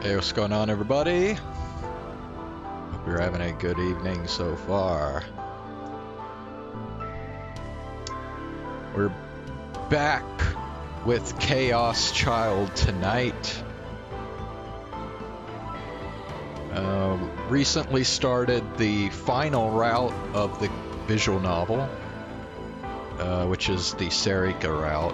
Hey, what's going on, everybody? Hope you're having a good evening so far. We're back with Chaos Child tonight. Recently started the final route of the visual novel, which is the Serika route.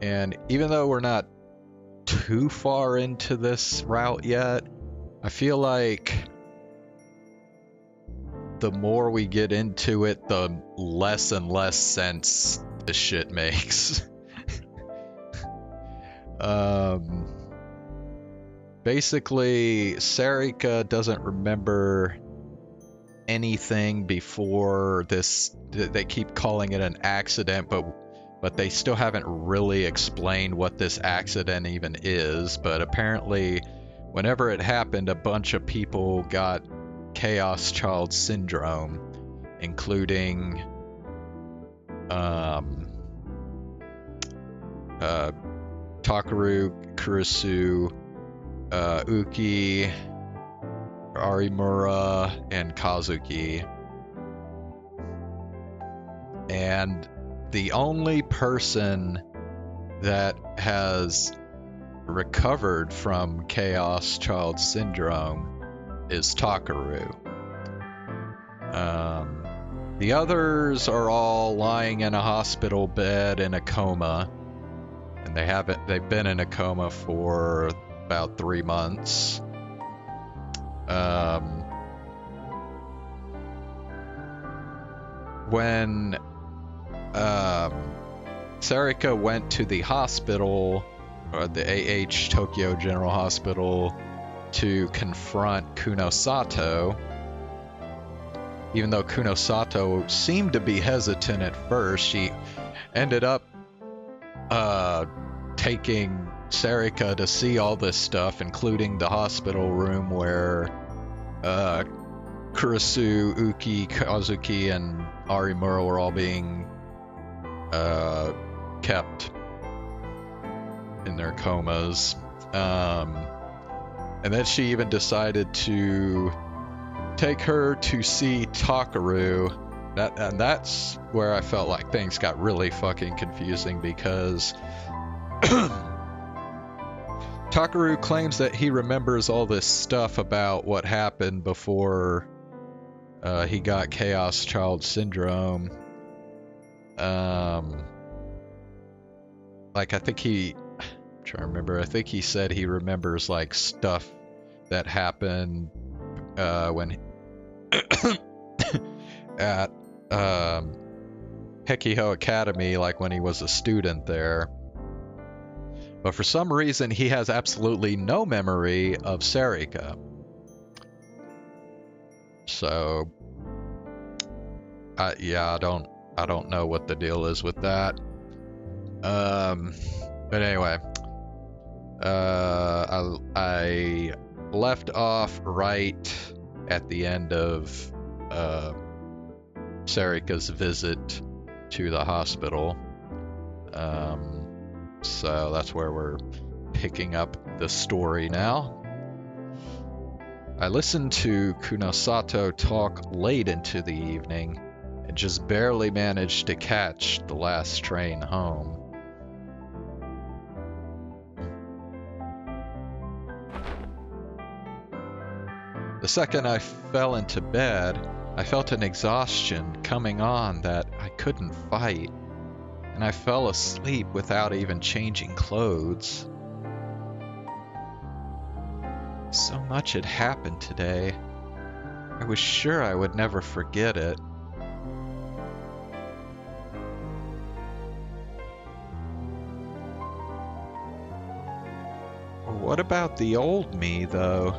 And even though we're not too far into this route yet, I feel like the more we get into it, the less and less sense this shit makes. Basically, Serika doesn't remember anything before this. They keep calling it an accident, but they still haven't really explained what this accident even is. But apparently, whenever it happened, a bunch of people got Chaos Child Syndrome, including Takaru, Kurisu, Uki, Arimura, and Kazuki. And the only person that has recovered from Chaos Child Syndrome is Takaru. The others are all lying in a hospital bed in a coma, and they've been in a coma for about 3 months. When Serika went to the hospital, or the AH Tokyo General Hospital, to confront Kunosato, even though Kunosato seemed to be hesitant at first, she ended up taking Serika to see all this stuff, including the hospital room where Kurisu, Uki, Kazuki, and Arimura were all being kept in their comas. And then she even decided to take her to see Takaru. And that's where I felt like things got really fucking confusing, because Takaru claims that he remembers all this stuff about what happened before he got Chaos Child Syndrome. Like, I'm trying to remember, I think he said he remembers like stuff that happened when at Hekiho Academy, like when he was a student there. But for some reason, he has absolutely no memory of Serika. So, I don't know what the deal is with that. But anyway, I left off right at the end of Serika's visit to the hospital. So that's where we're picking up the story now. I listened to Kunosato talk late into the evening and just barely managed to catch the last train home. The second I fell into bed, I felt an exhaustion coming on that I couldn't fight, and I fell asleep without even changing clothes. So much had happened today. I was sure I would never forget it. What about the old me, though?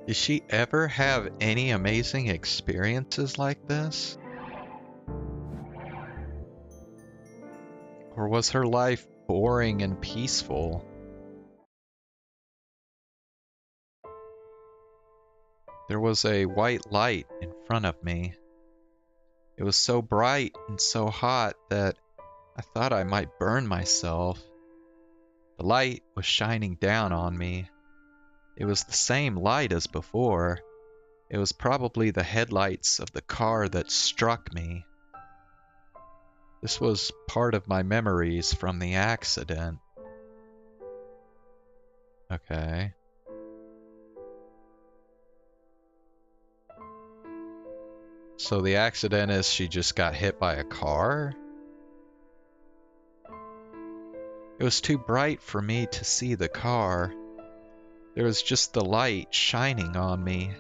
Did she ever have any amazing experiences like this? Or was her life boring and peaceful? There was a white light in front of me. It was so bright and so hot that I thought I might burn myself. The light was shining down on me. It was the same light as before. It was probably the headlights of the car that struck me. This was part of my memories from the accident. Okay. So the accident is she just got hit by a car? It was too bright for me to see the car. There was just the light shining on me.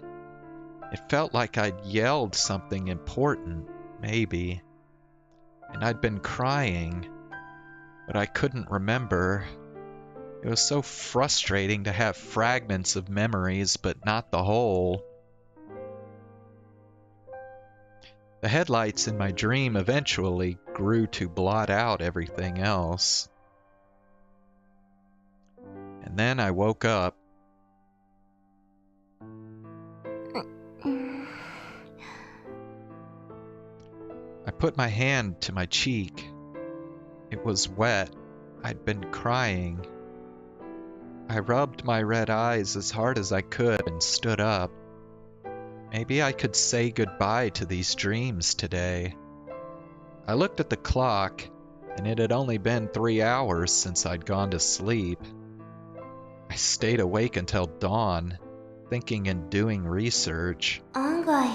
It felt like I'd yelled something important, maybe. And I'd been crying, but I couldn't remember. It was so frustrating to have fragments of memories, but not the whole. The headlights in my dream eventually grew to blot out everything else. And then I woke up. I put my hand to my cheek. It was wet. I'd been crying. I rubbed my red eyes as hard as I could and stood up. Maybe I could say goodbye to these dreams today. I looked at the clock, and it had only been 3 hours since I'd gone to sleep. I stayed awake until dawn, thinking and doing research. 案外、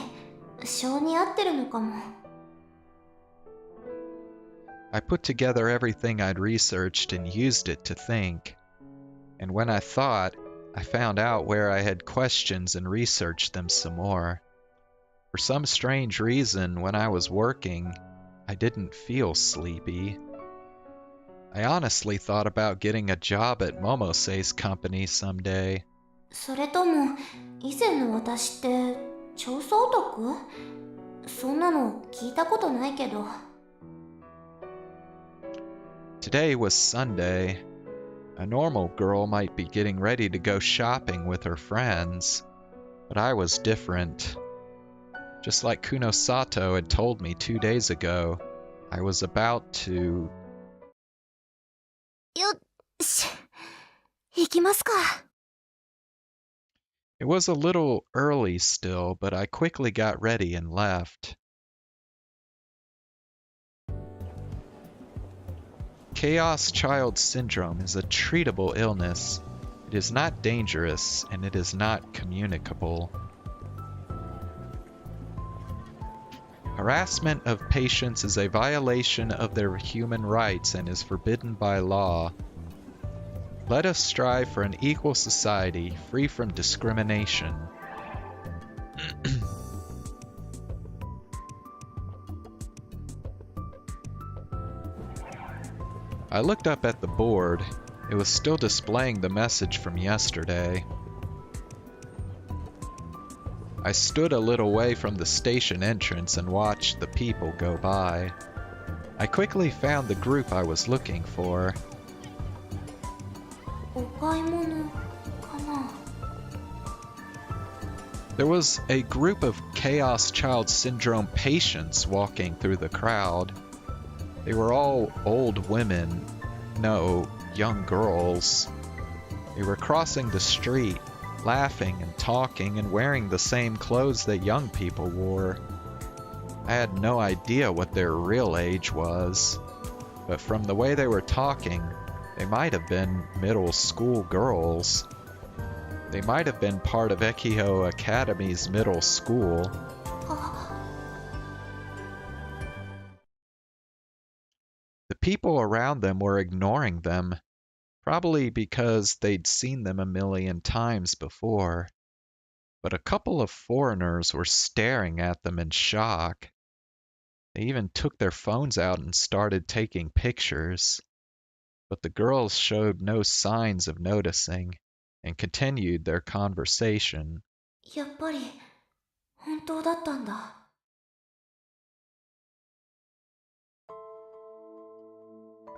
性に合ってるのかも。I put together everything I'd researched and used it to think. And when I thought, I found out where I had questions and researched them some more. For some strange reason, when I was working, I didn't feel sleepy. I honestly thought about getting a job at Momose's company someday. それとも、以前の私って調査オタク？そんなの聞いたことないけど。Today was Sunday. A normal girl might be getting ready to go shopping with her friends, but I was different. Just like Kunosato had told me 2 days ago, I was about to... よっし、行きますか。It was a little early still, but I quickly got ready and left. Chaos Child Syndrome is a treatable illness. It is not dangerous, and it is not communicable. Harassment of patients is a violation of their human rights and is forbidden by law. Let us strive for an equal society, free from discrimination. I looked up at the board. It was still displaying the message from yesterday. I stood a little way from the station entrance and watched the people go by. I quickly found the group I was looking for. お買い物かな。There was a group of Chaos Child Syndrome patients walking through the crowd. They were all old women. No, young girls. They were crossing the street, laughing and talking and wearing the same clothes that young people wore. I had no idea what their real age was, but from the way they were talking, they might have been middle school girls. They might have been part of Ekiho Academy's middle school. The people around them were ignoring them, probably because they'd seen them a million times before. But a couple of foreigners were staring at them in shock. They even took their phones out and started taking pictures. But the girls showed no signs of noticing and continued their conversation. やっぱり本当だったんだ。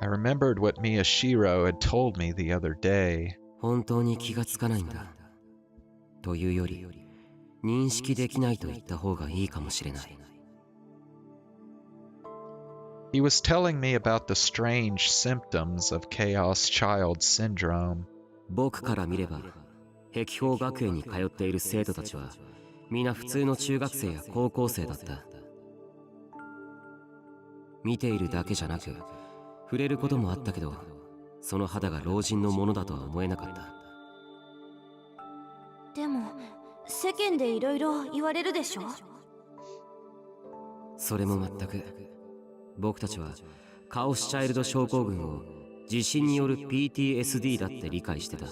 I remembered what Miyashiro had told me the other day. 本当に気がつかないんだ。というより、認識できないと言った方がいいかもしれない。He was telling me about the strange symptoms of Chaos Child Syndrome. 僕から見れば、碧峰学園に通っている生徒たちは、皆普通の中学生や高校生だった。見ているだけじゃなく、触れることもあったけど、その肌が老人のものだとは思えなかった。でも世間でいろいろ言われるでしょ。それも全く。僕たちはカオスチャイルド症候群を地震による PTSD だって理解してた。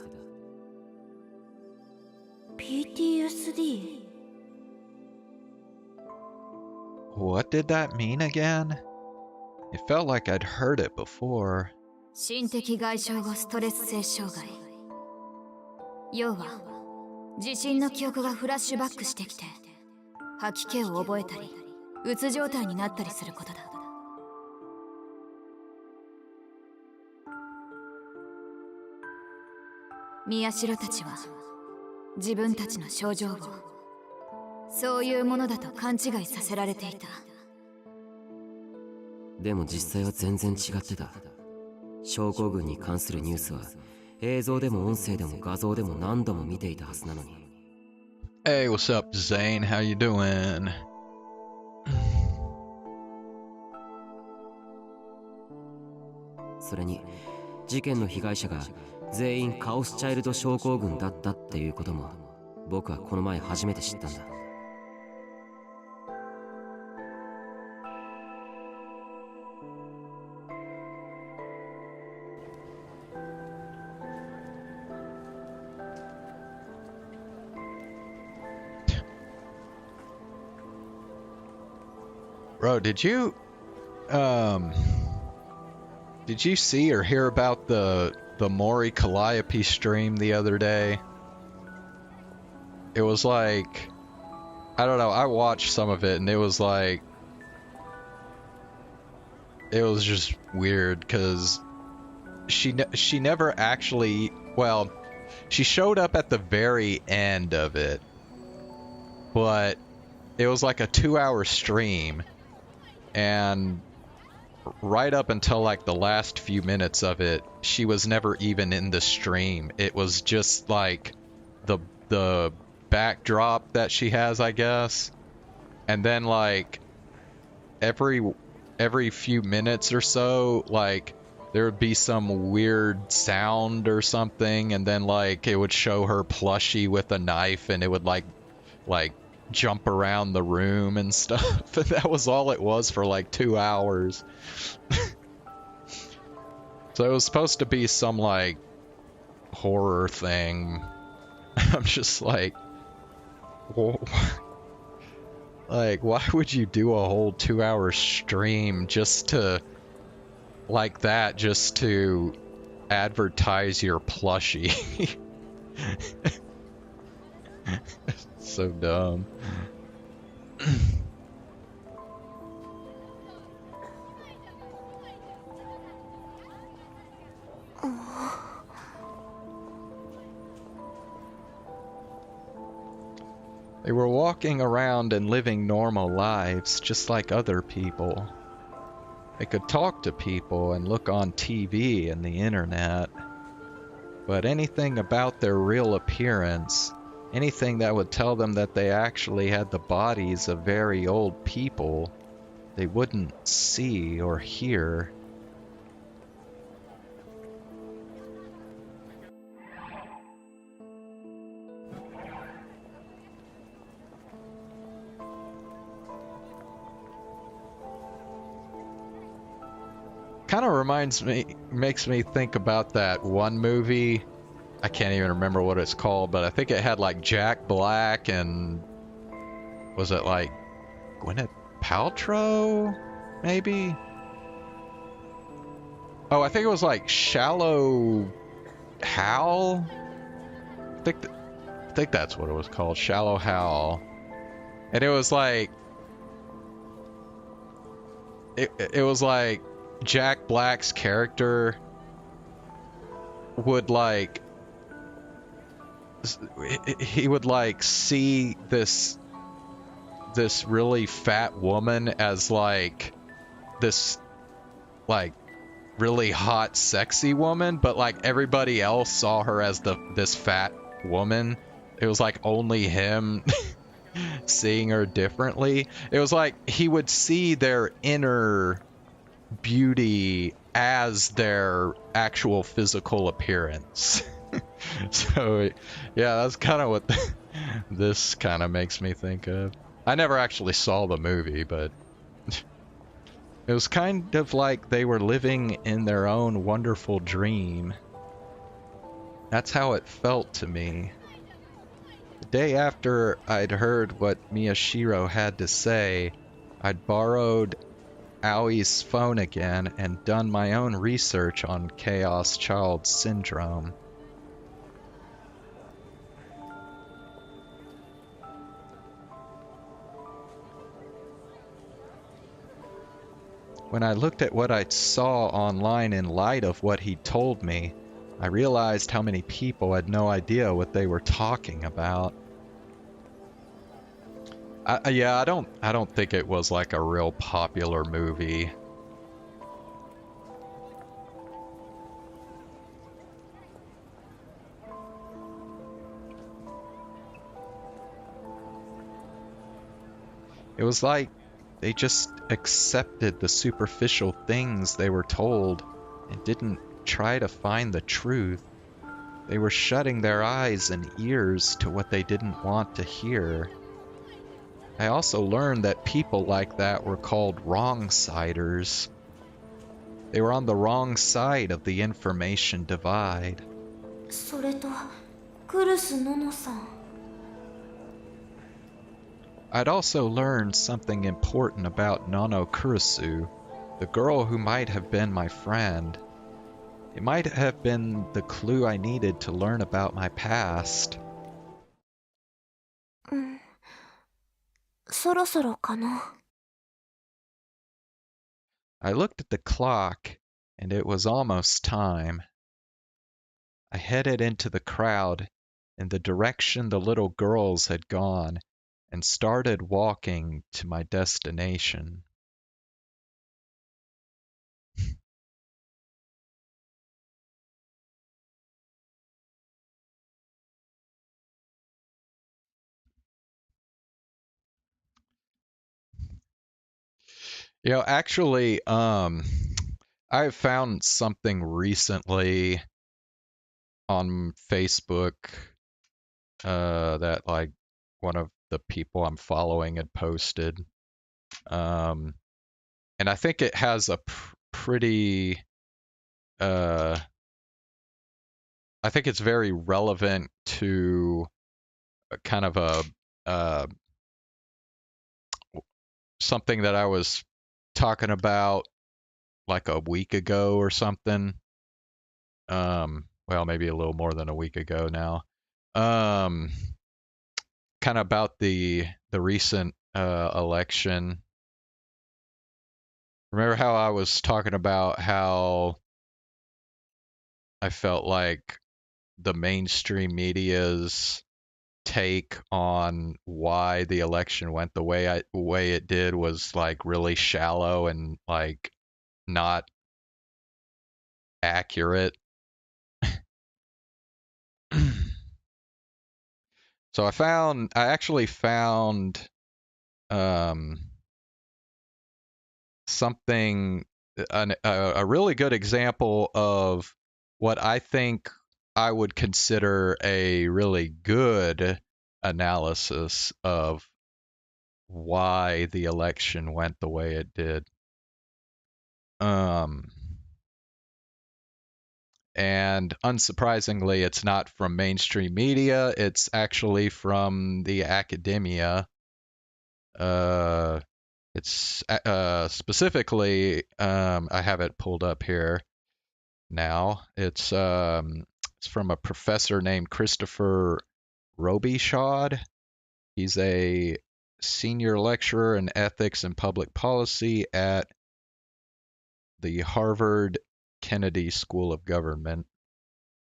PTSD? What did that mean again? It felt like I'd heard it before. 心的外傷後ストレス性障害。要は地震の記憶がフラッシュバックしてきて、吐き気を覚えたりうつ状態になったりすることだ。宮代たちは自分たちの症状をそういうものだと勘違いさせられていた。でも実際は全然違ってた。症候群に関するニュースは映像でも音声でも画像でも何度も見ていたはずなのに。 Hey, what's up, Zane? How you doing? それに事件の被害者が全員カオスチャイルド症候群だったっていうことも僕はこの前初めて知ったんだ。Bro, did you see or hear about the Mori Calliope stream the other day? It was like, I don't know, I watched some of it and it was like, it was just weird because she never actually, well, she showed up at the very end of it, but it was like a 2-hour stream, and right up until like the last few minutes of it, she was never even in the stream. It was just like the backdrop that she has, I guess. And then like every few minutes or so, like there would be some weird sound or something, and then like it would show her plushie with a knife, and it would like jump around the room and stuff. And that was all it was for like 2 hours. So it was supposed to be some like horror thing. I'm just like, whoa. Like, why would you do a whole 2-hour stream just to like that, just to advertise your plushie? So dumb. They were walking around and living normal lives, just like other people. They could talk to people and look on TV and the internet. But anything about their real appearance, anything that would tell them that they actually had the bodies of very old people, they wouldn't see or hear. Kind of makes me think about that one movie. I can't even remember what it's called, but I think it had like Jack Black and was it like Gwyneth Paltrow, maybe? Oh, I think it was like Shallow Hal. I think that's what it was called, Shallow Hal. And it was like it was like Jack Black's character would like he would like see this really fat woman as like this like really hot sexy woman, but like everybody else saw her as this fat woman. It was like only him seeing her differently. It was like he would see their inner beauty as their actual physical appearance. So yeah, that's kind of what this kind of makes me think of. I never actually saw the movie, but it was kind of like they were living in their own wonderful dream. That's how it felt to me. The day after I'd heard what Miyashiro had to say, I'd borrowed Aoi's phone again and done my own research on Chaos Child Syndrome. When I looked at what I saw online in light of what he told me, I realized how many people had no idea what they were talking about. I don't think it was like a real popular movie. It was like they just accepted the superficial things they were told and didn't try to find the truth. They were shutting their eyes and ears to what they didn't want to hear. I also learned that people like that were called wrong-siders. They were on the wrong side of the information divide. それとクルスノノさん I'd also learned something important about Nono Kurusu, the girl who might have been my friend. It might have been the clue I needed to learn about my past. そろそろかな I looked at the clock, and it was almost time. I headed into the crowd in the direction the little girls had gone and started walking to my destination. You know, actually, I found something recently on Facebook that like one of the people I'm following had posted. And I think it has a pretty I think it's very relevant to kind of a something that I was talking about like a week ago or something. Well, maybe a little more than a week ago now. Kind of about the recent election. Remember how I was talking about how I felt like the mainstream media's take on why the election went the way it did was like really shallow and like not accurate. So I actually found something a really good example of what I think I would consider a really good analysis of why the election went the way it did. And unsurprisingly, it's not from mainstream media. It's actually from the academia. It's specifically, I have it pulled up here now. It's from a professor named Christopher Robichaud. He's a senior lecturer in ethics and public policy at the Harvard Kennedy School of Government.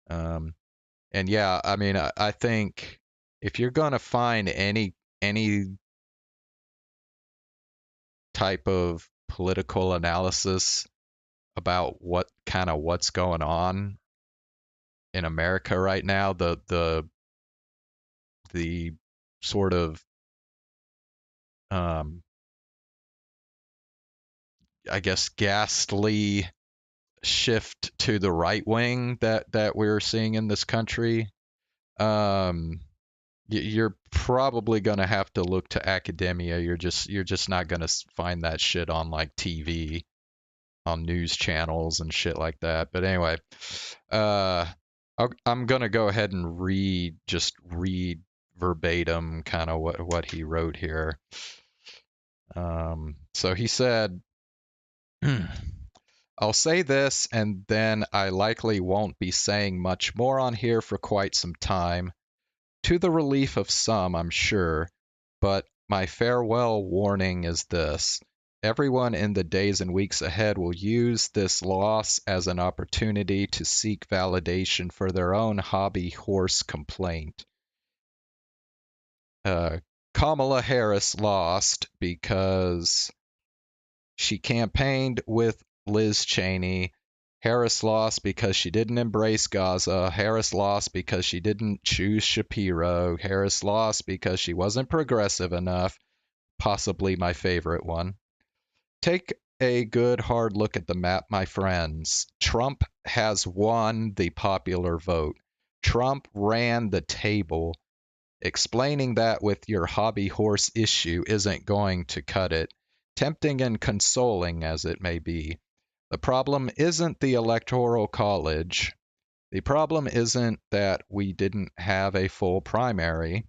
And yeah, I mean, I think if you're gonna find any type of political analysis about what's going on in America right now, the sort of I guess ghastly shift to the right wing that we're seeing in this country, you're probably going to have to look to academia. You're just not going to find that shit on like TV, on news channels and shit like that. But anyway, I'm going to go ahead and read verbatim kind of what he wrote here. So he said, I'll say this, and then I likely won't be saying much more on here for quite some time. To the relief of some, I'm sure, but my farewell warning is this. Everyone in the days and weeks ahead will use this loss as an opportunity to seek validation for their own hobby horse complaint. Kamala Harris lost because she campaigned with Liz Cheney. Harris lost because she didn't embrace Gaza. Harris lost because she didn't choose Shapiro. Harris lost because she wasn't progressive enough, possibly my favorite one. Take a good hard look at the map, my friends. Trump has won the popular vote. Trump ran the table. Explaining that with your hobby horse issue isn't going to cut it, tempting and consoling as it may be. The problem isn't the Electoral College. The problem isn't that we didn't have a full primary.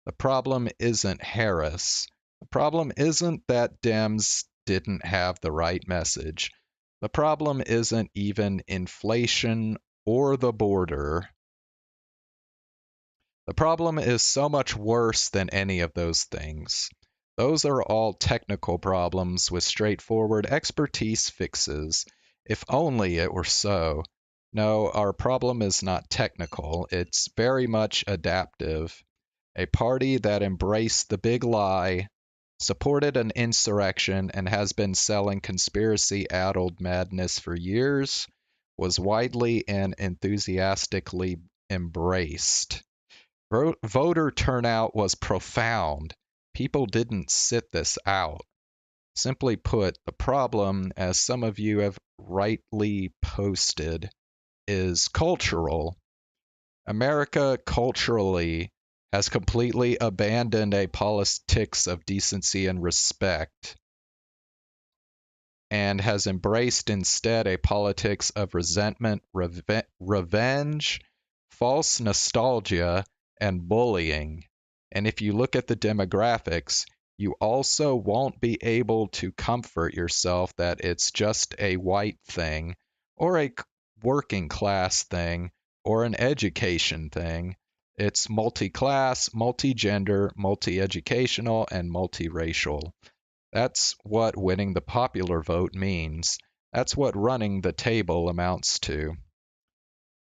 The problem isn't Harris. The problem isn't that Dems didn't have the right message. The problem isn't even inflation or the border. The problem is so much worse than any of those things. Those are all technical problems with straightforward expertise fixes. If only it were so. No, our problem is not technical, it's very much adaptive. A party that embraced the big lie, supported an insurrection, and has been selling conspiracy-addled madness for years, was widely and enthusiastically embraced. Voter turnout was profound. People didn't sit this out. Simply put, the problem, as some of you have rightly posted, is cultural. America culturally has completely abandoned a politics of decency and respect and has embraced instead a politics of resentment, revenge, false nostalgia, and bullying. And if you look at the demographics, you also won't be able to comfort yourself that it's just a white thing, or a working class thing, or an education thing. It's multi-class, multi-gender, multi-educational, and multiracial. That's what winning the popular vote means. That's what running the table amounts to.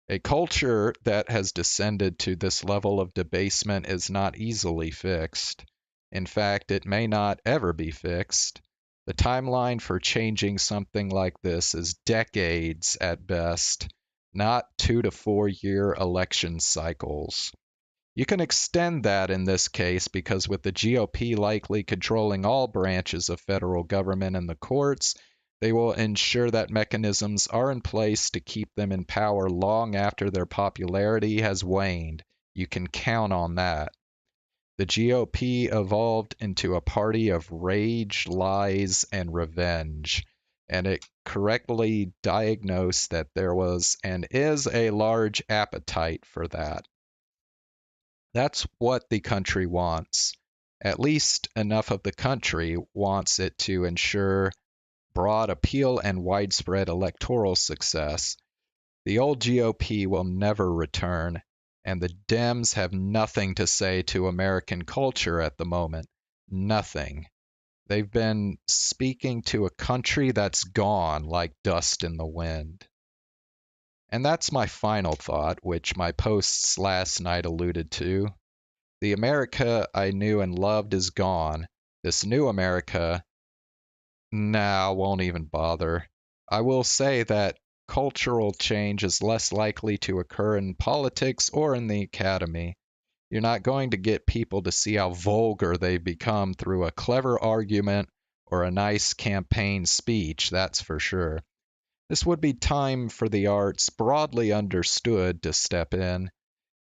A culture that has descended to this level of debasement is not easily fixed. In fact, it may not ever be fixed. The timeline for changing something like this is decades at best, not 2 to 4 year election cycles. You can extend that in this case because with the GOP likely controlling all branches of federal government and the courts, they will ensure that mechanisms are in place to keep them in power long after their popularity has waned. You can count on that. The GOP evolved into a party of rage, lies, and revenge, and it correctly diagnosed that there was and is a large appetite for that. That's what the country wants. At least enough of the country wants it to ensure broad appeal and widespread electoral success. The old GOP will never return, And the Dems have nothing to say to American culture at the moment. Nothing. They've been speaking to a country that's gone like dust in the wind. And that's my final thought, which my posts last night alluded to. The America I knew and loved is gone. This new America, nah, I won't even bother. I will say that cultural change is less likely to occur in politics or in the academy. You're not going to get people to see how vulgar they've become through a clever argument or a nice campaign speech, that's for sure. This would be time for the arts, broadly understood, to step in.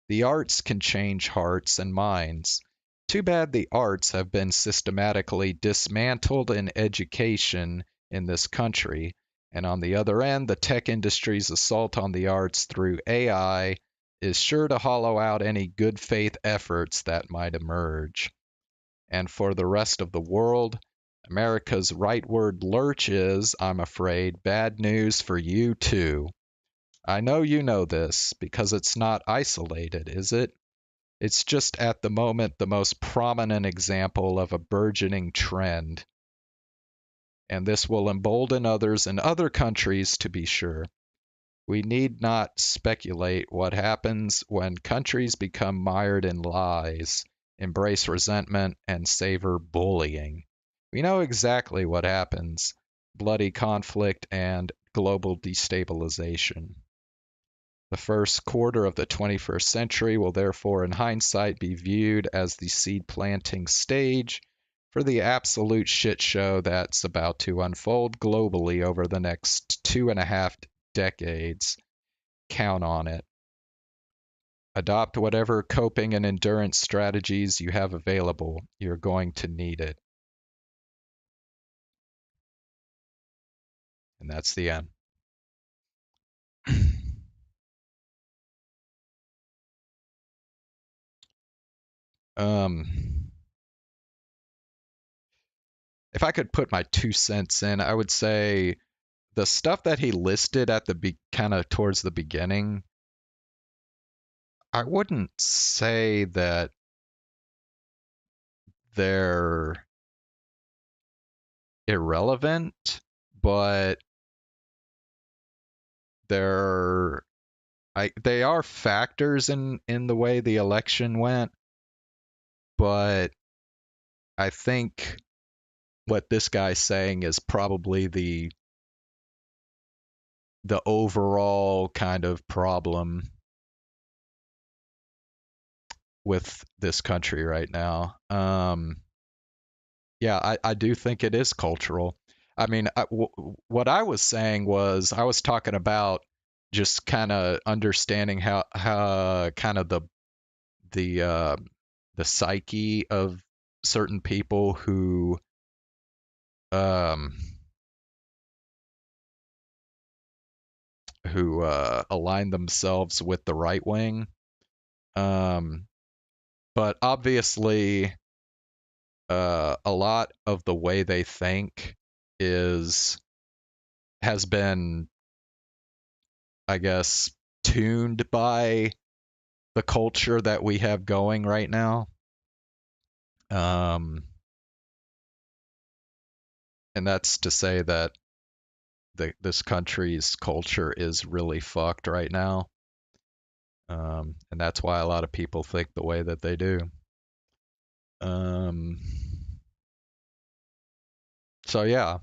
The arts can change hearts and minds. Too bad the arts have been systematically dismantled in education in this country. And on the other end, the tech industry's assault on the arts through AI is sure to hollow out any good faith efforts that might emerge. And for the rest of the world, America's rightward lurch is, I'm afraid, bad news for you too. I know you know this, because it's not isolated, is it? It's just at the moment the most prominent example of a burgeoning trend. And this will embolden others in other countries, to be sure. We need not speculate what happens when countries become mired in lies, embrace resentment, and savor bullying. We know exactly what happens: bloody conflict and global destabilization. The first quarter of the 21st century will therefore, in hindsight, be viewed as the seed planting stage for the absolute shit show that's about to unfold globally over the next 2.5 decades. Count on it. Adopt whatever coping and endurance strategies you have available. You're going to need it. And that's the end. If I could put my 2 cents in, I would say the stuff that he listed at the kind of towards the beginning, I wouldn't say that they're irrelevant, but they're they are factors in the way the election went, but I think what this guy's saying is probably the overall kind of problem with this country right now. Yeah, I do think it is cultural. I mean, what I was saying was I was talking about just kind of understanding how kind of the uh, the psyche of certain people um, who align themselves with the right wing. Um, but obviously, a lot of the way they think is has been, I guess, tuned by the culture that we have going right now. Um, and that's to say that this country's culture is really fucked right now. And that's why a lot of people think the way that they do. Um, so yeah,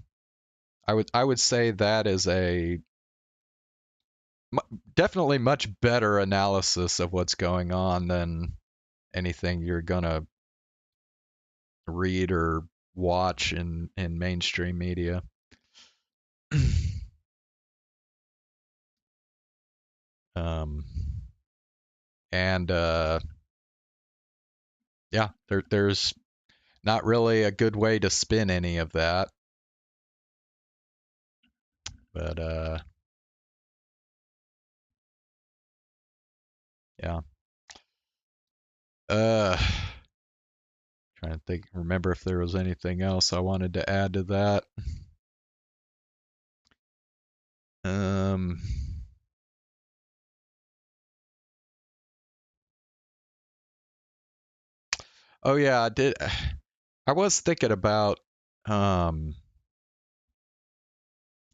I would say that is a definitely much better analysis of what's going on than anything you're gonna read or watch in mainstream media. um, and yeah, there's not really a good way to spin any of that, but yeah. Uh, Trying to remember if there was anything else I wanted to add to that. Um, Oh yeah, I did. I was thinking about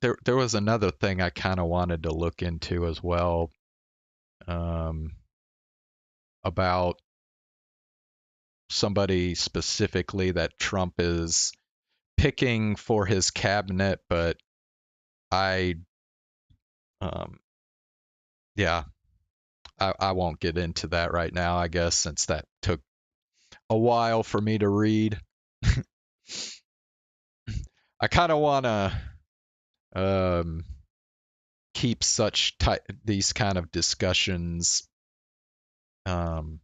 there was another thing I kind of wanted to look into as well, um, about somebody specifically that Trump is picking for his cabinet, but I yeah, I won't get into that right now, I guess, since that took a while for me to read. I kind of want to um, keep these kind of discussions um,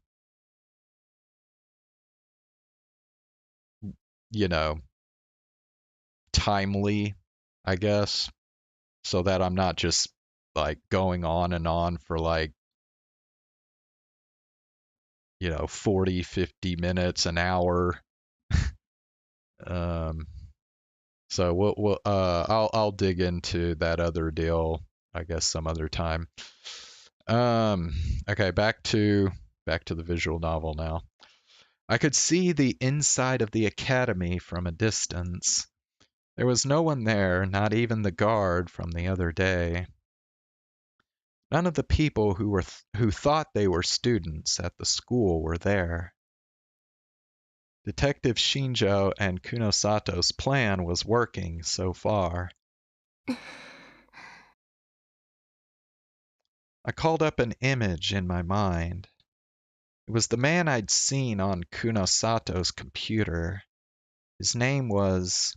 you know, timely, I guess, so that I'm not just like going on and on for like, 40, 50 minutes, an hour. Um, so I'll dig into that other deal, I guess, some other time. Okay, back to the visual novel now. I could see the inside of the academy from a distance. There was no one there, not even the guard from the other day. None of the people who thought they were students at the school were there. Detective Shinjo and Kunosato's plan was working so far. I called up an image in my mind. It was the man I'd seen on Kunosato's computer. His name was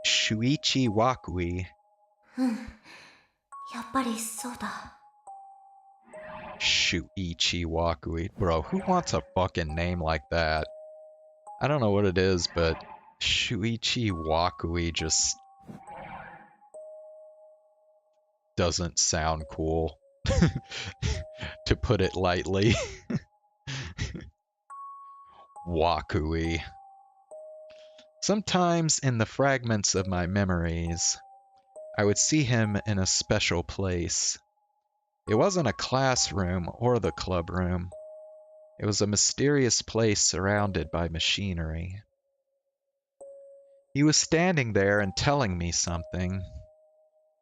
Shuichi Wakui. うんやっぱりそうだ Shuichi Wakui. Bro, who wants a fucking name like that? I don't know what it is, but Shuichi Wakui just doesn't sound cool, to put it lightly. Wakui. Sometimes in the fragments of my memories, I would see him in a special place. It wasn't a classroom or the clubroom. It was a mysterious place surrounded by machinery. He was standing there and telling me something.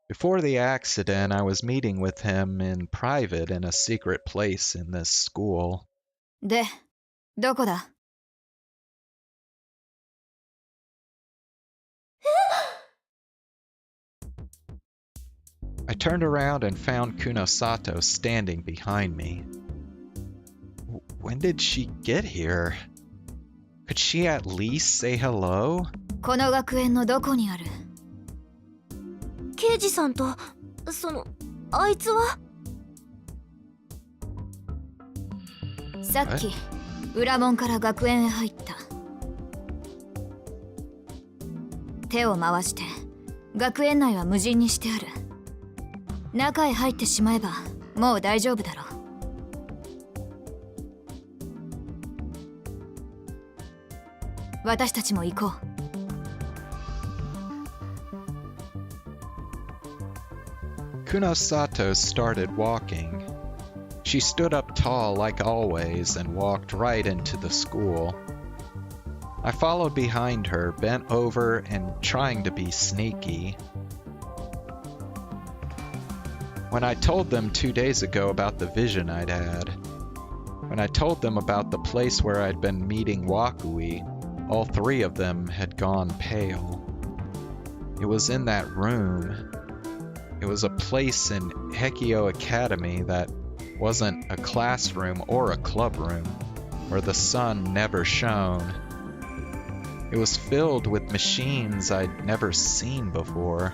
Before the accident, I was meeting with him in private in a secret place in this school. で、どこだ I turned around and found Kunosato standing behind me. When did she get here? Could she at least say hello? この学園のどこにある刑事さんとあいつはさっき裏門から学園へ入った手を回して学園内は無人にしてある中へ入ってしまえばもう大丈夫だろう私たちも行こう Kunosato started walking. She stood up tall like always and walked right into the school. I followed behind her, bent over and trying to be sneaky. When I told them 2 days ago about the vision I'd had, when I told them about the place where I'd been meeting Wakui, all three of them had gone pale. It was in that room. It was a place in Hekio Academy that wasn't a classroom or a clubroom, where the sun never shone. It was filled with machines I'd never seen before.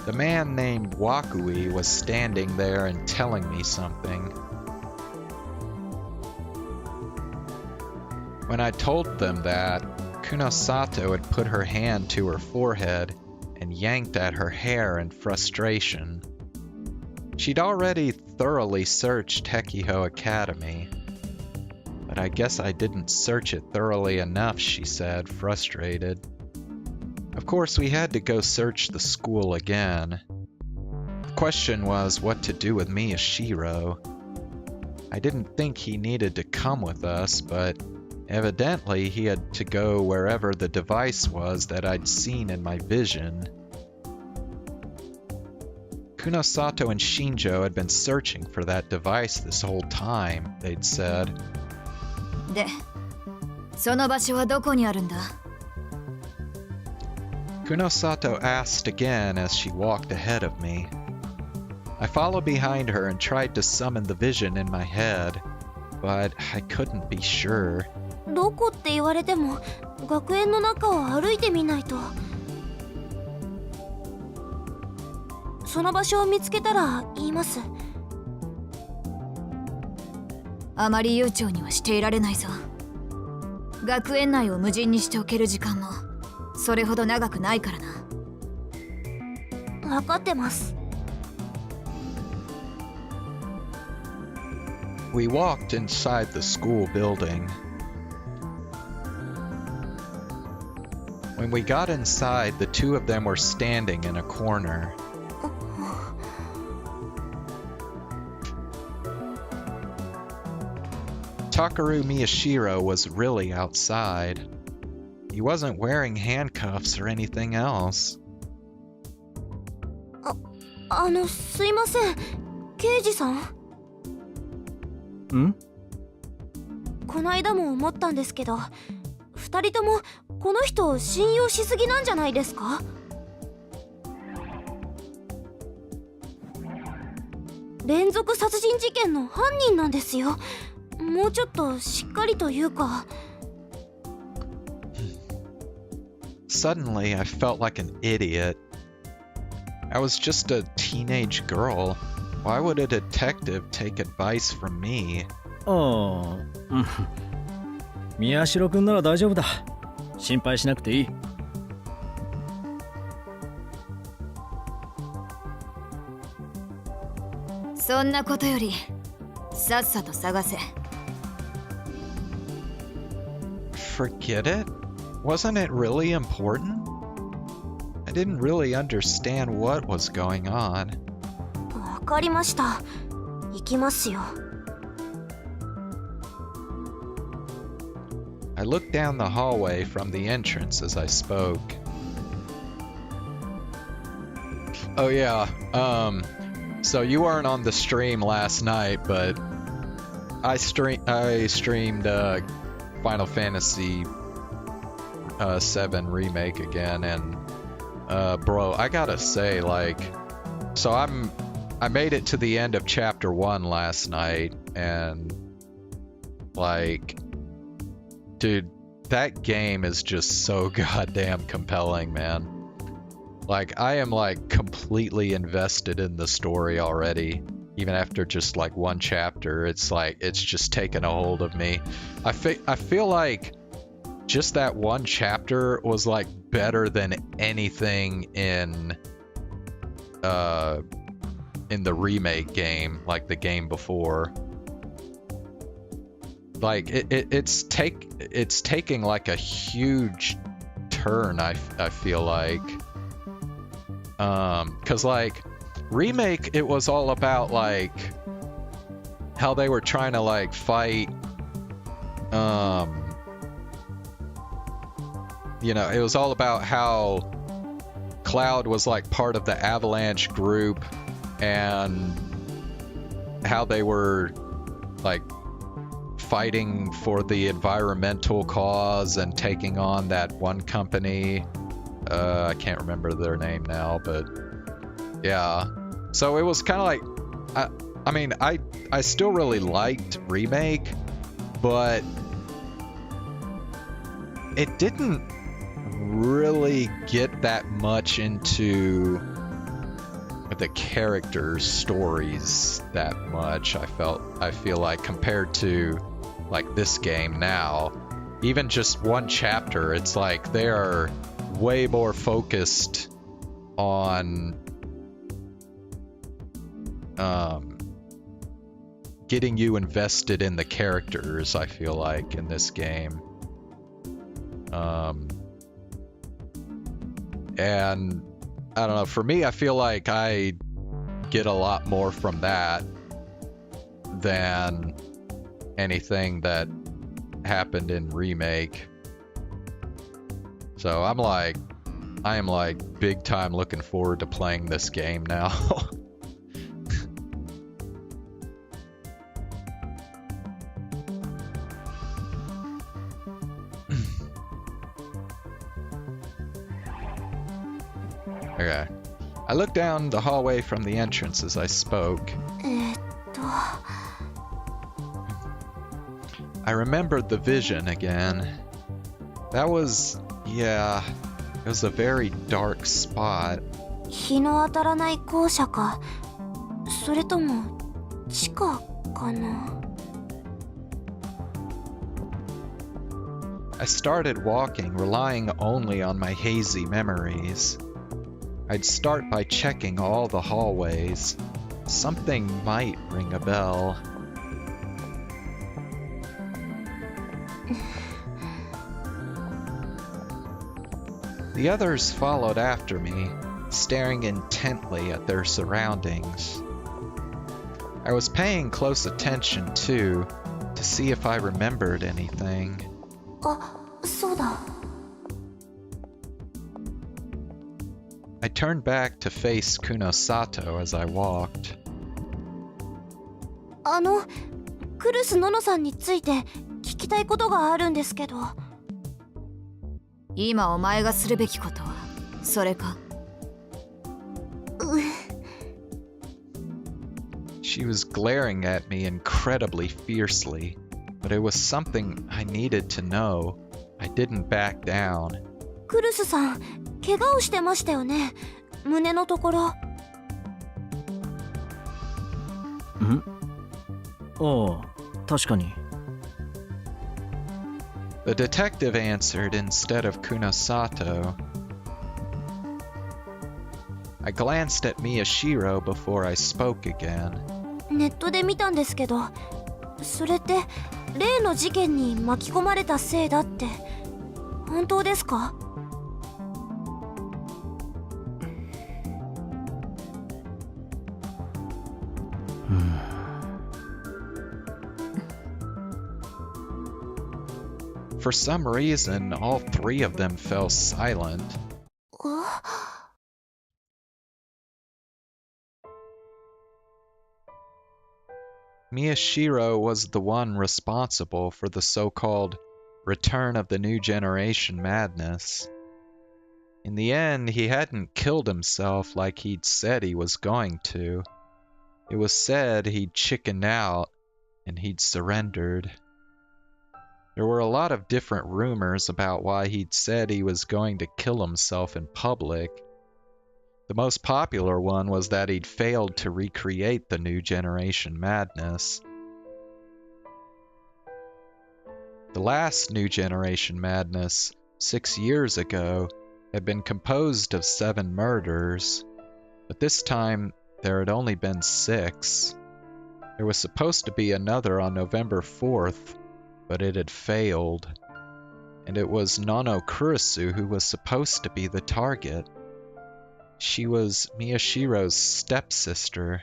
The man named Wakui was standing there and telling me something. When I told them that, Kunosato had put her hand to her forehead and yanked at her hair in frustration. She'd already thoroughly searched Hekiho Academy. But I guess I didn't search it thoroughly enough, she said, frustrated. Of course, we had to go search the school again. Of question was what to do with Miyashiro. I didn't think he needed to come with us, but evidently he had to go wherever the device was that I'd seen in my vision. Kunosato and Shinjo had been searching for that device this whole time, they'd said. で、その場所はどこにあるんだ? Kunosato asked again as she walked ahead of me. I followed behind her and tried to summon the vision in my head, but I couldn't be sure. どこって言われても学園の中を歩いてみないと。その場所を見つけたら言います。あまり悠長にはしていられないぞ。学園内を無人にしておける時間もそれほど長くないからな。分かってます。We walked inside the school building. When we got inside, the two of them were standing in a corner. Takaru Miyashiro was really outside. He wasn't wearing handcuffs or anything else. すいません。刑事さん？ん？こないだも思ったんですけど、二人ともこの人を信用しすぎなんじゃないですか？連続殺人事件の犯人なんですよ。もうちょっとしっかりというか。Suddenly, I felt like an idiot. I was just a teenage girl. Why would a detective take advice from me? ああ、宮代くんなら大丈夫だ。心配しなくていい。そんなことよりさっさと探せ。Forget it? Wasn't it really important? I didn't really understand what was going on. わかりました。行きますよ。I looked down the hallway from the entrance as I spoke. Oh yeah, so you weren't on the stream last night, but I streamed Final Fantasy 7 Remake again, and bro, I gotta say, like, so I made it to the end of chapter 1 last night, and like, dude, that game is just so goddamn compelling, man. Like, I am like completely invested in the story already. Even after just like one chapter, it's like it's just taken a hold of me. I feel like just that one chapter was like better than anything in the remake game, like the game before. Like it's taking like a huge turn. I feel like, 'cause like remake, it was all about like how they were trying to like fight, you know, it was all about how Cloud was like part of the Avalanche group and how they were like fighting for the environmental cause and taking on that one company. I can't remember their name now, but yeah. So it was kind of like, I mean, I still really liked Remake, but it didn't really get that much into the characters' stories that much. I feel like compared to like this game now, even just one chapter, it's like they are way more focused on getting you invested in the characters, I feel like, in this game. And I don't know, for me, I feel like I get a lot more from that than anything that happened in remake. So I am like big time looking forward to playing this game now. Okay. I looked down the hallway from the entrance as I spoke. I remembered the vision again. That was, yeah, it was a very dark spot. 日の当たらない校舎か、それとも地下かな。I started walking, relying only on my hazy memories. I'd start by checking all the hallways. Something might ring a bell. The others followed after me, staring intently at their surroundings. I was paying close attention, too, to see if I remembered anything. あ、そうだ。I turned back to face Kunosato as I walked. クルスノノさんについて聞きたいことがあるんですけど。今お前がするべきことはそれか？ She was glaring at me incredibly fiercely, but it was something I needed to know. I didn't back down. クルスさん、怪我をしてましたよね。胸のところ。ん？ああ、確かに。The detective answered instead of Kunosato. I glanced at Miyashiro before I spoke again. ネットで見たんですけど、それって例の事件に巻き込まれたせいだって本当ですか？For some reason, all three of them fell silent. Miyashiro was the one responsible for the so-called return of the new generation madness. In the end, he hadn't killed himself like he'd said he was going to. It was said he'd chickened out and he'd surrendered. There were a lot of different rumors about why he'd said he was going to kill himself in public. The most popular one was that he'd failed to recreate the new generation madness. The last new generation madness, 6 years ago, had been composed of 7 murders, but this time there had only been 6. There was supposed to be another on November 4th, but it had failed, and it was Nono Kurisu who was supposed to be the target. She was Miyashiro's stepsister.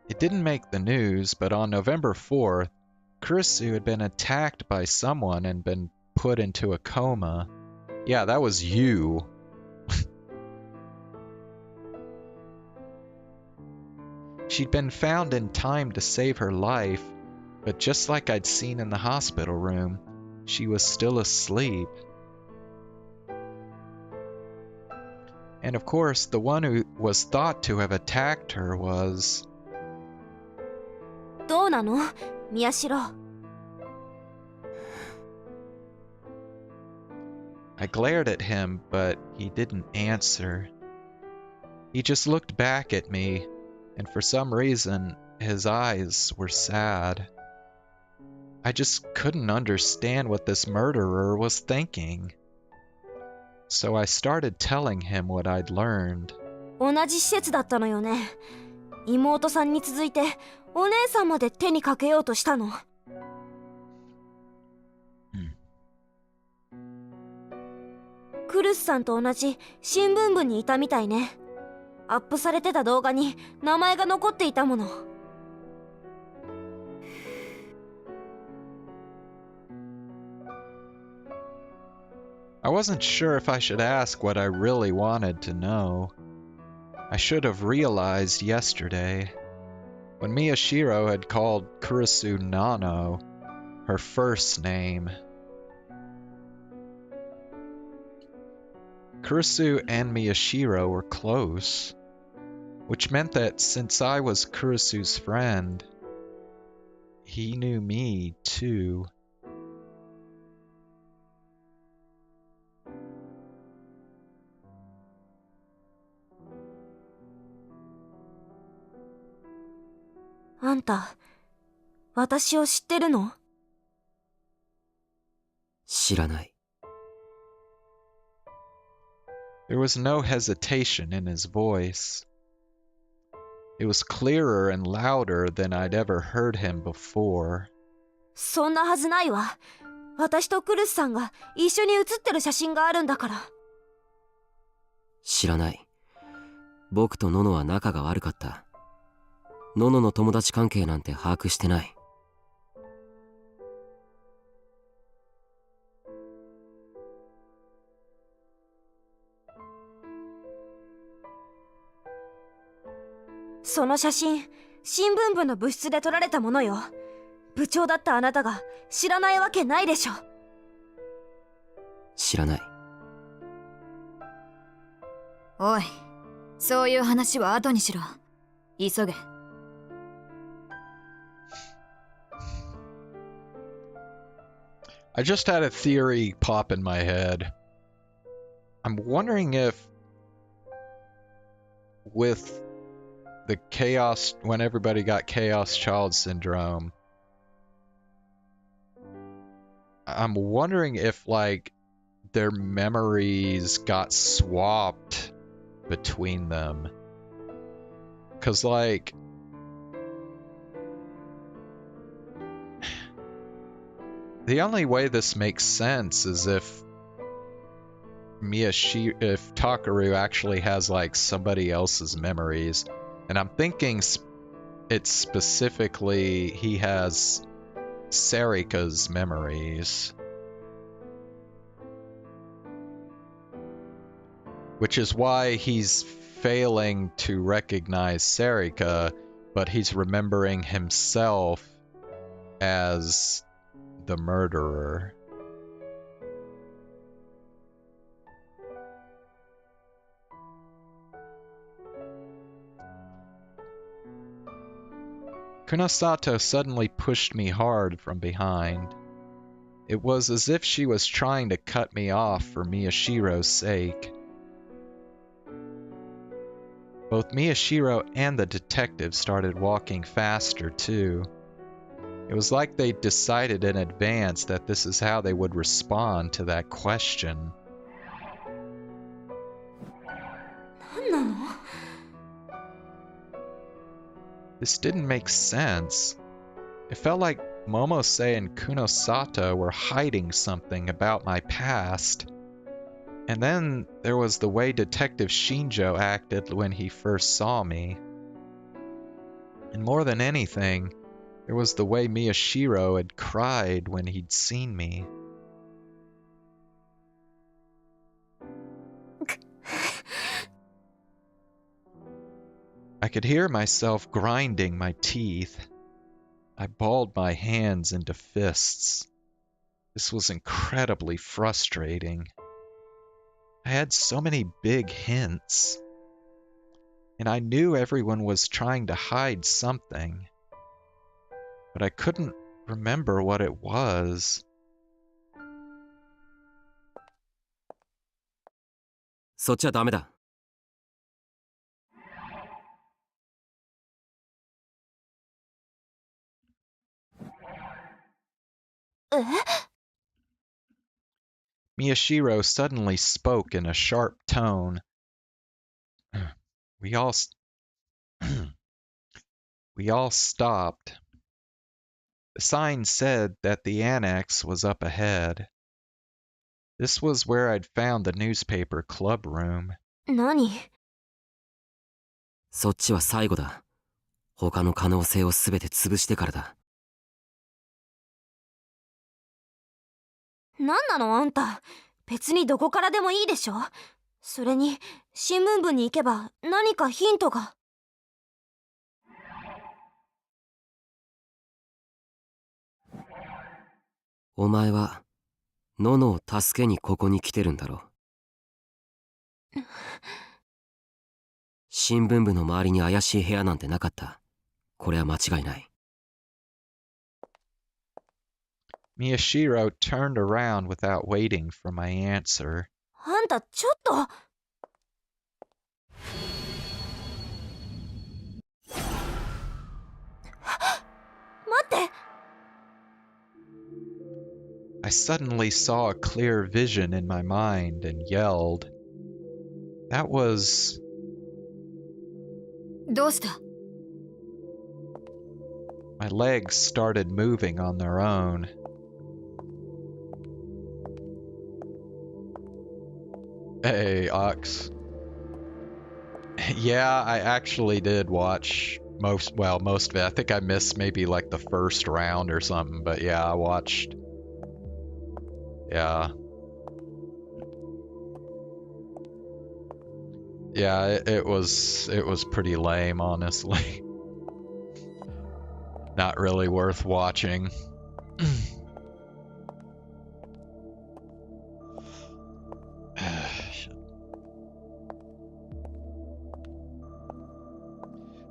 It didn't make the news, but on November 4th, Kurisu had been attacked by someone and been put into a coma. Yeah, that was you. She'd been found in time to save her life, but just like I'd seen in the hospital room, she was still asleep. And of course, the one who was thought to have attacked her was... どうなの宮代。I glared at him, but he didn't answer. He just looked back at me, and for some reason, his eyes were sad. I just couldn't understand what this murderer was thinking. So I started telling him what I'd learned. 同じ施設だったのよね。妹さんに続いてお姉さんまで手にかけようとしたの。クルスさんと同じ新聞部にいたみたいね。アップされてた動画に名前が残っていたもの。I wasn't sure if I should ask what I really wanted to know. I should have realized yesterday, when Miyashiro had called Kurisu Nano her first name. Kurisu and Miyashiro were close, which meant that since I was Kurisu's friend, he knew me too.「あんた、私を知ってるの？」知らない。There was no hesitation in his voice. It was clearer and louder than I'd ever heard him before. そんなはずないわ。私とクルスさんが一緒に写ってる写真があるんだから。知らない。僕とノノは仲が悪かった。ノノの友達関係なんて把握してない。その写真、新聞部の部室で撮られたものよ。部長だったあなたが知らないわけないでしょ。知らない。おい、そういう話は後にしろ。急げ。I just had a theory pop in my head. I'm wondering if, with the chaos, when everybody got chaos child syndrome, I'm wondering if, like, their memories got swapped between them. 'Cause, like, the only way this makes sense is if if Takaru actually has, like, somebody else's memories. And I'm thinking it's specifically he has Serika's memories. Which is why he's failing to recognize Serika, but he's remembering himself as the murderer. Kunosato suddenly pushed me hard from behind. It was as if she was trying to cut me off for Miyashiro's sake. Both Miyashiro and the detective started walking faster, too. It was like they decided in advance that this is how they would respond to that question. 何なの？ This didn't make sense. It felt like Momose and Kunosato were hiding something about my past. And then there was the way Detective Shinjo acted when he first saw me. And more than anything, there was the way Miyashiro had cried when he'd seen me. I could hear myself grinding my teeth. I balled my hands into fists. This was incredibly frustrating. I had so many big hints. And I knew everyone was trying to hide something. But I couldn't remember what it was. そっちはダメだ。え？ Miyashiro suddenly spoke in a sharp tone. We all stopped. The sign said that the annex was up ahead. This was where I'd found the newspaper club room. 何？そっちは最後だ。他の可能性を全て潰してからだ。何なのあんた。別にどこからでもいいでしょ。それに新聞部に行けば何かヒントが。お前はノノを助けにここに来てるんだろ。新聞部の周りに怪しい部屋なんてなかった。これは間違いない。Miyashiro turned around without waiting for my answer. あんたちょっと。待って。I suddenly saw a clear vision in my mind and yelled. That was... どうした？ My legs started moving on their own. Hey, Ox. Yeah, I actually did watch most of it. I think I missed maybe like the first round or something, but yeah, I watched. Yeah. Yeah, it was pretty lame, honestly. Not really worth watching.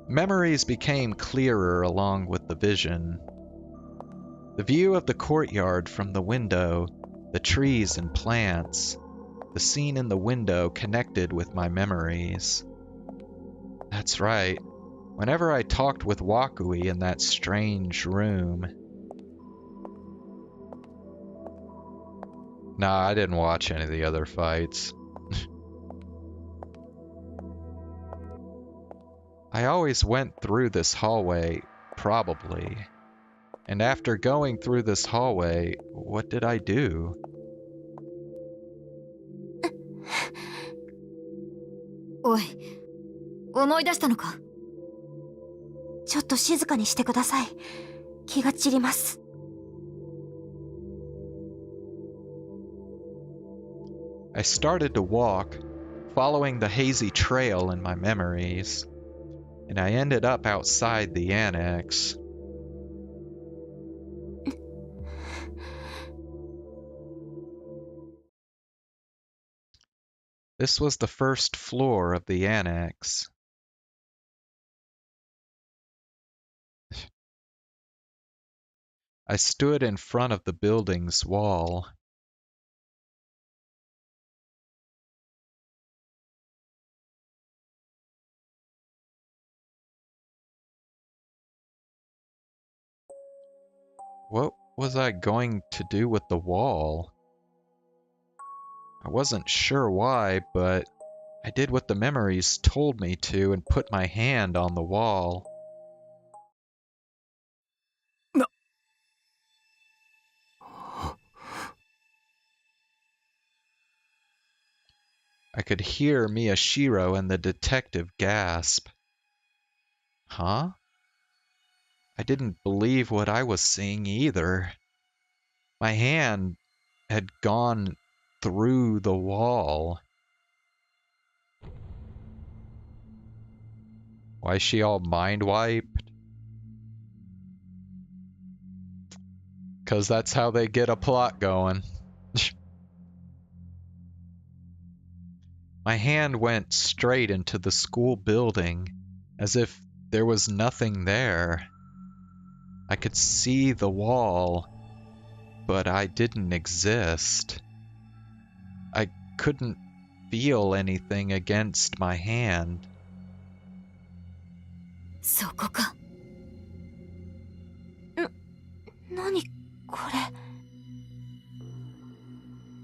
Memories became clearer along with the vision. The view of the courtyard from the window, the trees and plants, the scene in the window connected with my memories. That's right. Whenever I talked with Wakui in that strange room... Nah, I didn't watch any of the other fights. I always went through this hallway, probably. And after going through this hallway, what did I do? おい、思い出したのか？ちょっと静かにしてください。気が散ります。I started to walk, following the hazy trail in my memories, and I ended up outside the annex. This was the first floor of the annex. I stood in front of the building's wall. What was I going to do with the wall? I wasn't sure why, but I did what the memories told me to and put my hand on the wall. No. I could hear Miyashiro and the detective gasp. Huh? I didn't believe what I was seeing either. My hand had gone through the wall. Why is she all mind-wiped? 'Cause that's how they get a plot going. My hand went straight into the school building, as if there was nothing there. I could see the wall, but I didn't exist. I couldn't feel anything against my hand. そこか。何これ。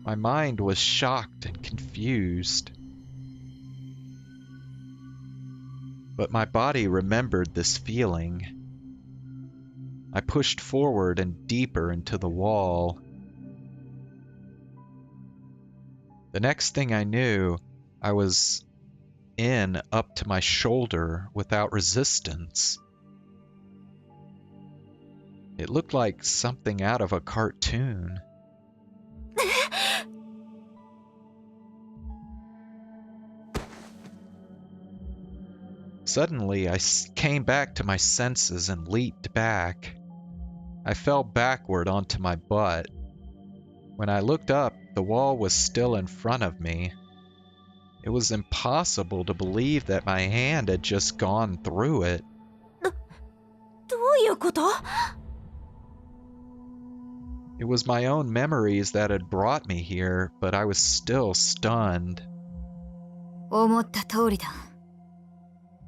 My mind was shocked and confused. But my body remembered this feeling. I pushed forward and deeper into the wall. The next thing I knew, I was in up to my shoulder without resistance. It looked like something out of a cartoon. Suddenly, I came back to my senses and leaped back. I fell backward onto my butt. When I looked up, the wall was still in front of me. It was impossible to believe that my hand had just gone through it. どういうこと？ It was my own memories that had brought me here, but I was still stunned. 思った通りだ。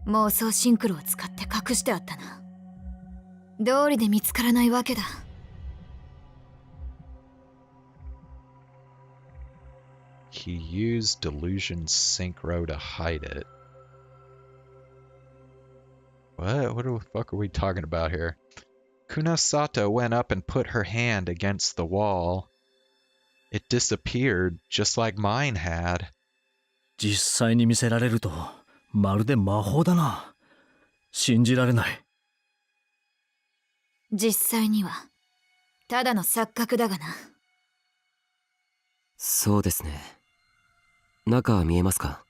妄想シンクロを使って隠してあったな。道理で見つからないわけだ。He used delusion synchro to hide it. What the fuck are we talking about here? Kunosato went up and put her hand against the wall. It disappeared, just like mine had. 実際に見せられるとまるで魔法だな。信じられない。実際にはただの錯覚だがな。そうですね。中は見えますか？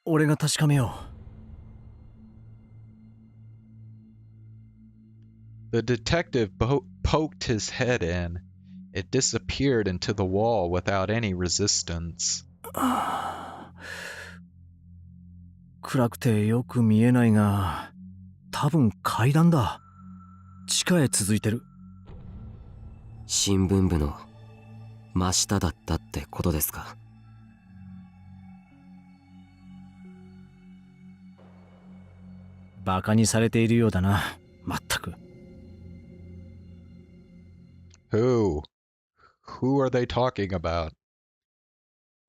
俺が確かめよう。The detective poked his head in. It disappeared into the wall without any resistance. 暗くてよく見えないが、多分階段だ。地下へ続いてる。新聞部の真下だったってことですか？バカにされているようだな。まったく。Who? Who are they talking about?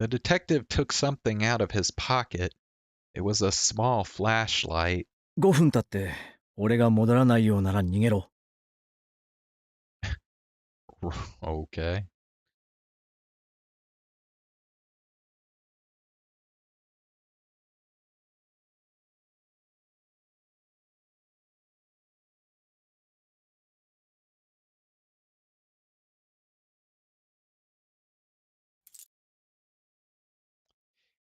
The detective took something out of his pocket. It was a small flashlight. 5分経って俺が戻らないようなら逃げろ。Okay.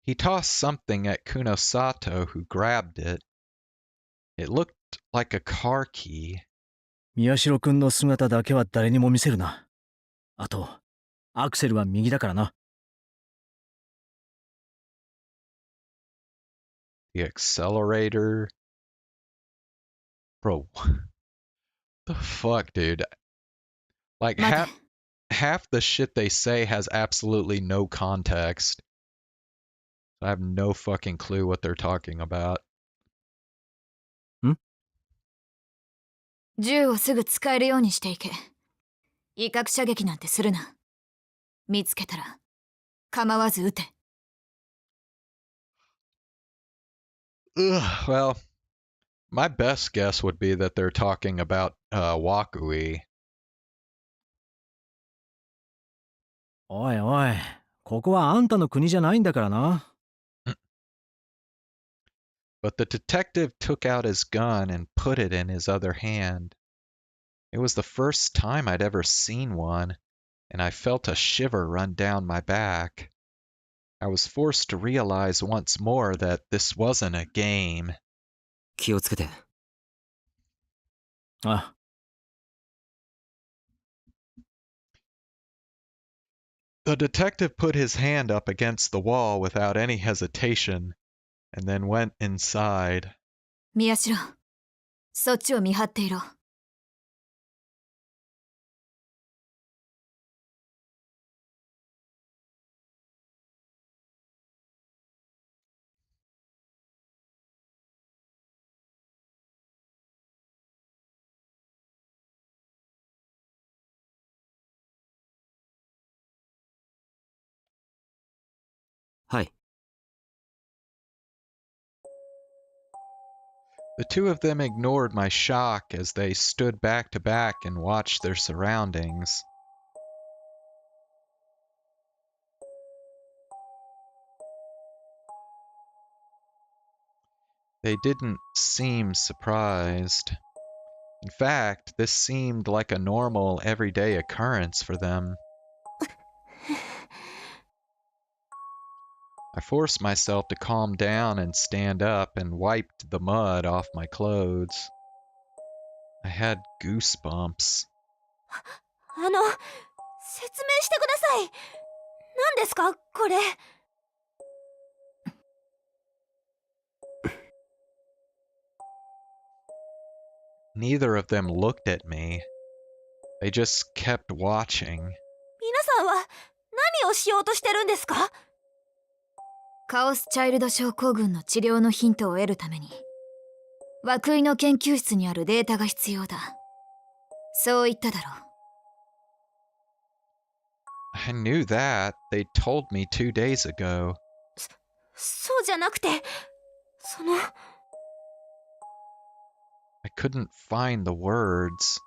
He tossed something at Kunosato, who grabbed it. It looked like a car key. 宮代くんの姿だけは誰にも見せるな。あと、アクセルは右だからな。The accelerator. Bro, the fuck, dude? Like, 待て。half the shit they say has absolutely no context. I have no fucking clue what they're talking about. 銃をすぐ使えるようにしていけ。威嚇射撃なんてするな。見つけたら構わず撃て。Ugh, well, my best guess would be that they're talking about Wakui. おいおい、ここはあんたの国じゃないんだからな。But the detective took out his gun and put it in his other hand. It was the first time I'd ever seen one, and I felt a shiver run down my back. I was forced to realize once more that this wasn't a game. 気をつけて。あ、The detective put his hand up against the wall without any hesitation, and then went inside. 宮代、そっちを見張っていろ。はい。The two of them ignored my shock as they stood back to back and watched their surroundings. They didn't seem surprised. In fact, this seemed like a normal, everyday occurrence for them. I forced myself to calm down and stand up and wiped the mud off my clothes. I had goosebumps. 説明してください。何ですかこれ。Neither of them looked at me. They just kept watching. 皆さんは何をしようとしてるんですか？カオスチャイルド症候群の治療のヒントを得るために涌井の研究室にあるデータが必要だ。そう言っただろう。I knew that. They told me 2 days ago. そうじゃなくて、その I couldn't find the words.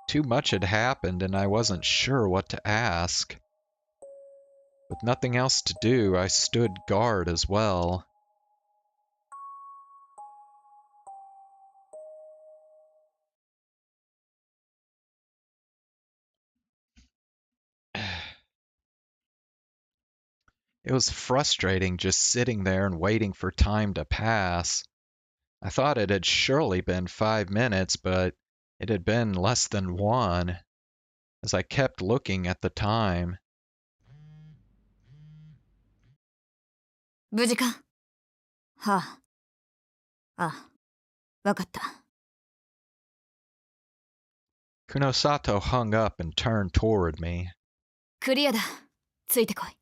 Too much had happened and I wasn't sure what to ask. With nothing else to do, I stood guard as well. It was frustrating just sitting there and waiting for time to pass. I thought it had surely been 5 minutes, but it had been less than 1, as I kept looking at the time. 無事か？はあ。ああ、わかった。Kunosato hung up and turned toward me. クリアだ。ついてこい。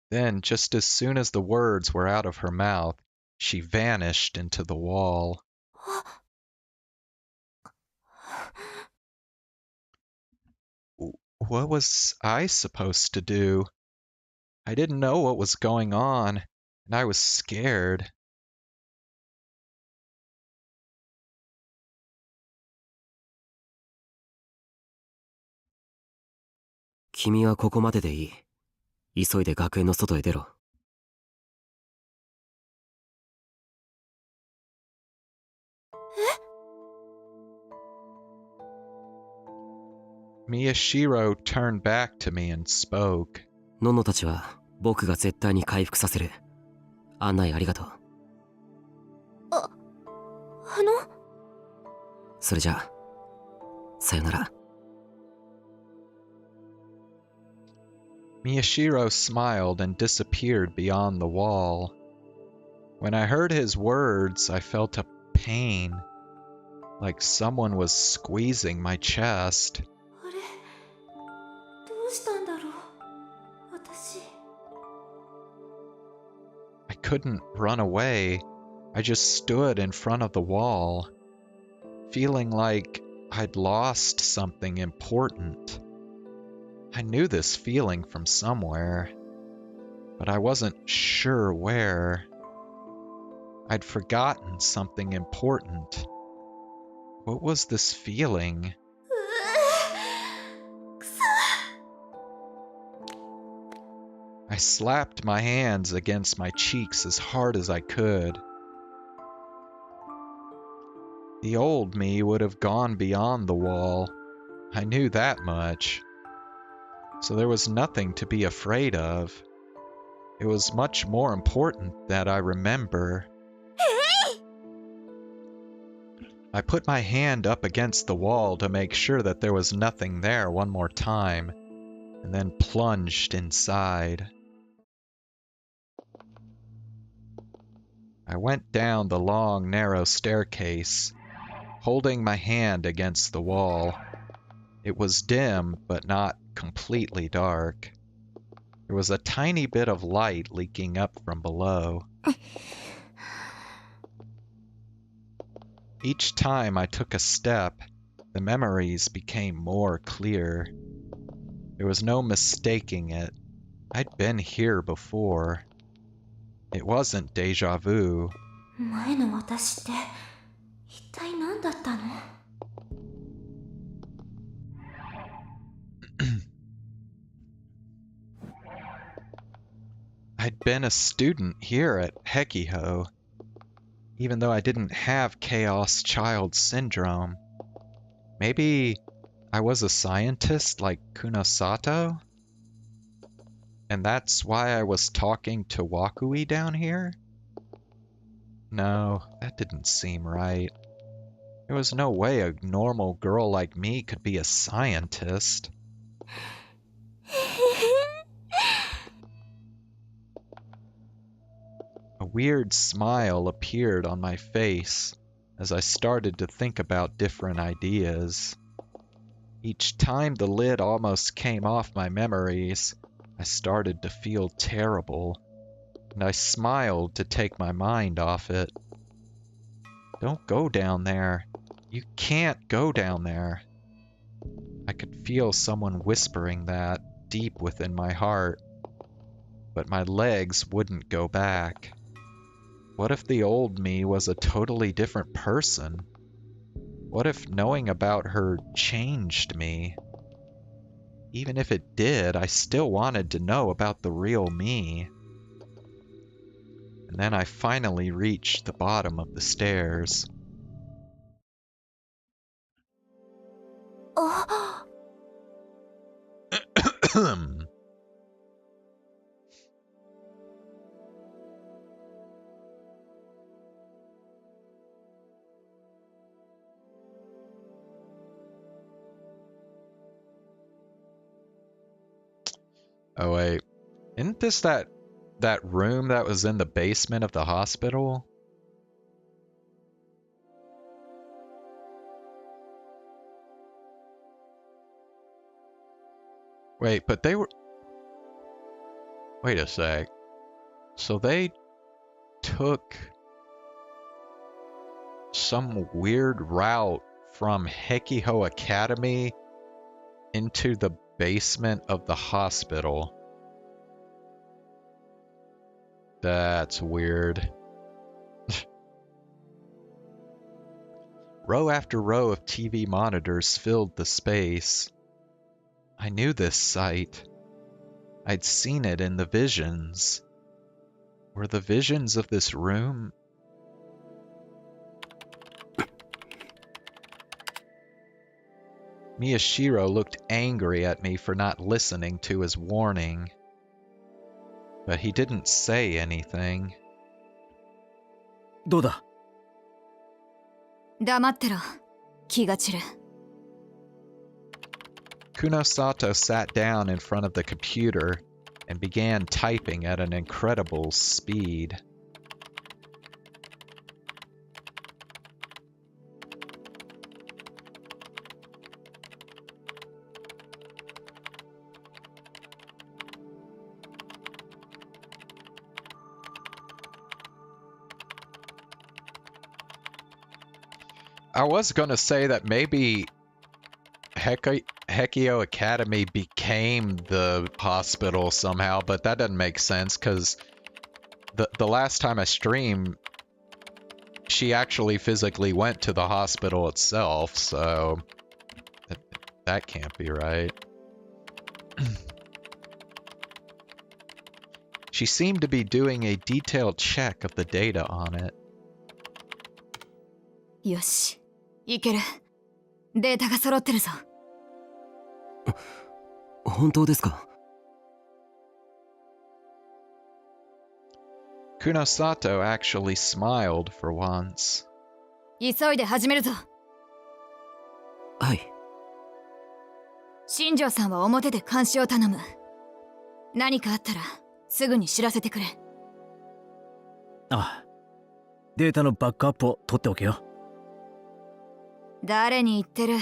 Then, just as soon as the words were out of her mouth, she vanished into the wall. What was I supposed to do? I didn't know what was going on, and I was scared. 君はここまででいい。急いで学園の外へ出ろ。Miyashiro turned back to me and spoke. ののたちは僕が絶対に回復させる。案内ありがとう。それじゃあ、さよなら。Miyashiro smiled and disappeared beyond the wall. When I heard his words, I felt a pain, like someone was squeezing my chest. あれ、どうしたんだろう、私。I couldn't run away. I just stood in front of the wall, feeling like I'd lost something important. I knew this feeling from somewhere, but I wasn't sure where. I'd forgotten something important. What was this feeling? くそ。 I slapped my hands against my cheeks as hard as I could. The old me would have gone beyond the wall. I knew that much. So there was nothing to be afraid of. It was much more important that I remember. I put my hand up against the wall to make sure that there was nothing there one more time, and then plunged inside. I went down the long, narrow staircase, holding my hand against the wall. It was dim, but not completely dark. There was a tiny bit of light leaking up from below. Each time I took a step, the memories became more clear. There was no mistaking it. I'd been here before. It wasn't deja vu. 前の私って一体何だったの？ I I'd been a student here at Hekiho, even though I didn't have Chaos Child Syndrome. Maybe I was a scientist like Kunosato? And that's why I was talking to Wakui down here? No, that didn't seem right. There was no way a normal girl like me could be a scientist. A weird smile appeared on my face as I started to think about different ideas. Each time the lid almost came off my memories, I started to feel terrible, and I smiled to take my mind off it. Don't go down there. You can't go down there. I could feel someone whispering that deep within my heart, but my legs wouldn't go back. What if the old me was a totally different person? What if knowing about her changed me? Even if it did, I still wanted to know about the real me. And then I finally reached the bottom of the stairs. Oh wait, isn't this that room that was in the basement of the hospital? Wait, but they were... Wait a sec. So they took some weird route from Hekiho Academy into the basement of the hospital. That's weird. Row after row of TV monitors filled the space. I knew this sight. I'd seen it in the visions. Were the visions of this room? Miyashiro looked angry at me for not listening to his warning. But he didn't say anything. どうだ? 黙ってろ。気が散る。Kunosato sat down in front of the computer and began typing at an incredible speed. I was gonna say that maybe Hekio Academy became the hospital somehow, but that doesn't make sense because the last time I streamed, she actually physically went to the hospital itself, so that can't be right. She seemed to be doing a detailed check of the data on it. よし、いける。データが揃ってるぞ。本当ですか? Kunosato actually smiled for once. 急いで始めるぞ。はい。新庄さんは表で監視を頼む。何かあったらすぐに知らせてくれ。ああ。データのバックアップを取っておけよ。誰に言ってる?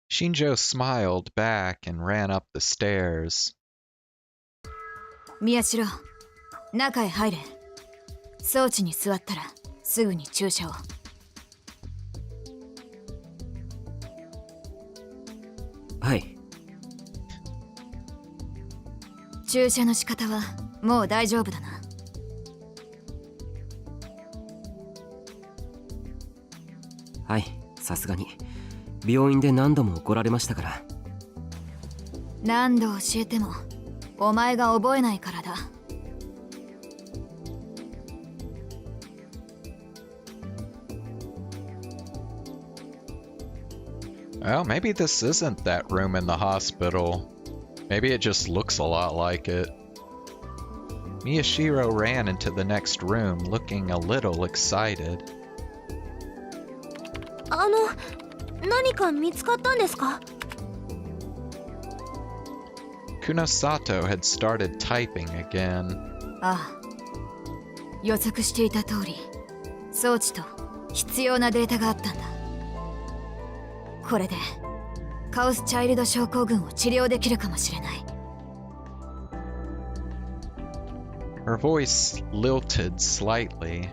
Shinjo smiled back and ran up the stairs. 宮代、中へ入れ。装置に座ったらすぐに注射を。はい。注射の仕方はもう大丈夫だな。はい、さすがに病院で何度も怒られましたから。何度教えてもお前が覚えないからだ。Well, maybe this isn't that room in the hospital. Maybe it just looks a lot like it. Miyashiro ran into the next room, looking a little excited. 何か見つかったんですか？ Kunosato had started typing again. ああ、予測していた通り、装置と必要なデータがあったんだ。これでカオスチャイルド症候群を治療できるかもしれない。Her voice lilted slightly.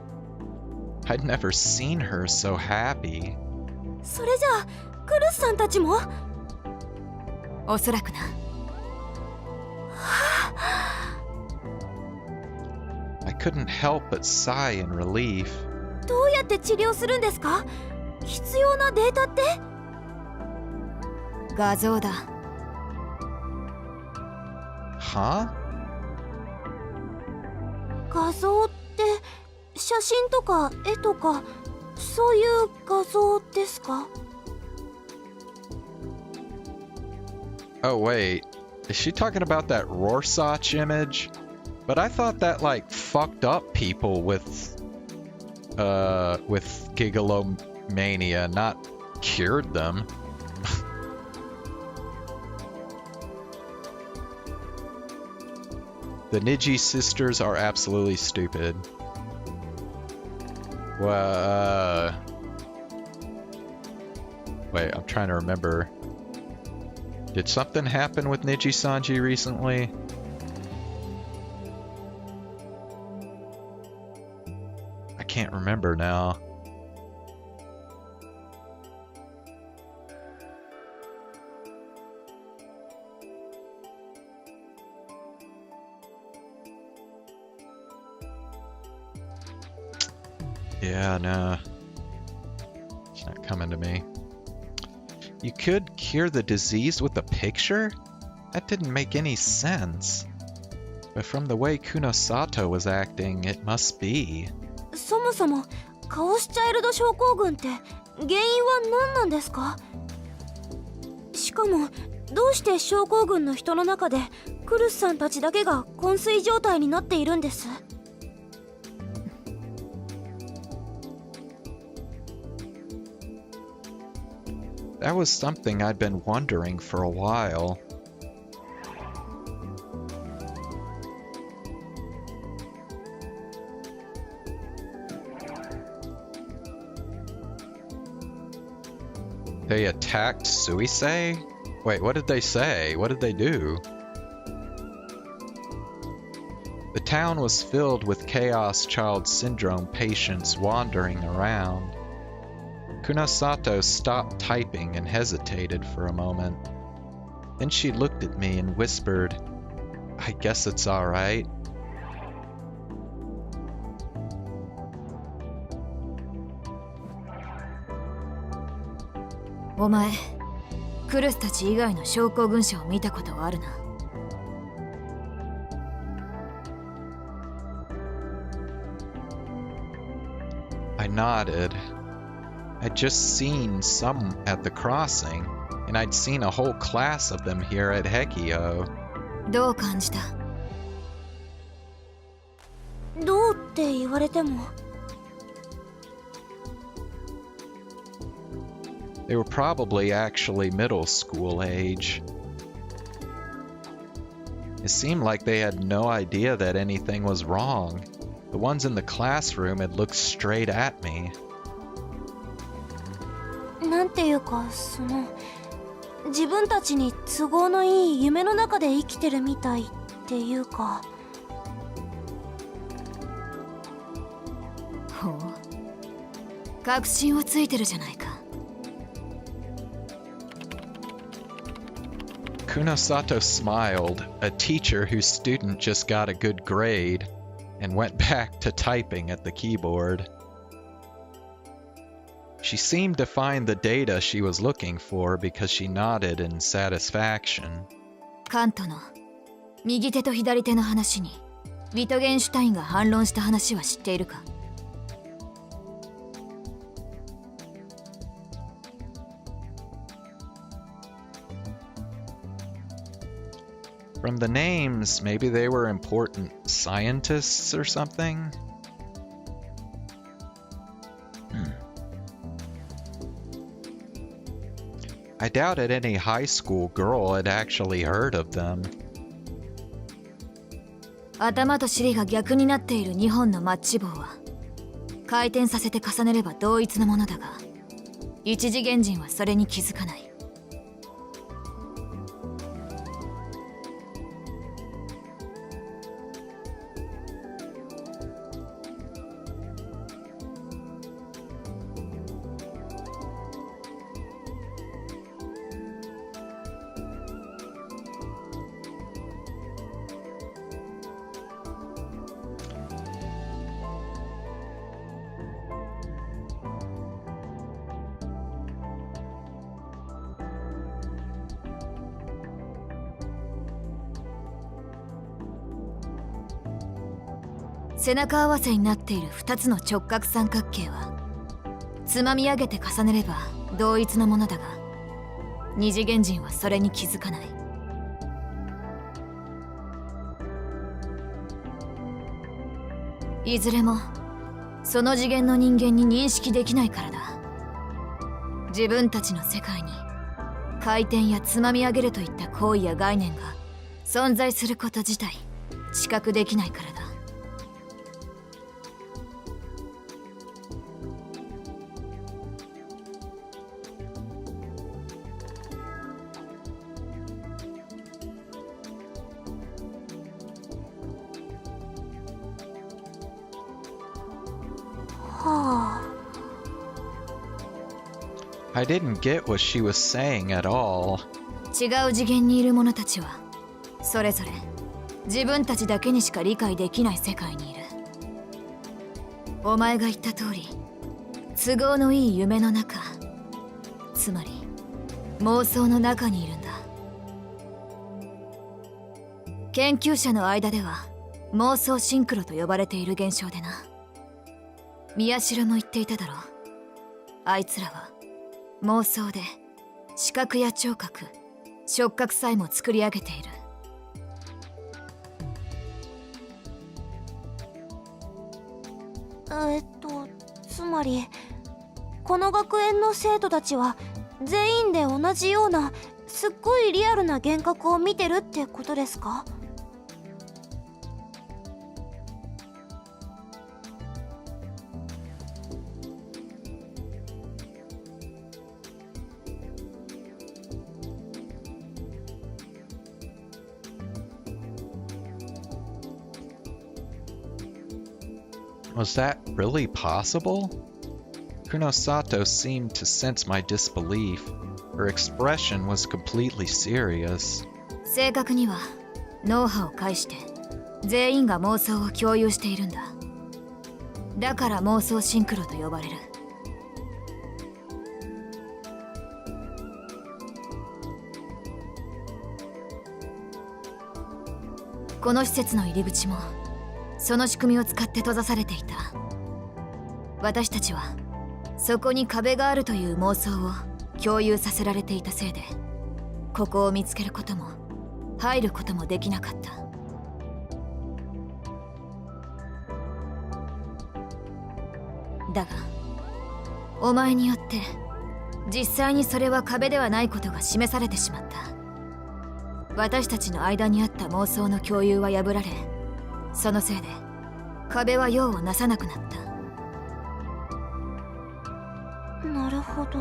I'd never seen her so happy. それじゃあクルスさんたちも？おそらくな。I couldn't help but sigh in relief. どうやって治療するんですか？必要なデータって？画像だ。Huh? 画像って写真とか絵とかそういう画像ですか？ Oh wait, is she talking about that Rorschach image? But I thought that like fucked up people with gigolomania, not cured them. The Niji sisters are absolutely stupid. Well, wait, I'm trying to remember. Did something happen with Niji Sanji recently? I can't remember now. Yeah, no. It's not coming to me. You could cure the disease with a picture? That didn't make any sense. But from the way Kunosato was acting, it must be. そもそもカオスチャイルド症候群って原因は何なんですか？しかもどうして症候群の人の中でクルスさんたちだけが昏睡状態になっているんです？ That was something I'd been wondering for a while. They attacked Suisei? Wait, what did they say? What did they do? The town was filled with Chaos Child Syndrome patients wandering around. Kunosato stopped typing and hesitated for a moment. Then she looked at me and whispered, I guess it's alright. お前、クルスたち以外の症候群者を見たことはあるな。I nodded. I'd just seen some at the crossing, and I'd seen a whole class of them here at Hekio. どう感じた？どうって言われても。 They were probably actually middle school age. It seemed like they had no idea that anything was wrong. The ones in the classroom had looked straight at me. なんていうか自分たちに都合のいい夢の中で生きてるみたいっていうか。ほう、確信をついてるじゃないか。 Kunosato smiled, a teacher whose student just got a good grade, and went back to typing at the keyboard. She seemed to find the data she was looking for because she nodded in satisfaction. カントの右手と左手の話にウィトゲンシュタインが反論した話は知っているか？ From the names, maybe they were important scientists or something? I doubted any high school girl had actually heard of them. 頭と尻が逆になっている2本のマッチ棒は回転させて重ねれば同一のものだが、一次元人はそれに気づかない。背中合わせになっている2つの直角三角形はつまみ上げて重ねれば同一のものだが、二次元人はそれに気づかない。いずれもその次元の人間に認識できないからだ。自分たちの世界に回転やつまみ上げるといった行為や概念が存在すること自体知覚できないからだ。I didn't get what she was saying at all. 違う次元にいる者たちはそれぞれ自分たちだけにしか理解できない世界にいる。お前が言った通り、都合のいい夢の中、つまり妄想の中にいるんだ。研究者の間では妄想シンクロと呼ばれている現象でな。宮代も言っていただろう。あいつらは妄想で視覚や聴覚、触覚さえも作り上げている。つまりこの学園の生徒たちは全員で同じようなすっごいリアルな幻覚を見てるってことですか？Was that really possible? Kunosato seemed to sense my disbelief. Her expression was completely serious. 正確には脳波を介して全員が妄想を共有しているんだ。だから妄想シンクロと呼ばれる。この施設の入り口もその仕組みを使って閉ざされていた。私たちはそこに壁があるという妄想を共有させられていたせいで、ここを見つけることも入ることもできなかった。だがお前によって実際にそれは壁ではないことが示されてしまった。私たちの間にあった妄想の共有は破られ、そのせいで壁は用をなさなくなった。なるほど。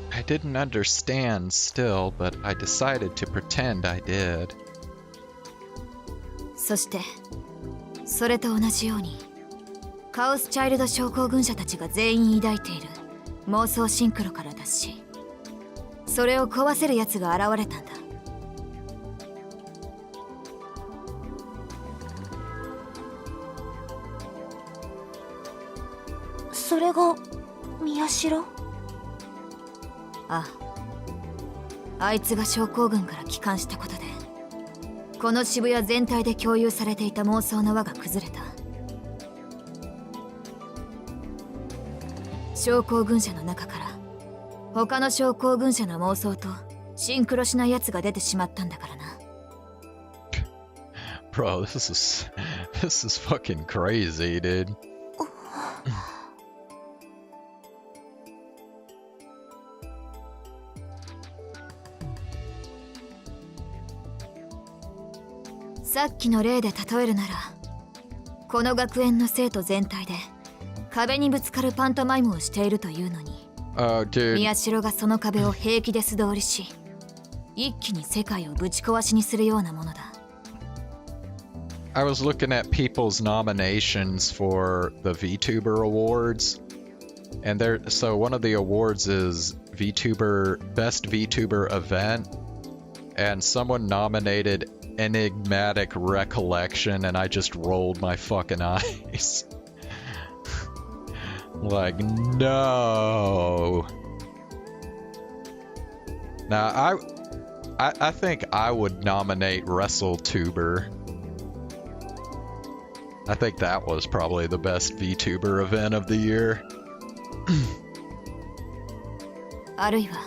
I didn't understand still, but I decided to pretend I did. そしてそれと同じようにカオスチャイルド症候群者たちが全員抱いている妄想シンクロから脱し、それを壊せる奴が現れたんだ。それが宮代？ああ、あいつが症候群から帰還したことでこの渋谷全体で共有されていた妄想の輪が崩れた。症候群者の中から他の症候群者の妄想とシンクロしないやつが出てしまったんだからな。Bro, this is fucking crazy, dude. さっきの例で例えるなら、この学園の生徒全体で壁にぶつかるパントマイムをしているというのに、宮代がその壁を平気で素通りし、一気に世界をぶち壊しにするようなものだ。I was looking at people's nominations for the VTuber Awards, and so one of the awards is Best VTuber Event, and someone nominated Enigmatic Recollection, and I just rolled my fucking eyes. Like, no. Now, I think I would nominate WrestleTuber. I think that was probably the best VTuber event of the year. あるいは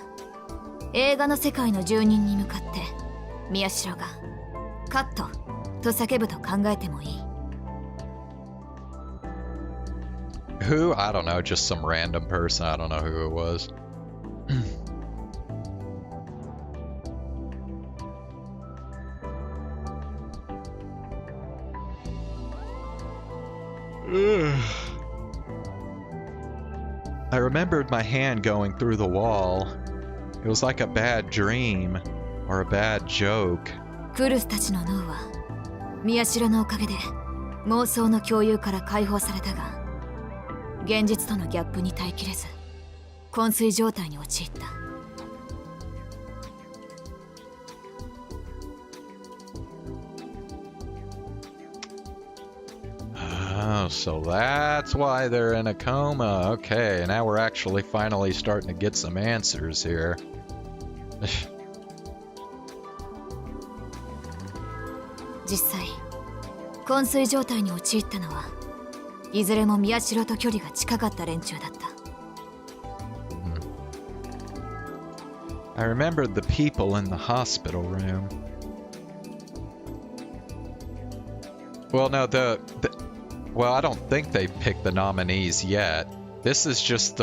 映画の世界の住人に向かって宮代がカットと叫ぶと考えてもいい。Who? I don't know, just some random person. I don't know who it was. I remembered my hand going through the wall. It was like a bad dream or a bad joke. クルスたちの脳は宮代のおかげで妄想の共有から解放されたが、現実とのギャップに耐えきれず昏睡状態に陥った。Oh, so that's why they're in a coma. Okay, now we're actually finally starting to get some answers here. 実際昏睡状態に陥ったのはいずれも宮代と距離が近かった連中だった。I remembered the people in the hospital room. Well, no, well, I don't think they picked the nominees yet. This is just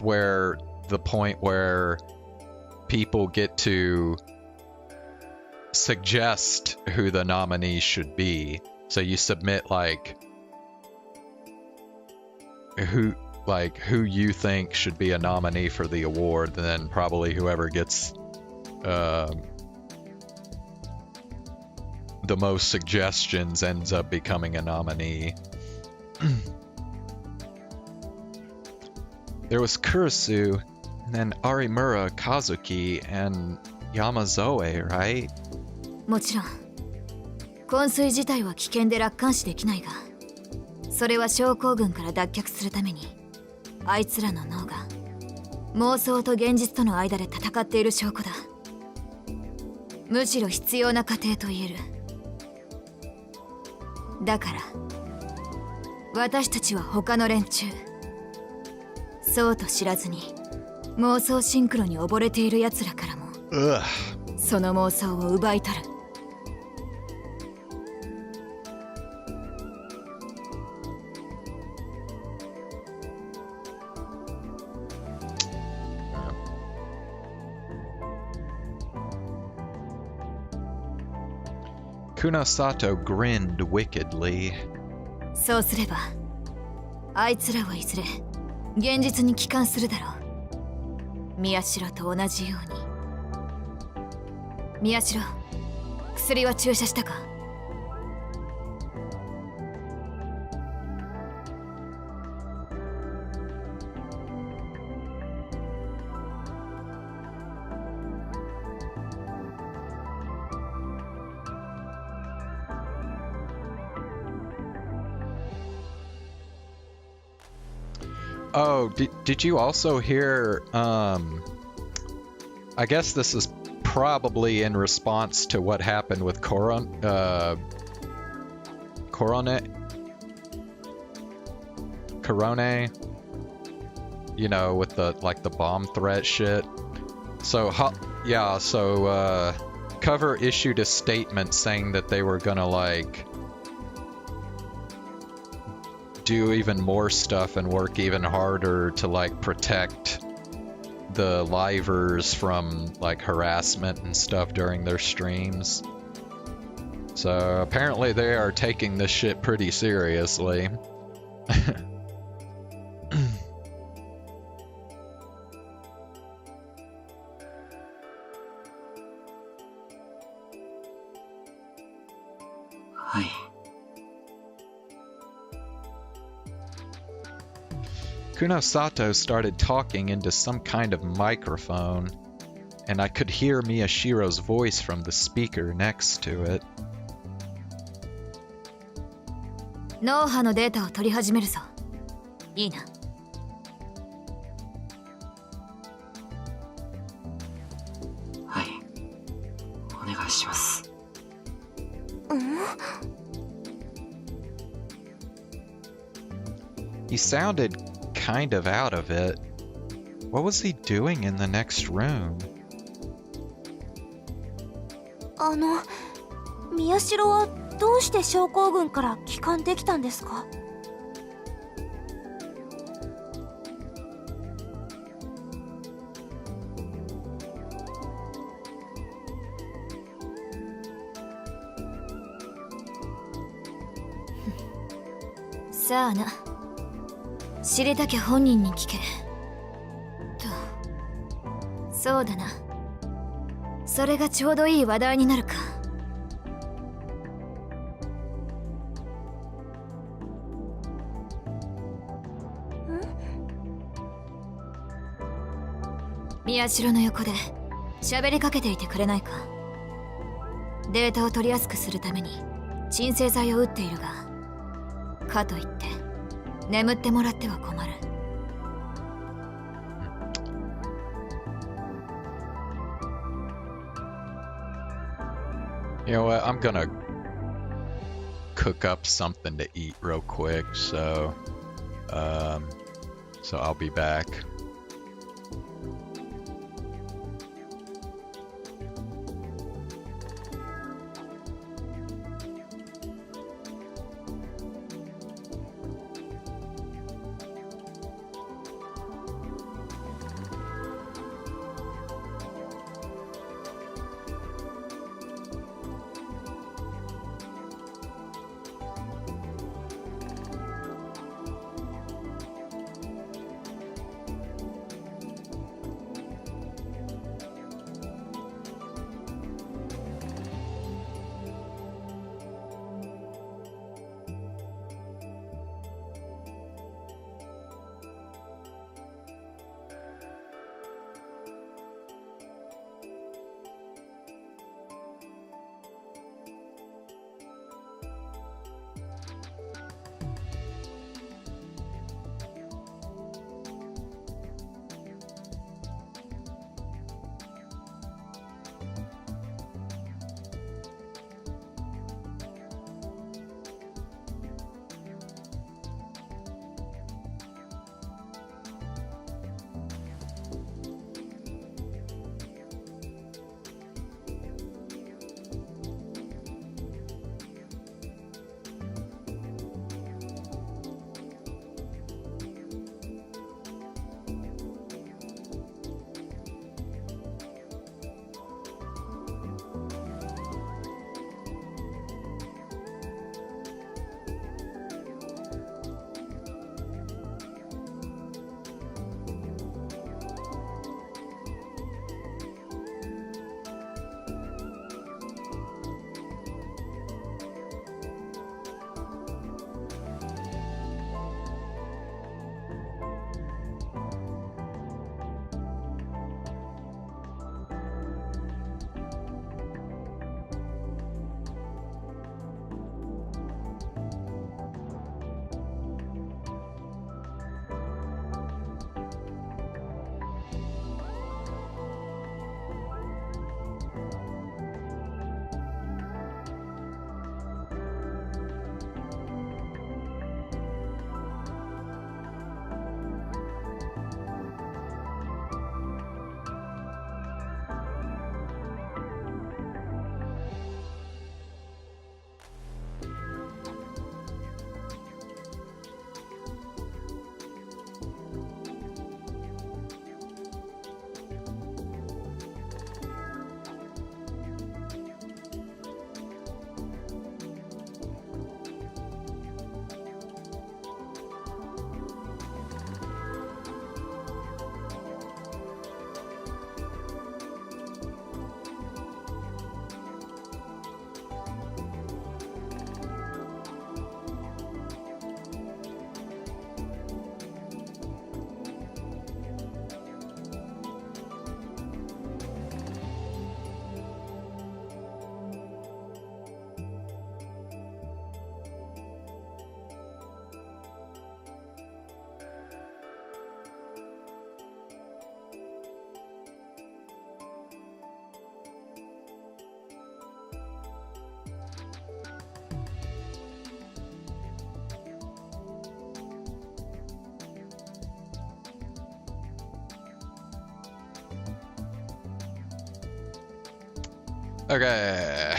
where the point where people get to suggest who the nominees should be. So you submit who you think should be a nominee for the award, and then probably whoever gets the most suggestions ends up becoming a nominee. There was Kurisu, and then Arimura, Kazuki, and Yamazoe, right? もちろん昏睡自体は危険で楽観視できないが、それは症候群から脱却するためにあいつらの脳が妄想と現実との間で戦っている証拠だ。むしろ必要な過程と言える。だから私たちは他の連中、そうと知らずに妄想シンクロに溺れている奴らからもその妄想を奪い取る。Kunosato grinned wickedly. そうすればあいつらはいずれ現実に帰還するだろう。宮代と同じように。宮代、薬は注射したか？Oh, did you also hear I guess this is probably in response to what happened with Corone, you know, with the the bomb threat shit. So yeah, so Cover issued a statement saying that they were gonna do even more stuff and work even harder to protect the livers from harassment and stuff during their streams. So apparently they are taking this shit pretty seriously. Kunosato started talking into some kind of microphone, and I could hear Miyashiro's voice from the speaker next to it. 脳波のデータを取り始めるぞ。いいな。はい。お願いします。He sounded kind of out of it. What was he doing in the next room? 宮代はどうして症候群から帰還できたんですか？さあな。知りたきゃ本人に聞け。と。そうだな。それがちょうどいい話題になるか。宮代の横で喋りかけていてくれないか。データを取りやすくするために鎮静剤を打っているが、かといって眠ってもらっては困る。You know what? I'm gonna cook up something to eat real quick, so I'll be back. Okay.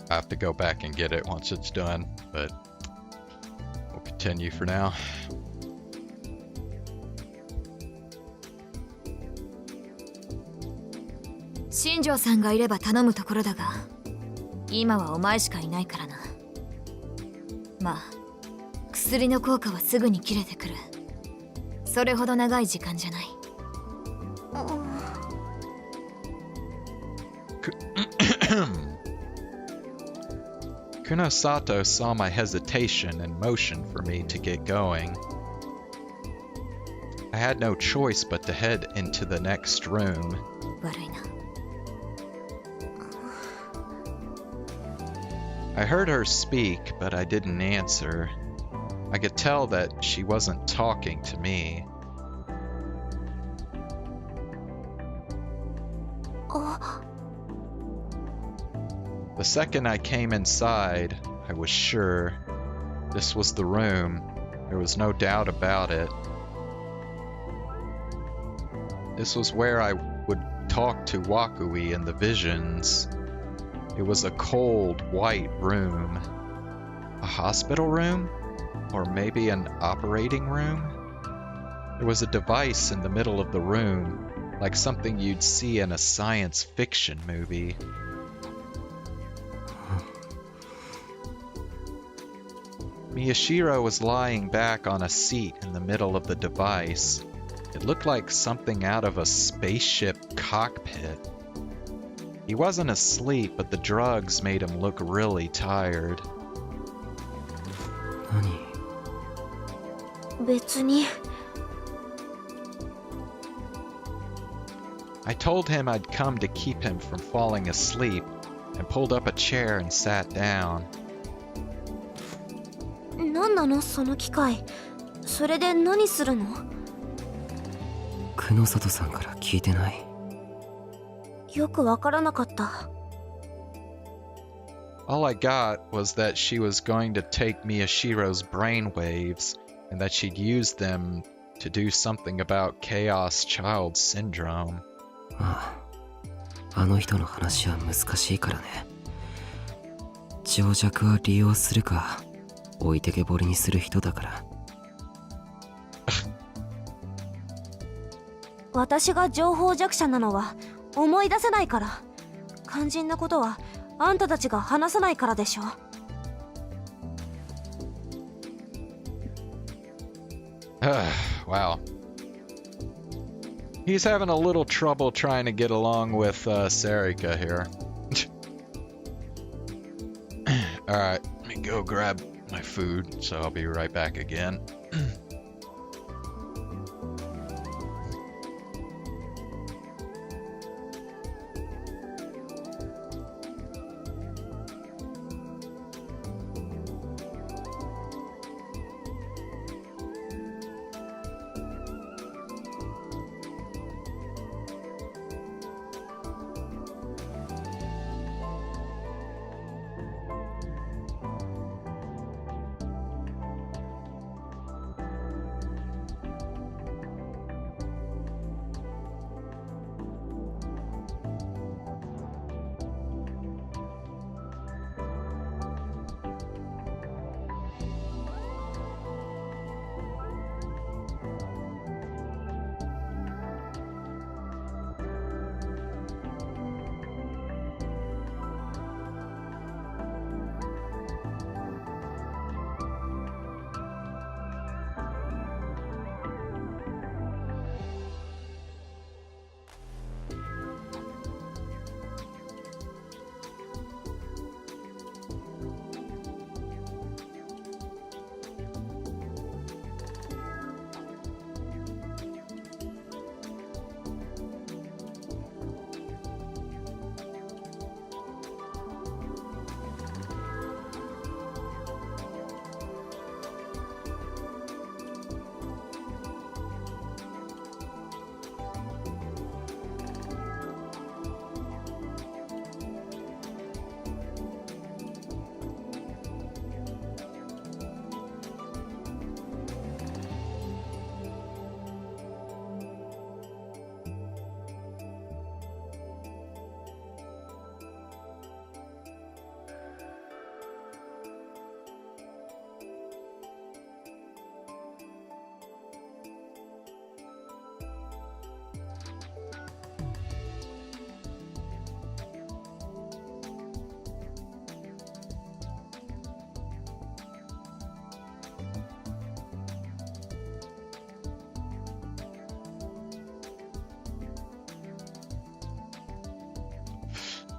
I have to go back and get it once it's done, but we'll continue for now.「新庄さんがいれば頼むところだが、今はお前しかいないからな。まあ、薬の効果はすぐに切れてくる。それほど長い時間じゃない。Kunosato saw my hesitation and motioned for me to get going. I had no choice but to head into the next room. 悪いな。I heard her speak, but I didn't answer. I could tell that she wasn't talking to me. The second I came inside, I was sure. This was the room. There was no doubt about it. This was where I would talk to Wakui in the visions. It was a cold, white room. A hospital room? Or maybe an operating room? There was a device in the middle of the room, like something you'd see in a science fiction movie. Miyashiro was lying back on a seat in the middle of the device. It looked like something out of a spaceship cockpit. He wasn't asleep, but the drugs made him look really tired. 別に。I told him I'd come to keep him from falling asleep and pulled up a chair and sat down. 何なのその機械。それで何するの？久野里さんから聞いてない。よくわからなかった。All I got was that she was going to take Miyashiro's brainwaves and that she'd use them to do something about Chaos Child Syndrome. ああ、あの人の話は難しいからね。情弱は利用するか、置いてけぼりにする人だから。私が情報弱者なのは思い出せないから。肝心なことはあんたたちが話さないからでしょ。Wow. He's having a little trouble trying to get along with Serika here. Alright, let me go grab my food, so I'll be right back again.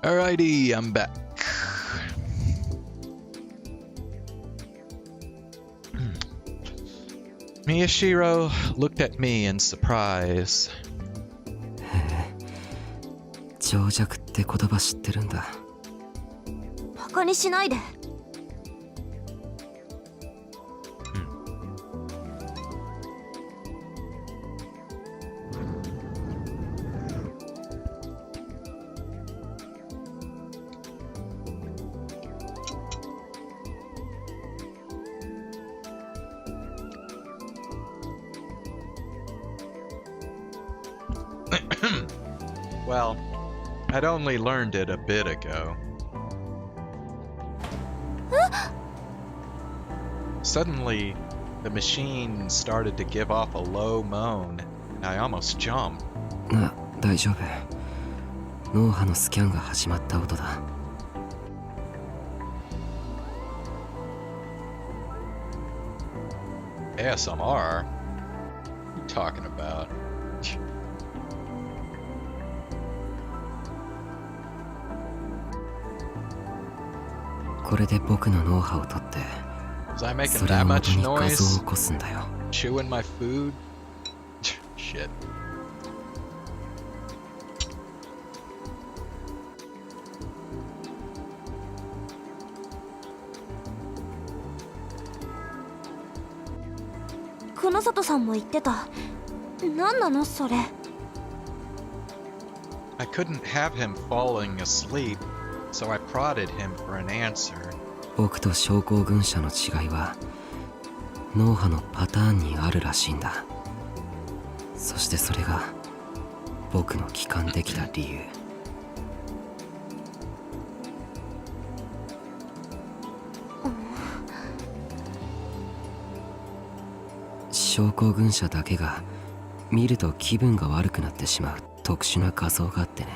Alrighty, I'm back. Miyashiro looked at me in surprise. 情弱って言葉知ってるんだ。バカにしないで。Well, I'd only learned it a bit ago. Suddenly, the machine started to give off a low moan, and I almost jumped. 大丈夫。脳波のスキャンが始まった音だ。ASMR? What are you talking about? これで僕の脳波を取って、 Was I making それを that 元 much に画像を noise? 起こすんだよ。 Chewing my food? Shit. 久里さんも言ってた。何なのそれ。I couldn't have him falling asleep, so I prodded him for an answer. 僕と症候群者の違いは脳波のパターンにあるらしいんだ。そしてそれが僕の帰還できた理由。症候群者だけが見ると気分が悪くなってしまう特殊な画像があってね。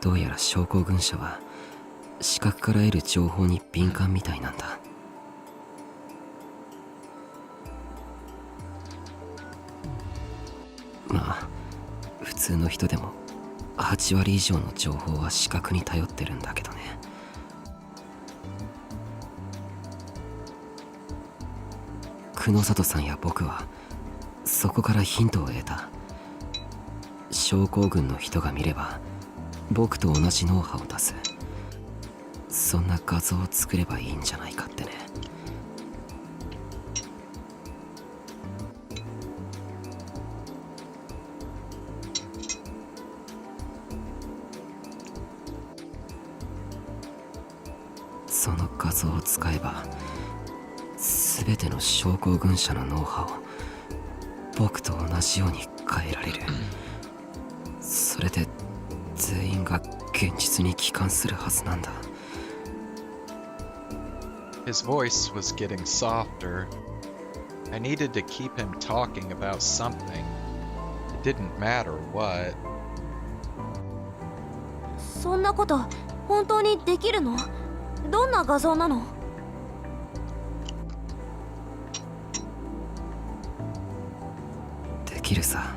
どうやら症候群者は視覚から得る情報に敏感みたいなんだ。まあ普通の人でも8割以上の情報は視覚に頼ってるんだけどね。久野里さんや僕はそこからヒントを得た。症候群の人が見れば僕と同じ脳波を出す、そんな画像を作ればいいんじゃないかってね。その画像を使えば全ての症候群者の脳波を僕と同じように変えられる。それで全員が現実に帰還するはずなんだ。His voice was getting softer. I needed to keep him talking about something. It didn't matter what. そんなこと本当にできるの？どんな画像なの？できるさ。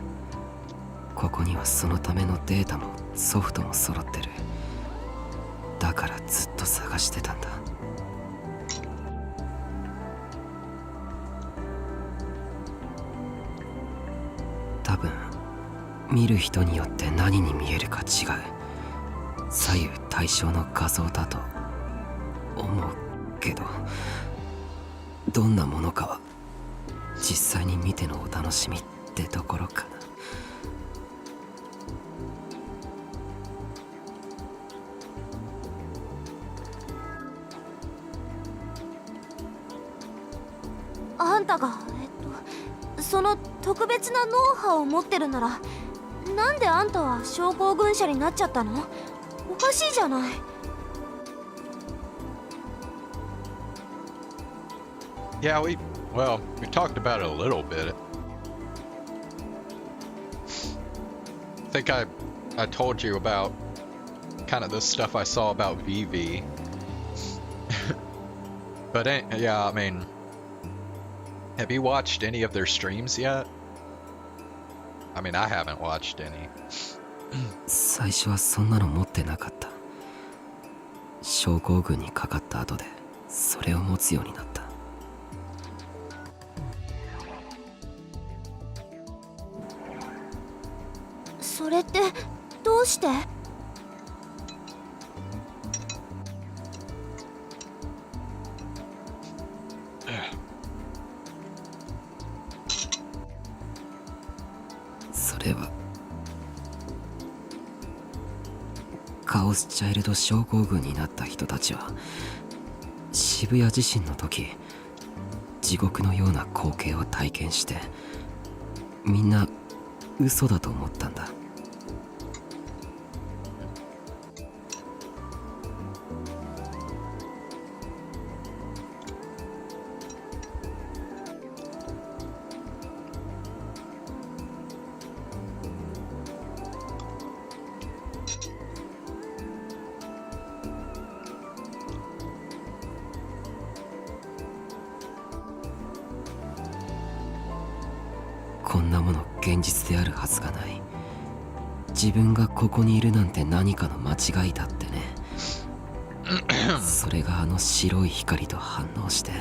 ここにはそのためのデータもソフトも揃ってる。だからずっと探してたんだ。多分見る人によって何に見えるか違う左右対称の画像だと思うけど、どんなものかは実際に見てのお楽しみってところかな。あんたがその特別な脳波を持ってるなら、なんであんたは症候群者になっちゃったの？おかしいじゃない。Yeah, we talked about it a little bit. I think I told you about kind of the stuff I saw about VV. But yeah, I mean, have you watched any of their streams yet? I mean, I haven't watched any. 最初はそんなの持ってなかった。症候群にかかった後でそれを持つようになった。それってどうして？それはカオスチャイルド症候群になった人たちは渋谷地震の時地獄のような光景を体験してみんな嘘だと思ったんだ。こんなもの現実であるはずがない。自分がここにいるなんて何かの間違いだってね。それがあの白い光と反応して。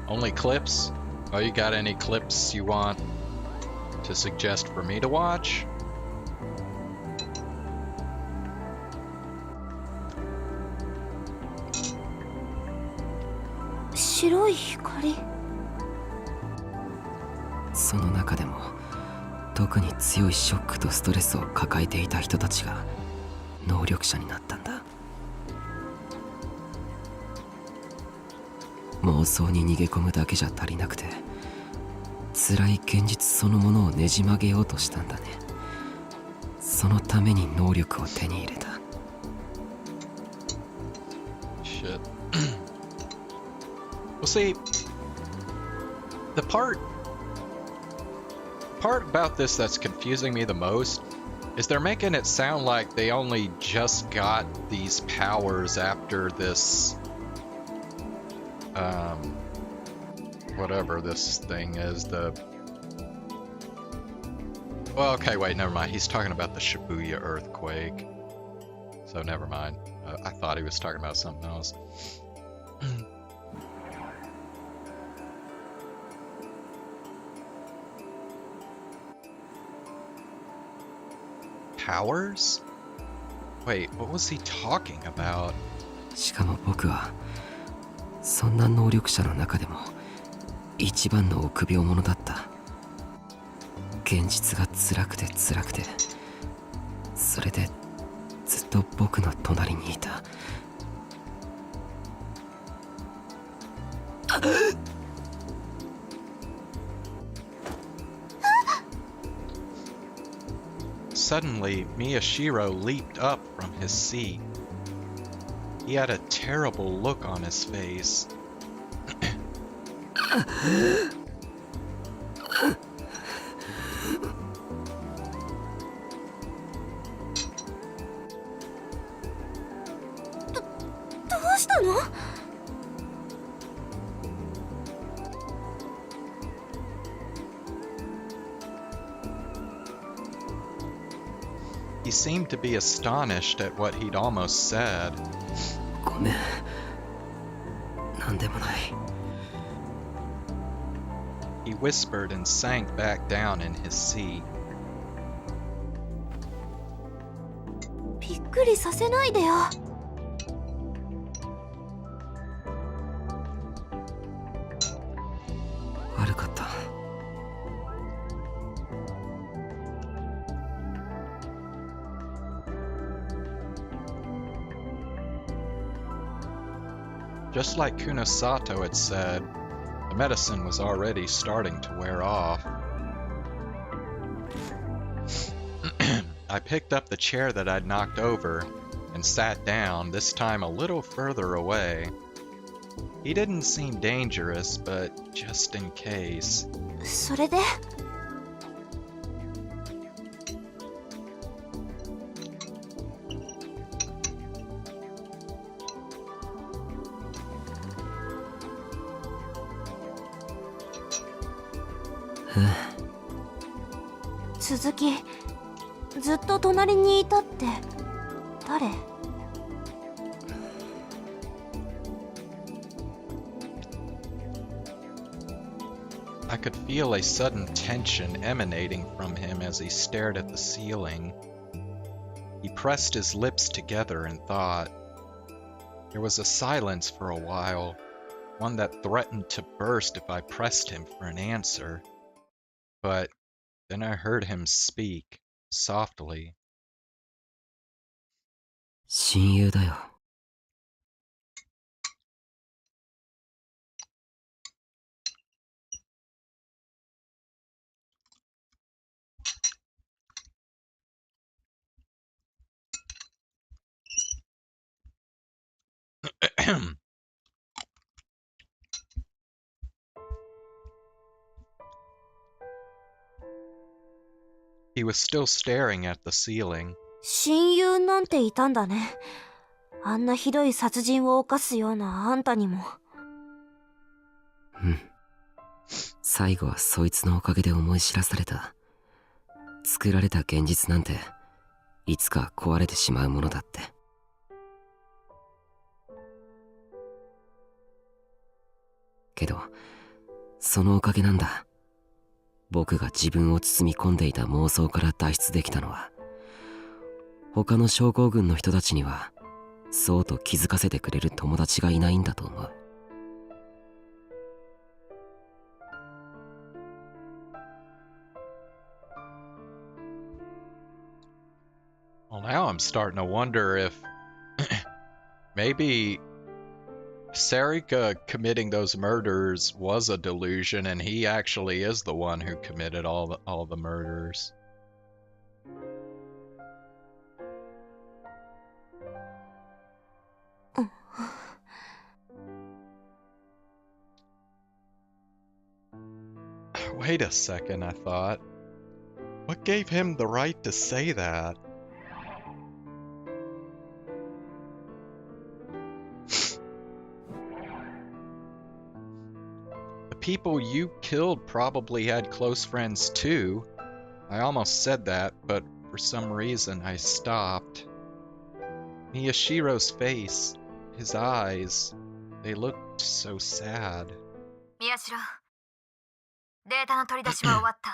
Only clips? Oh, you got any clips you want to suggest for me to watch? 白い光。その中でも特に強いショックとストレスを抱えていた人たちが能力者になったんだ。妄想に逃げ込むだけじゃ足りなくて辛い現実そのものをねじ曲げようとしたんだね。そのために能力を手に入れた。 Shit. Well, see, the part about this that's confusing me the most is they're making it sound like they only just got these powers after this whatever this thing is, the... Well, okay, wait, never mind. He's talking about the Shibuya earthquake. So never mind. I thought he was talking about something else. Powers? Wait, what was he talking about? しかも僕はそんな能力者の中でも一番の臆病者だった。現実が辛くて辛くて、それでずっと僕の隣にいた。Suddenly, Miyashiro leaped up from his seat. He had a terrible look on his face. He seemed to be astonished at what he'd almost said. ごめん、なんでもない。He whispered and sank back down in his seat. びっくりさせないでよ。悪かった。Just like Kunosato had said, the medicine was already starting to wear off. I picked up the chair that I'd knocked over and sat down, this time a little further away. He didn't seem dangerous, but just in case. それで？鈴木、ずっと隣にいたって誰？ I could feel a sudden tension emanating from him as he stared at the ceiling. He pressed his lips together in thought. There was a silence for a while, one that threatened to burst if I pressed him for an answer. But then I heard him speak, softly. 親友だよ。He was still staring at the ceiling. 親友なんていたんだね。あんなひどい殺人を犯すようなあんたにも。うん。最後はそいつのおかげで思い知らされた。作られた現実なんていつか壊れてしまうものだって。けどそのおかげなんだ。僕が自分を包み込んでいた妄想から脱出できたのは、他の症候群の人たちにはそうと気づかせてくれる友達がいないんだと思う。Well, now I'm starting to wonder if maybe Serika committing those murders was a delusion and he actually is the one who committed all the murders. Wait a second, I thought. What gave him the right to say that? The people you killed probably had close friends too. I almost said that, but for some reason I stopped. Miyashiro's face, his eyes, they looked so sad. 宮代、データの取り出しは終わった。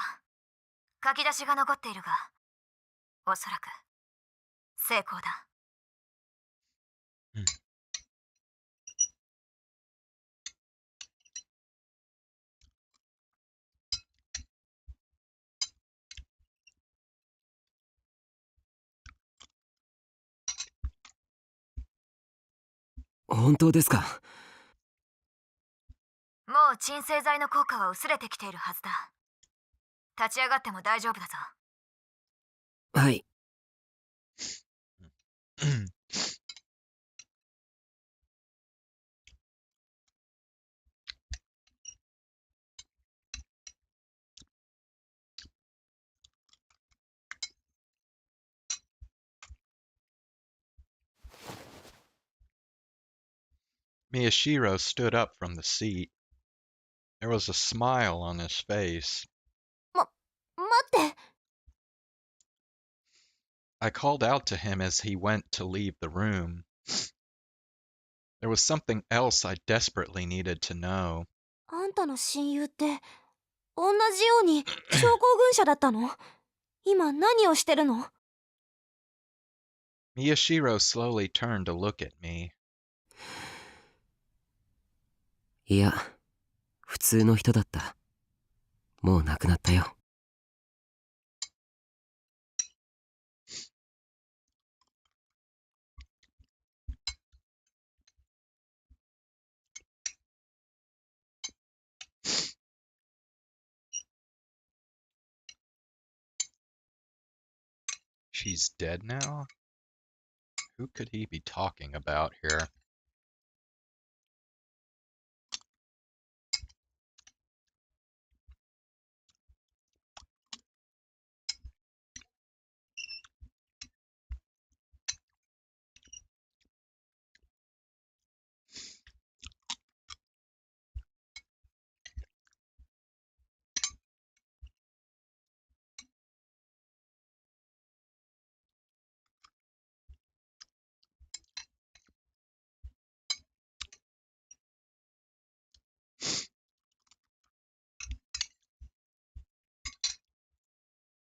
書き出しが残っているが、おそらく成功だ。本当ですか？もう鎮静剤の効果は薄れてきているはずだ。立ち上がっても大丈夫だぞ。はい。Miyashiro stood up from the seat. There was a smile on his face. 待って。 I called out to him as he went to leave the room. There was something else I desperately needed to know. あんたの親友って同じように症候群者だったの？今何をしてるの？ Miyashiro slowly turned to look at me. いや、普通の人だった。もう亡くなったよ。She's dead now? Who could he be talking about here?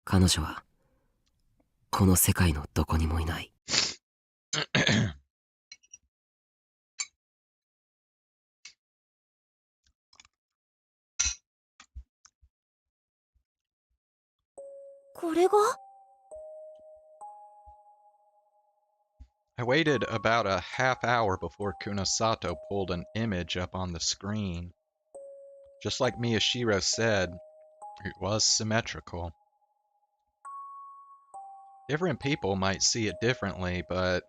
彼女はこの世界のどこにもいない。これが I waited about a half hour before Kunosato pulled an image up on the screen. Just like Miyashiro said, it was symmetrical. Different people might see it differently, but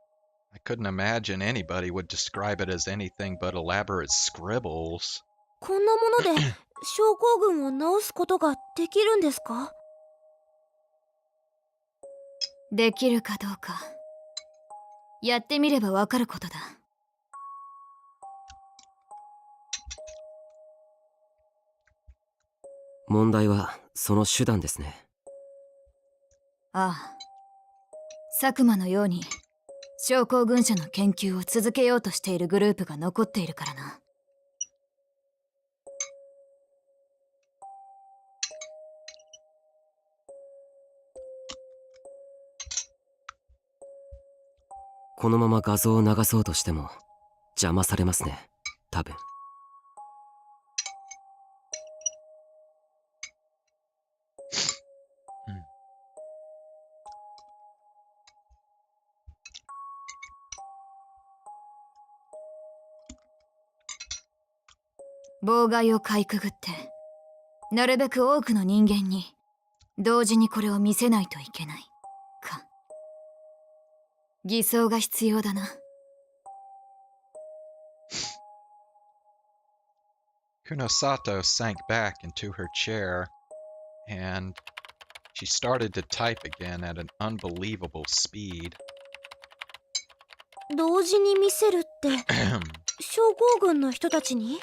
I couldn't imagine anybody would describe it as anything but elaborate scribbles. こんなもので症候群を治すことができるんですか？できるかどうかやってみればわかることだ。問題はその手段ですね。ああ、佐久間のように症候群者の研究を続けようとしているグループが残っているからな。このまま画像を流そうとしても邪魔されますね、多分。妨害をかいくぐってなるべく多くの人間に同時にこれを見せないといけないか。偽装が必要だな。Kunosato sank back into her chair, and she started to type again at an unbelievable speed. 同時に見せるって症候群の人たちに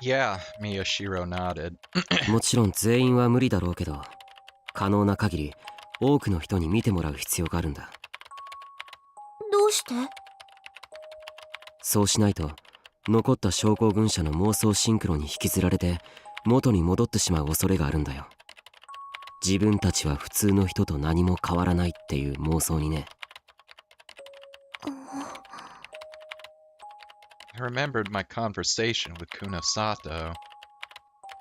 ？Yeah, Miyashiro nodded. もちろん全員は無理だろうけど、可能な限り多くの人に見てもらう必要があるんだ。どうして？そうしないと残った症候群者の妄想シンクロに引きずられて元に戻ってしまう恐れがあるんだよ。自分たちは普通の人と何も変わらないっていう妄想にね。I remembered my conversation with Kunosato.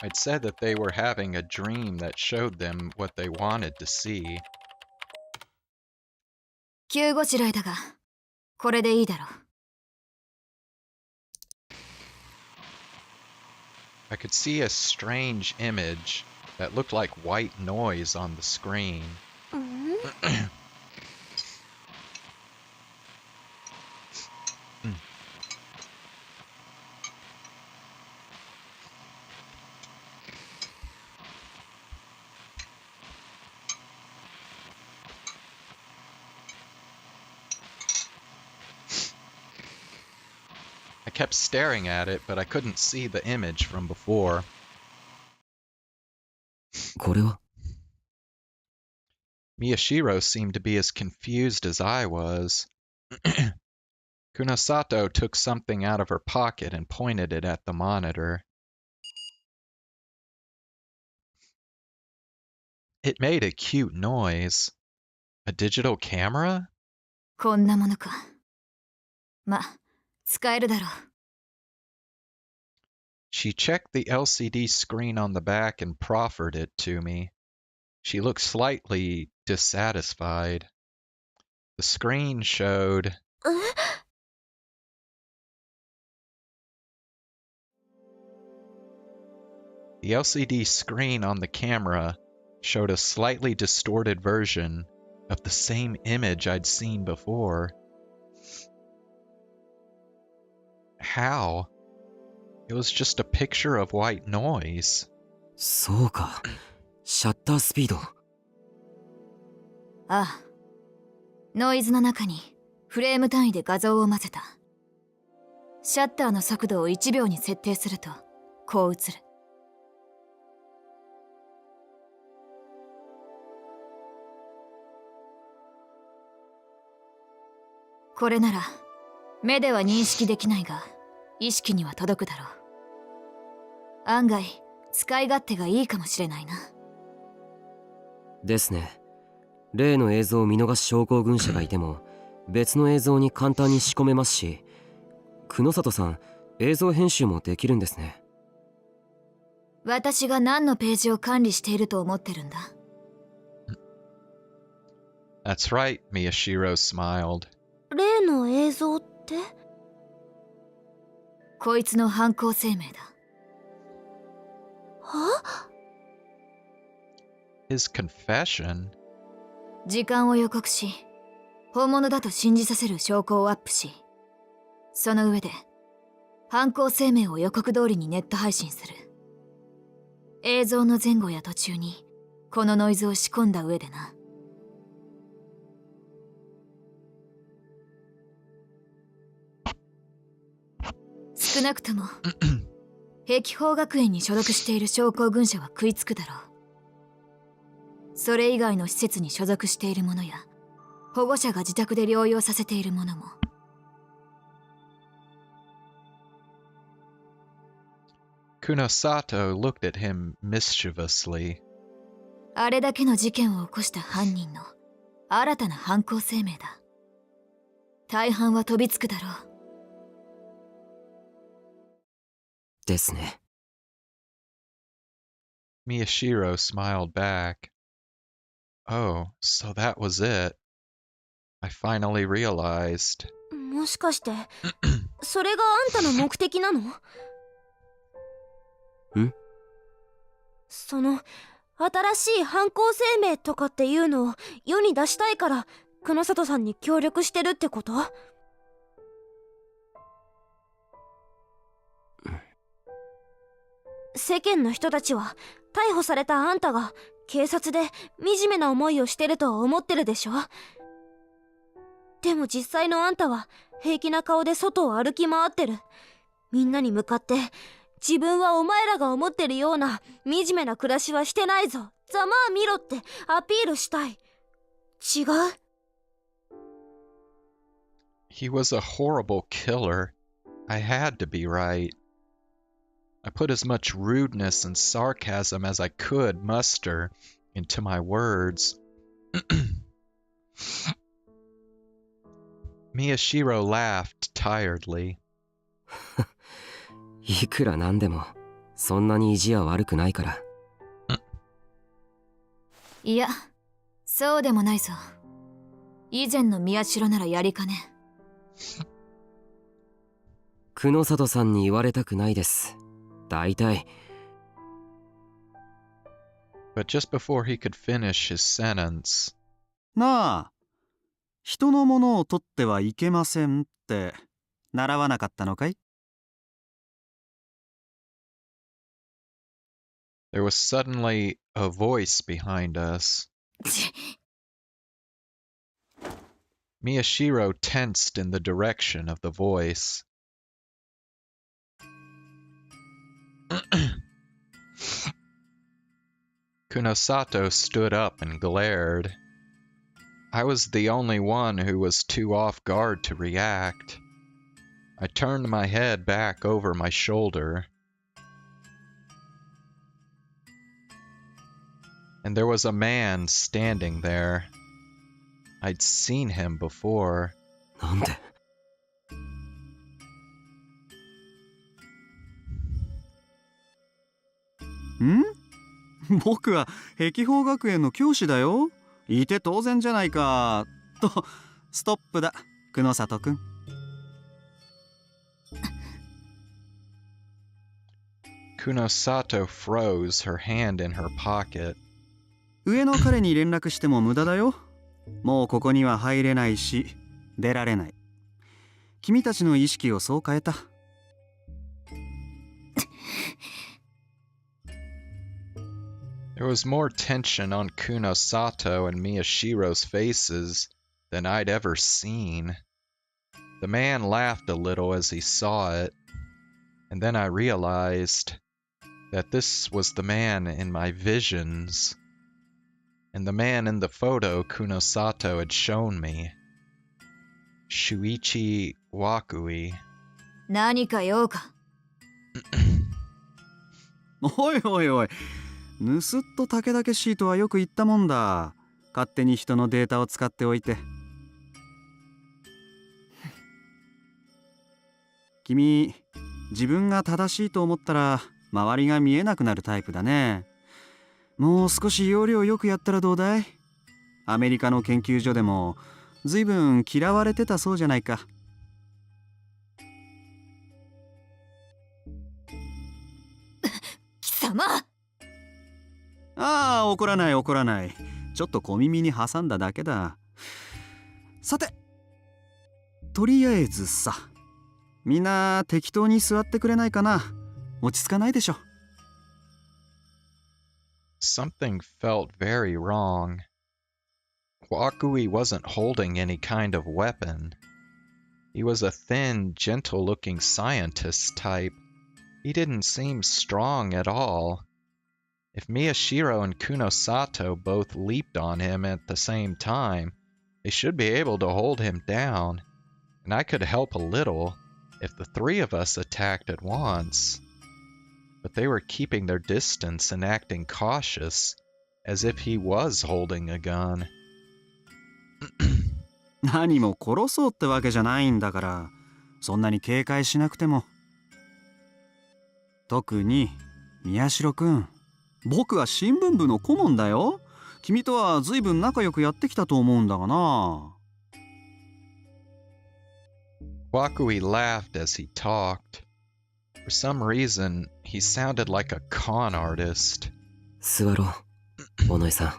I'd said that they were having a dream that showed them what they wanted to see. 急ごしらえだがこれでいいだろう。I could see a strange image that looked like white noise on the screen. うん？ I kept staring at it, but I couldn't see the image from before. これは Miyashiro seemed to be as confused as I was. Kunosato took something out of her pocket and pointed it at the monitor. It made a cute noise. A digital camera? こんなものか。ま、使えるだろう。She checked the LCD screen on the back and proffered it to me. She looked slightly dissatisfied. The screen showed... The LCD screen on the camera showed a slightly distorted version of the same image I'd seen before. How? It was just a picture of white noise. そうか。シャッタースピード。ああ。ノイズの中にフレーム単位で画像を混ぜた。シャッターの速度を1秒に設定するとこう映る。これなら目では認識できないが意識には届くだろう。案外使い勝手がいいかもしれないな。ですね。例の映像を見逃し症候群者がいても別の映像に簡単に仕込めますし、久野里さん映像編集もできるんですね。私が何のページを管理していると思ってるんだ。That's right, Miyashiro smiled. 例の映像って？こいつの犯行声明だ。は？ His confession? 時間を予告し、本物だと信じさせる証拠をアップし、その上で犯行声明を予告通りにネット配信する。映像の前後や途中にこのノイズを仕込んだ上でな。少なくとも碧峰学園に所属している将校軍者は食いつくだろう。それ以外の施設に所属している者や保護者が自宅で療養させている者も。Kunosato looked at him mischievously. あれだけの事件を起こした犯人の新たな犯行声明だ。大半は飛びつくだろう。ですね。Miyashiro smiled back. Oh, so that was it. I finally realized. もしかしてそれがあんたの目的なの？その新しい犯行声明とかっていうのを世に出したいから久野里さんに協力してるってこと？世間の人たちは逮捕されたあんたが警察で惨めな思いをしてると思ってるでしょ？でも実際のあんたは平気な顔で外を歩き回ってる。みんなに向かって自分はお前らが思ってるような惨めな暮らしはしてないぞ、ざまあ見ろってアピールしたい。違う？ He was a horrible killer. I had to be right. I put as much rudeness and sarcasm as I could muster into my words. Miyashiro laughed tiredly. いくらなんでもそんなに意地は悪くないから。いや、そうでもないぞ。以前の宮代ならやりかね。久野里さんに言われたくないです。大体。But just before he could finish his sentence, なあ、人のものを取ってはいけませんって習わなかったのかい？ there was suddenly a voice behind us. Miyashiro tensed in the direction of the voice. Kunosato stood up and glared. I was the only one who was too off guard to react. I turned my head back over my shoulder. And there was a man standing there. I'd seen him before. なんで？僕は碧峰学園の教師だよ。いて当然じゃないか。と、ストップだ、久野里くん。Kunosato froze, her hand in her pocket. 上の彼に連絡しても無駄だよ。もうここには入れないし、出られない。君たちの意識をそう変えた。There was more tension on Kunosato and Miyashiro's faces than I'd ever seen. The man laughed a little as he saw it, and then I realized that this was the man in my visions, and the man in the photo Kunosato had shown me. Shuichi Wakui. 何か用か。おいおいおい、ぬすっと竹々しいとはよく言ったもんだ。勝手に人のデータを使っておいて。君、自分が正しいと思ったら周りが見えなくなるタイプだね。もう少し要領よくやったらどうだい？アメリカの研究所でもずいぶん嫌われてたそうじゃないか。貴様！ああ、怒らない怒らない。ちょっと小耳に挟んだだけだ。さて、とりあえずさ、みんな適当に座ってくれないかな。落ち着かないでしょ。Something felt very wrong. Wakui wasn't holding any kind of weapon. He was a thin, gentle-looking scientist type. He didn't seem strong at all. If Miyashiro and Kunosato both leaped on him at the same time, they should be able to hold him down, and I could help a little if the three of us attacked at once. But they were keeping their distance and acting cautious, as if he was holding a gun. 何も殺そうってわけじゃないんだから、そんなに警戒しなくても。特に宮代くん、僕は新聞部の顧問だよ。君とはずいぶん仲良くやってきたと思うんだがな。Wakui laughed as he talked. For some reason, he sounded like a con artist. 座ろう、尾上さん。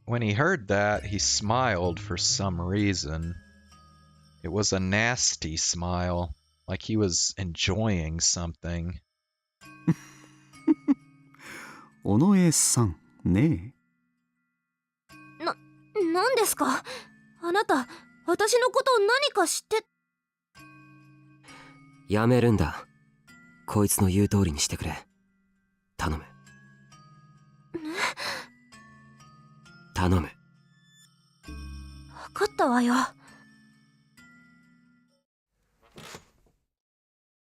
When he heard that, he smiled for some reason. It was a nasty smile, like he was enjoying something. 尾上さんねえ。なんですか？あなた、私のことを何か知って。やめるんだ。こいつの言う通りにしてくれ。頼む。頼む。分かったわよ。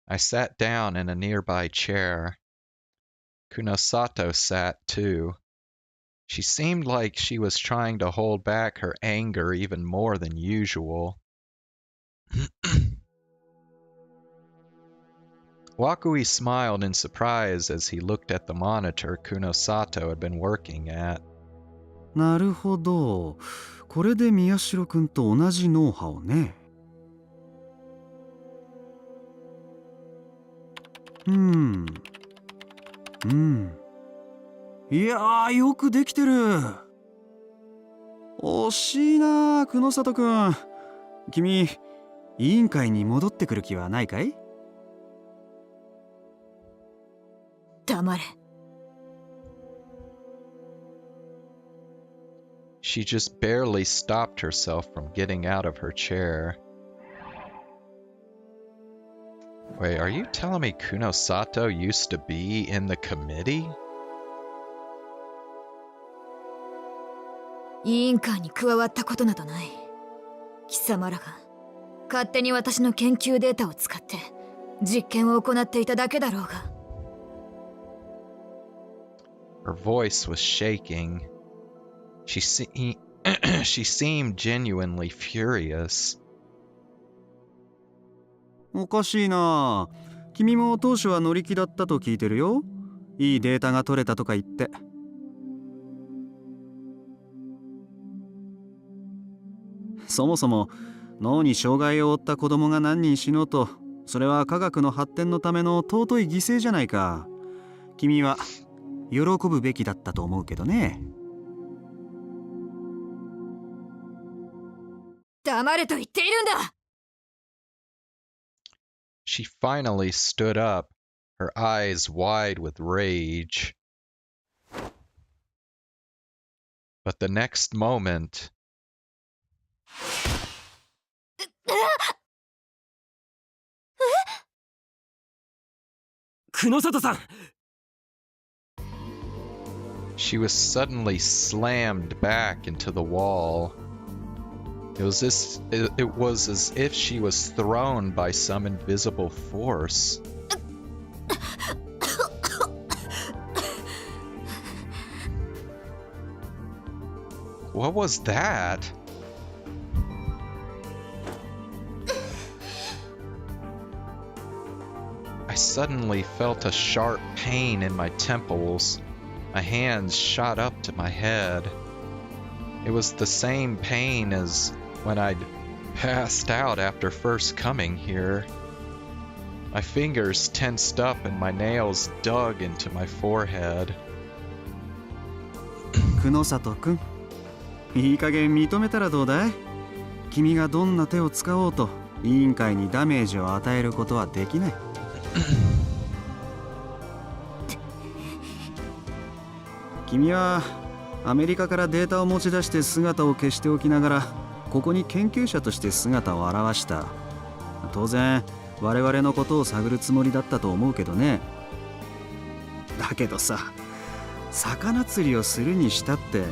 I sat down in a nearby chair. Kunosato sat too. She seemed like she was trying to hold back her anger even more than usual. Wakui smiled in surprise as he looked at the monitor Kunosato had been working at. なるほど。これで宮代くんと同じ脳波をね。いやー、よくできてる。惜しいな、久野里くん。君、委員会に戻ってくる気はないかい？黙れ。She just barely stopped herself from getting out of her chair. Wait, are you telling me Kunosato used to be in the committee? 委員会に加わったことなどない。貴様らが勝手に私の研究データを使って実験を行っていただけだろうが。Her voice was shaking. She seemed genuinely furious. おかしいな。君も当初は乗り気だったと聞いてるよ。いいデータが取れたとか言って。そもそも脳に障害を負った子供が何人死のうとそれは科学の発展のための尊い犠牲じゃないか。君は喜ぶべきだったと思うけどね。黙れと言っているんだ。 She finally stood up, her eyes wide with rage. But the next moment, 久野里さん she was suddenly slammed back into the wall. It was as if she was thrown by some invisible force. What was that? I suddenly felt a sharp pain in my temples. My hands shot up to my head. It was the same pain as when I'd passed out after first coming here. My fingers tensed up and my nails dug into my forehead. 久野里君、いい加減認めたらどうだい？君がどんな手を使おうと委員会にダメージを与えることはできない。君はアメリカからデータを持ち出して姿を消しておきながらここに研究者として姿を現した。当然我々のことを探るつもりだったと思うけどね。だけどさ、魚釣りをするにしたって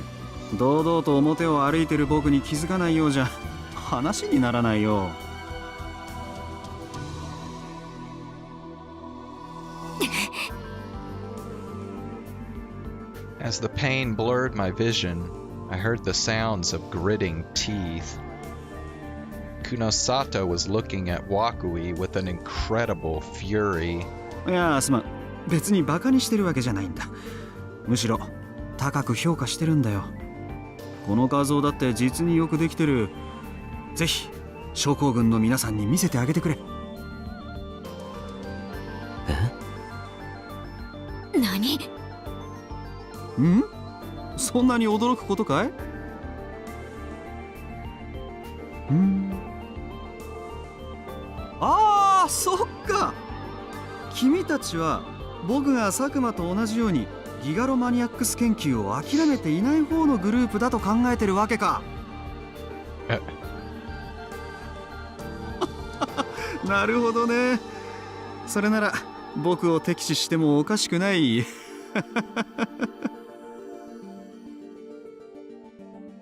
堂々と表を歩いてる僕に気づかないようじゃ話にならないよ。As the pain blurred my vision, I heard the sounds of gritting teeth. Kunosato was looking at Wakui with an incredible fury. いやすまん、別にバカにしてるわけじゃないんだ。むしろ高く評価してるんだよ。この画像だって実によくできてる。ぜひ将校軍の皆さんに見せてあげてくれ。何？ん？そんなに驚くことかい？ああ、そっか。君たちは僕が佐久間と同じようにギガロマニアックス研究を諦めていない方のグループだと考えてるわけか。なるほどね。それなら僕を敵視してもおかしくない。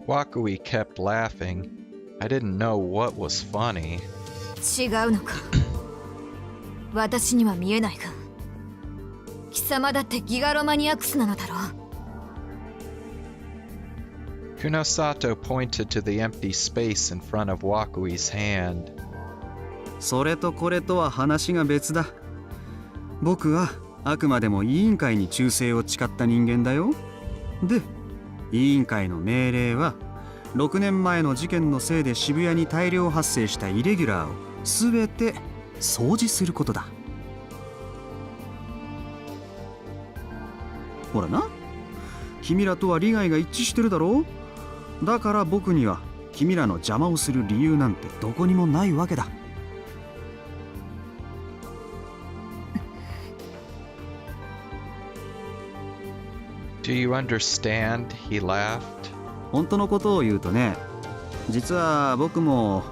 Wakui kept laughing. I didn't know what was funny. 違うのか。私には見えないが、貴様だってギガロマニアクスなのだろう。Kunosato pointed to the empty space in front of Wakui's hand. それとこれとは話が別だ。僕はあくまでも委員会に忠誠を誓った人間だよ。で、委員会の命令は6年前の事件のせいで渋谷に大量発生したイレギュラーを全て掃除することだ。ほらな、君らとは利害が一致してるだろう。だから僕には君らの邪魔をする理由なんてどこにもないわけだ。Do you understand? He laughed. 本当のことを言うとね、実は僕も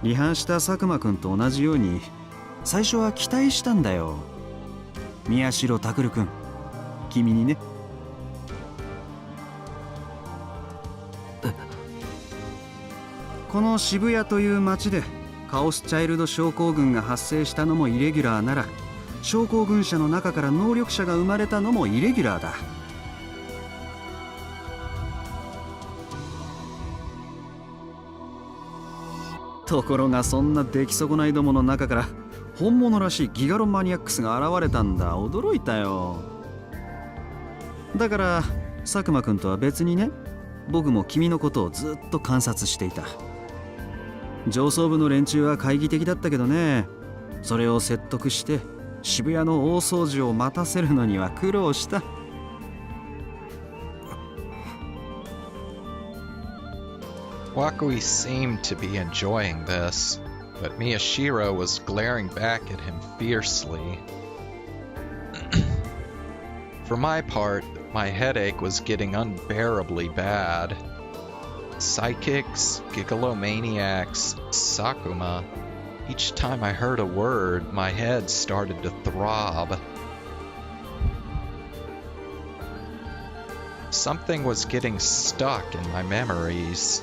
離反した佐久間くんと同じように最初は期待したんだよ。宮代拓くん、君にね。この渋谷という街でカオスチャイルド症候群が発生したのもイレギュラーなら、症候群者の中から能力者が生まれたのもイレギュラーだ。ところがそんな出来損ないどもの中から本物らしいギガロマニアックスが現れたんだ。驚いたよ。だから佐久間くんとは別にね、僕も君のことをずっと観察していた。上層部の連中は懐疑的だったけどね、それを説得して渋谷の大掃除を待たせるのには苦労した。Wakui seemed to be enjoying this, but Miyashiro was glaring back at him fiercely. For my part, my headache was getting unbearably bad. Psychics, gigalomaniacs, Sakuma. Each time I heard a word, my head started to throb. Something was getting stuck in my memories.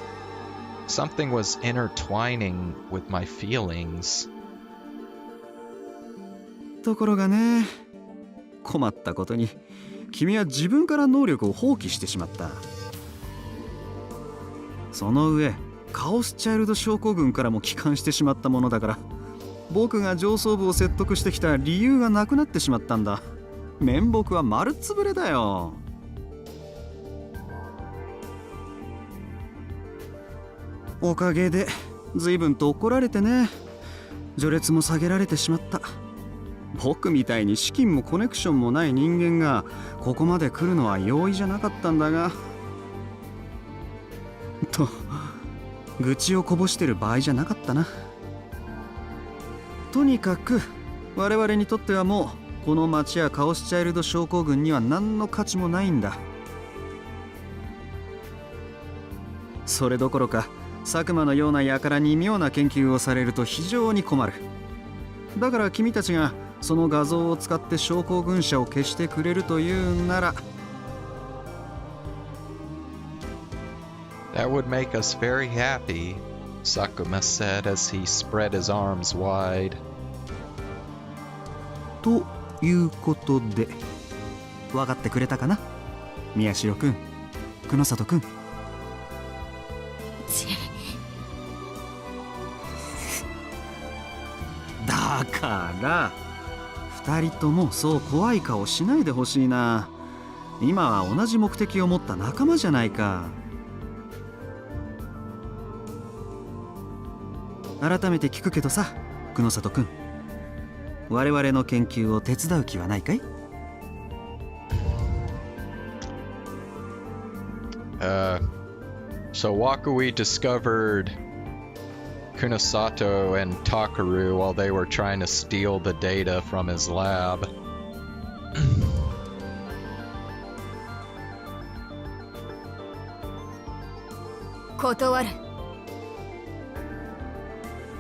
Something was intertwining with my feelings. ところがね、困ったことに君は自分から能力を放棄してしまった。その上カオスチャイルド症候群からも帰還してしまったものだから、僕が上層部を説得してきた理由がなくなってしまったんだ。面目は丸つぶれだよ。おかげで随分と怒られてね。序列も下げられてしまった。僕みたいに資金もコネクションもない人間がここまで来るのは容易じゃなかったんだが、と愚痴をこぼしてる場合じゃなかったな。とにかく我々にとってはもうこの町やカオスチャイルド症候群には何の価値もないんだ。それどころか佐久間のような輩に妙な研究をされると非常に困る。だから君たちがその画像を使って症候群者を消してくれるというなら。 That would make us very happy, Sakuma said as he spread his arms wide. ということで分かってくれたかな、宮代くん、久野里くん。だから2人ともそう怖い顔しないでほしいな。今は同じ目的を持った仲間じゃないか。改めて聞くけどさ、久野里くん、我々の研究を手伝う気はないかい？So Wakui discovered Kunosato and Takaru while they were trying to steal the data from his lab.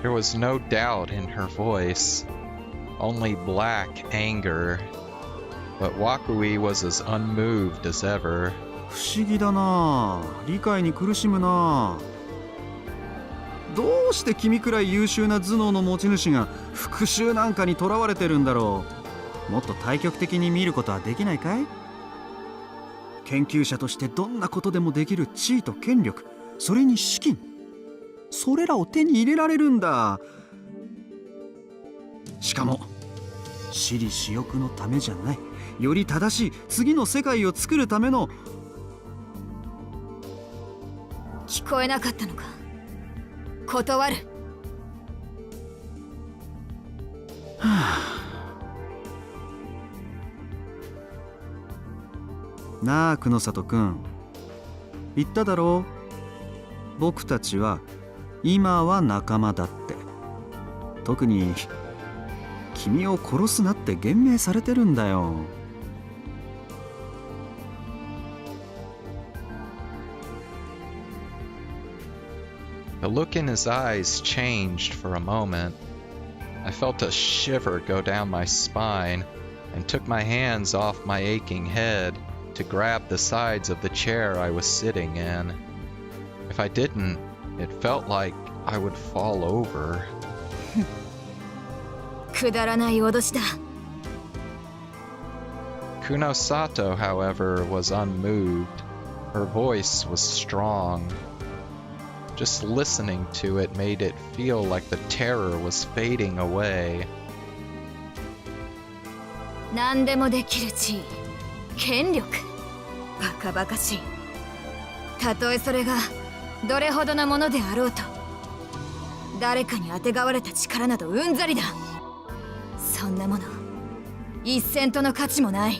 There was no doubt in her voice, only black anger, but Wakui was as unmoved as ever. 不思議だな、理解に苦しむな。どうして君くらい優秀な頭脳の持ち主が復讐なんかにとらわれてるんだろう。もっと対極的に見ることはできないかい？研究者としてどんなことでもできる地位と権力、それに資金、それらを手に入れられるんだ。しかも私利私欲のためじゃない、より正しい次の世界を作るための。聞こえなかったのか。断る。なあ久野里くん、言っただろう、僕たちは今は仲間だって。特に君を殺すなって言命されてるんだよ。The look in his eyes changed for a moment. I felt a shiver go down my spine and took my hands off my aching head to grab the sides of the chair I was sitting in. If I didn't, it felt like I would fall over. くだらない脅しだ。Kunosato, however, was unmoved. Her voice was strong. Just listening to it made it feel like the terror was fading away. 何でもできる地位、権力、バカバカしい。たとえそれがどれほどのものであろうと、誰かにあてがわれた力などうんざりだ。そんなもの一セントの価値もない。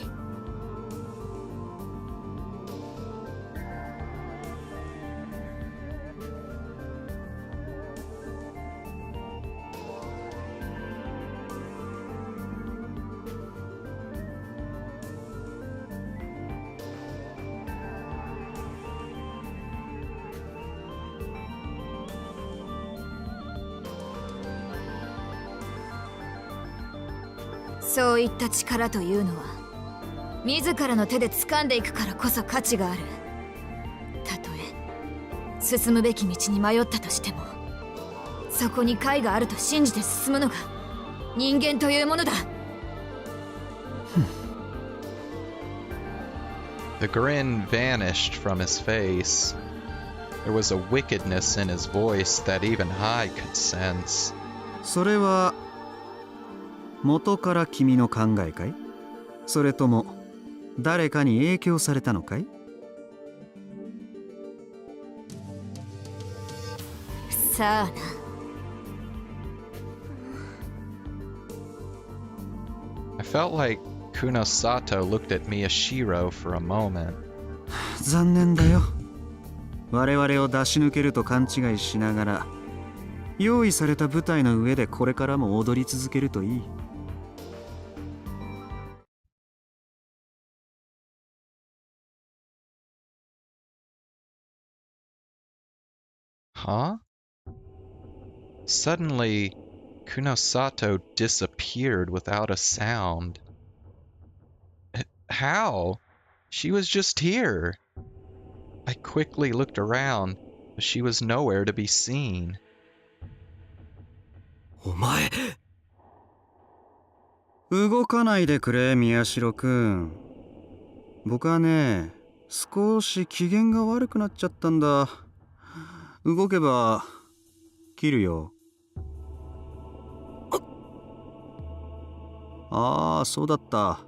そういった力というのは自らの手で掴んでいくからこそ価値がある。たとえ進むべき道に迷ったとしても、そこに解があると信じて進むのが人間というものだ。The grin vanished from his face. There was a wickedness in his voice that even I could sense. それは元から君の考えかい？それとも誰かに影響されたのかい？さあな。I felt like Kunosato looked at Miyashiro for a moment. 残念だよ。我々を出し抜けると勘違いしながら、用意された舞台の上でこれからも踊り続けるといい。Huh? Suddenly, Kunosato disappeared without a sound. How? She was just here. I quickly looked around, but she was nowhere to be seen. お前、動かないでくれ、宮代くん。僕はね、少し機嫌が悪くなっちゃったんだ。動けば切るよ。ああ、そうだった。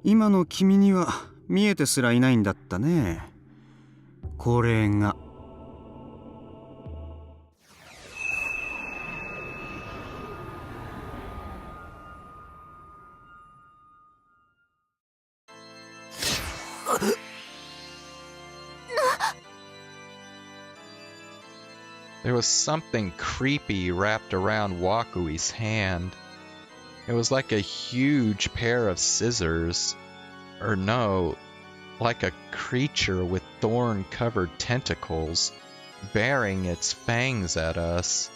今の君には見えてすらいないんだったね。これが。There was something creepy wrapped around Wakui's hand. It was like a huge pair of scissors. Or no, like a creature with thorn-covered tentacles, bearing its fangs at us.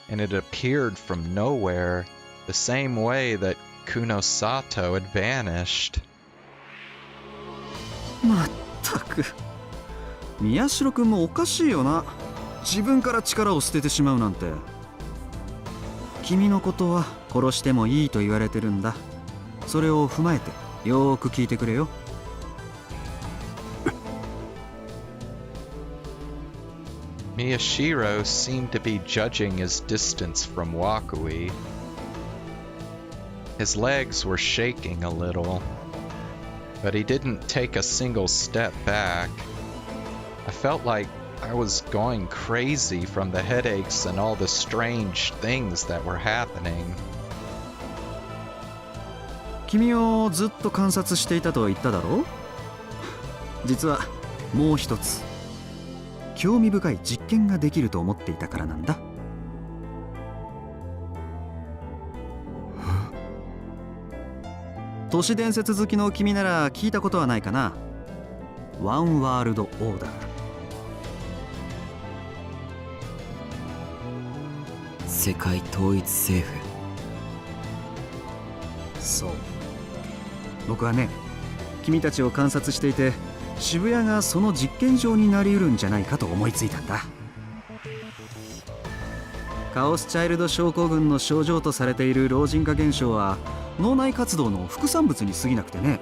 And it appeared from nowhere, the same way that Kunosato had vanished. まったく。宮代くんもおかしいよな。自分から力を捨ててしまうなんて。君のことは殺してもいいと言われてるんだ。それを踏まえてよーく聞いてくれよ。Miyashiro seemed to be judging his distance from Wakui. His legs were shaking a little, but he didn't take a single step back. I felt like I was going crazy from the headaches and all the strange things that were happening. 君をずっと観察していたと言っただろう。実はもう一つ興味深い実験ができると思っていたからなんだ。都市伝説好きの君なら聞いたことはないかな。ワンワールドオーダー。世界統一政府。そう。僕はね、君たちを観察していて、渋谷がその実験場になりうるんじゃないかと思いついたんだ。カオスチャイルド症候群の症状とされている老人化現象は脳内活動の副産物に過ぎなくてね。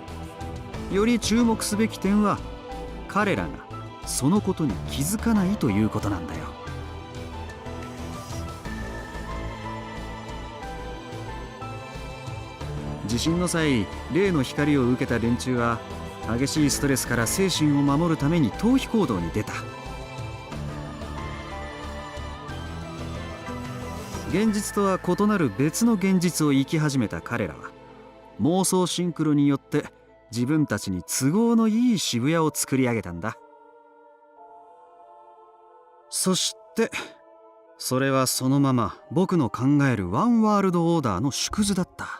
より注目すべき点は彼らがそのことに気づかないということなんだよ。地震の際、例の光を受けた連中は激しいストレスから精神を守るために逃避行動に出た。現実とは異なる別の現実を生き始めた彼らは、妄想シンクロによって自分たちに都合のいい渋谷を作り上げたんだ。そしてそれはそのまま僕の考えるワンワールドオーダーの縮図だった。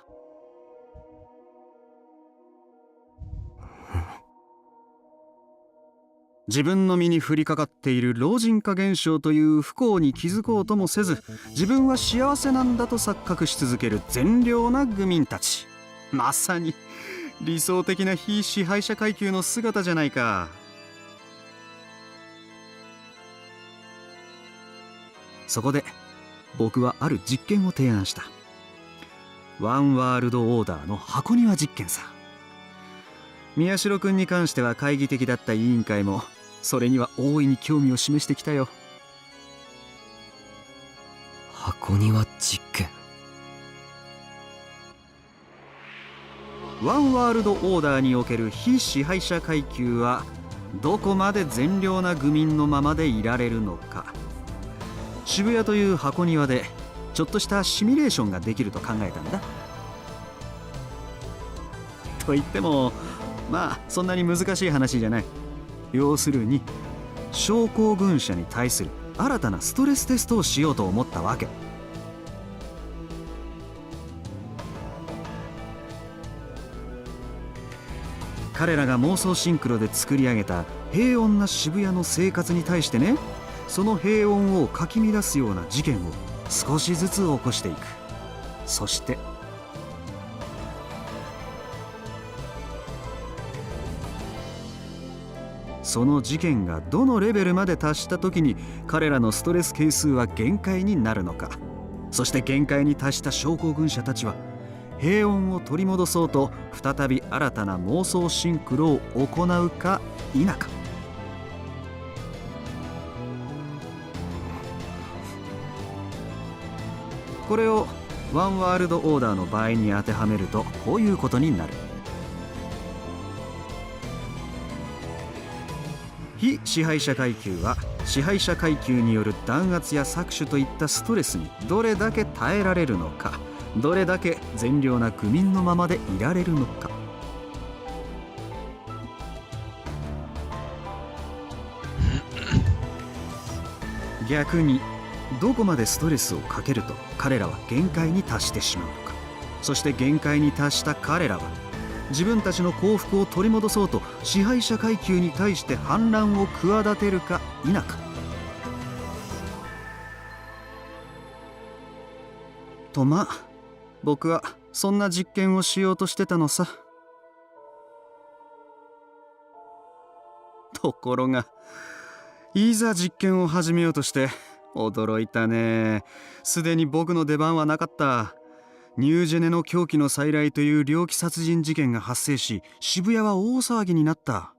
自分の身に降りかかっている老人化現象という不幸に気づこうともせず、自分は幸せなんだと錯覚し続ける善良な愚民たち。まさに理想的な非支配者階級の姿じゃないか。そこで僕はある実験を提案した。ワンワールドオーダーの箱庭実験さ。宮代君に関しては懐疑的だった委員会もそれには大いに興味を示してきたよ。箱庭実験。ワンワールドオーダーにおける非支配者階級はどこまで善良な愚民のままでいられるのか。渋谷という箱庭でちょっとしたシミュレーションができると考えたんだ。と言ってもまあそんなに難しい話じゃない。要するに症候群者に対する新たなストレステストをしようと思ったわけ。彼らが妄想シンクロで作り上げた平穏な渋谷の生活に対してね、その平穏をかき乱すような事件を少しずつ起こしていく。そしてその事件がどのレベルまで達した時に彼らのストレス係数は限界になるのか。そして限界に達した症候群者たちは平穏を取り戻そうと再び新たな妄想シンクロを行うか否か。これをワンワールドオーダーの場合に当てはめるとこういうことになる。非支配者階級は支配者階級による弾圧や搾取といったストレスにどれだけ耐えられるのか、どれだけ善良な愚民のままでいられるのか。逆にどこまでストレスをかけると彼らは限界に達してしまうのか。そして限界に達した彼らは自分たちの幸福を取り戻そうと支配者階級に対して反乱を企てるか否か。とまあ僕はそんな実験をしようとしてたのさ。ところがいざ実験を始めようとして驚いたね。すでに僕の出番はなかった。ニュージェネの狂気の再来という猟奇殺人事件が発生し、渋谷は大騒ぎになった。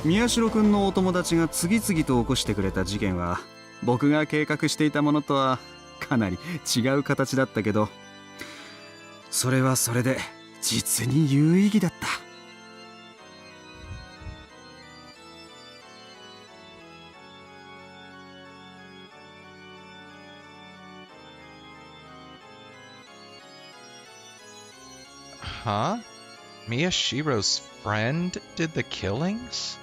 宮代くんのお友達が次々と起こしてくれた事件は僕が計画していたものとはかなり違う形だったけど、それはそれで実に有意義だった。Huh? Miyashiro's friend did the killings?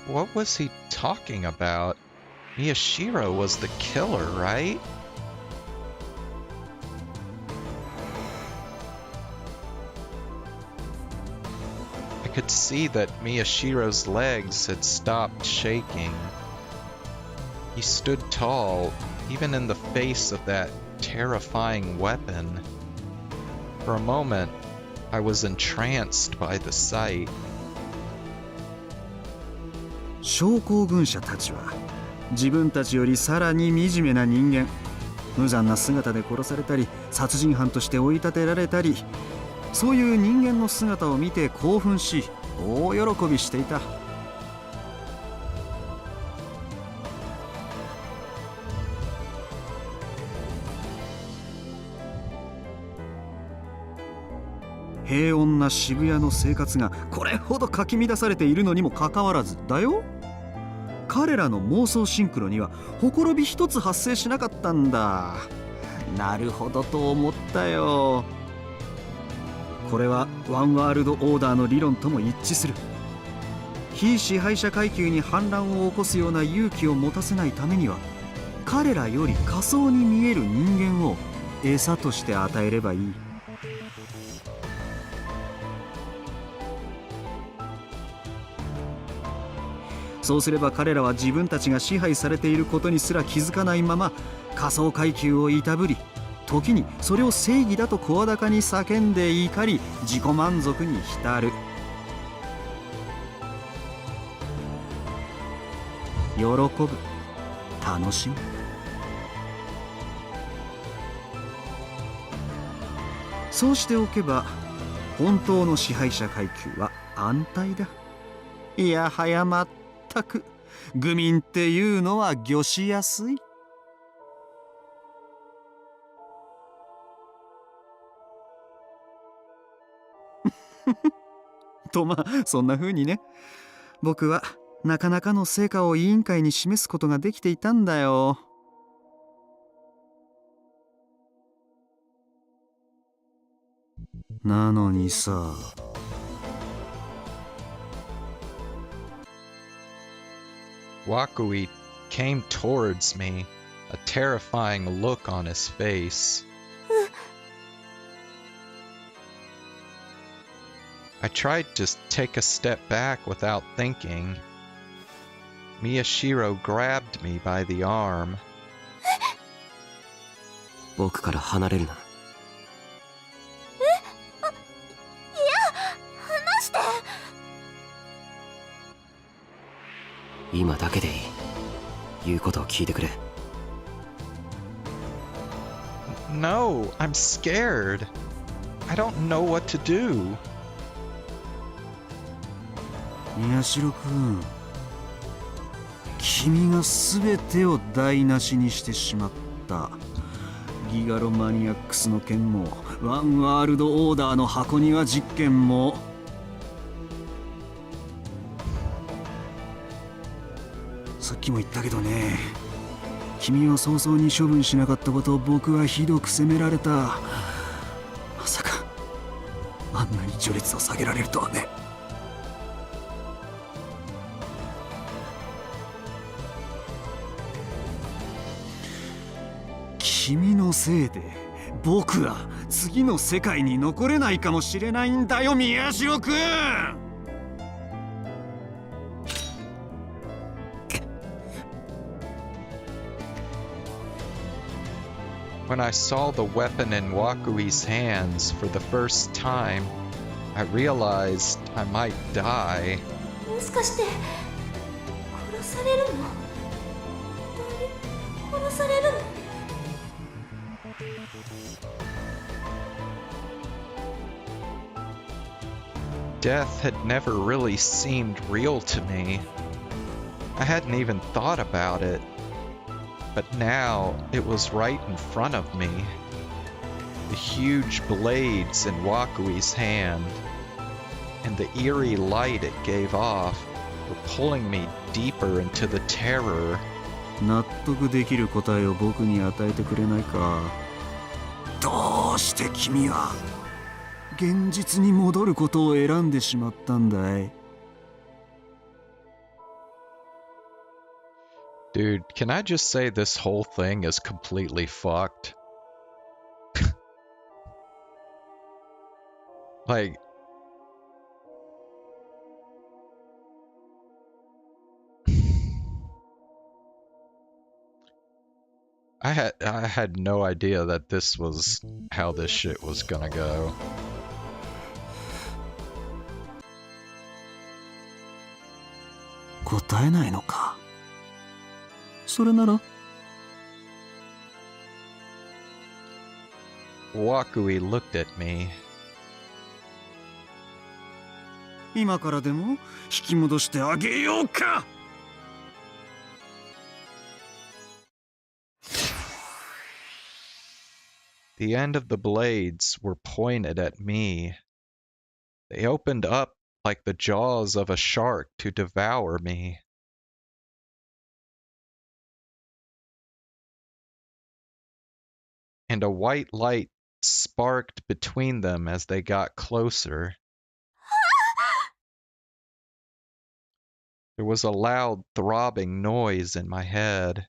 What was he talking about? Miyashiro was the killer, right? I could see that Miyashiro's legs had stopped shaking. He stood tall, even in the face of that terrifying weapon. For a moment, I was entranced by the sight. 症候群者たちは自分たちよりさらに惨めな人間、無残な姿で殺されたり殺人犯として追い立てられたり、そういう人間の姿を見て興奮し大喜びしていた。平穏な渋谷の生活がこれほどかき乱されているのにもかかわらずだよ、彼らの妄想シンクロにはほころび一つ発生しなかったんだ。なるほどと思ったよ。これはワンワールドオーダーの理論とも一致する。非支配者階級に反乱を起こすような勇気を持たせないためには、彼らより仮想に見える人間を餌として与えればいい。そうすれば彼らは自分たちが支配されていることにすら気づかないまま仮想階級をいたぶり、時にそれを正義だと声高に叫んで怒り、自己満足に浸る。喜ぶ、楽しむ。そうしておけば本当の支配者階級は安泰だ。いやはやまったく愚民っていうのは御しやすい。とまあそんな風にね、僕はなかなかの成果を委員会に示すことができていたんだよ。なのにさ。Wakui came towards me, a terrifying look on his face. I tried to take a step back without thinking. Miyashiro grabbed me by the arm. 僕から離れるな。話して。今だけでいい。言うことを聞いてくれ。No, I'm scared. I don't know what to do. 宮代君、君が全てを台無しにしてしまった。ギガロマニアックスの件もワンワールドオーダーの箱庭実験も。さっきも言ったけどね、君を早々に処分しなかったことを僕はひどく責められた。まさかあんなに序列を下げられるとはね。君のせいで僕は次の世界に残れないかもしれないんだよ、宮代君。When I saw the weapon in Wakui's hands for the first time, I realized I might die. もしかして殺されるの？本当に殺されるのDeath had never really seemed real to me. I hadn't even thought about it. But now it was right in front of me. The huge blades in Wakui's hand and the eerie light it gave off were pulling me deeper into the terror. 納得できる答えを僕に与えてくれないか。どうして君は現実に戻ることを選んでしまったんだい？ Dude, can I just say this whole thing is completely fucked? Like, I had no idea that this was how this shit was gonna go. 答えないのか。それなら。Wakui looked at me. 今からでも引き戻してあげようか。The end of the blades were pointed at me. They opened up like the jaws of a shark to devour me. and a white light sparked between them as they got closer. There was a loud throbbing noise in my head.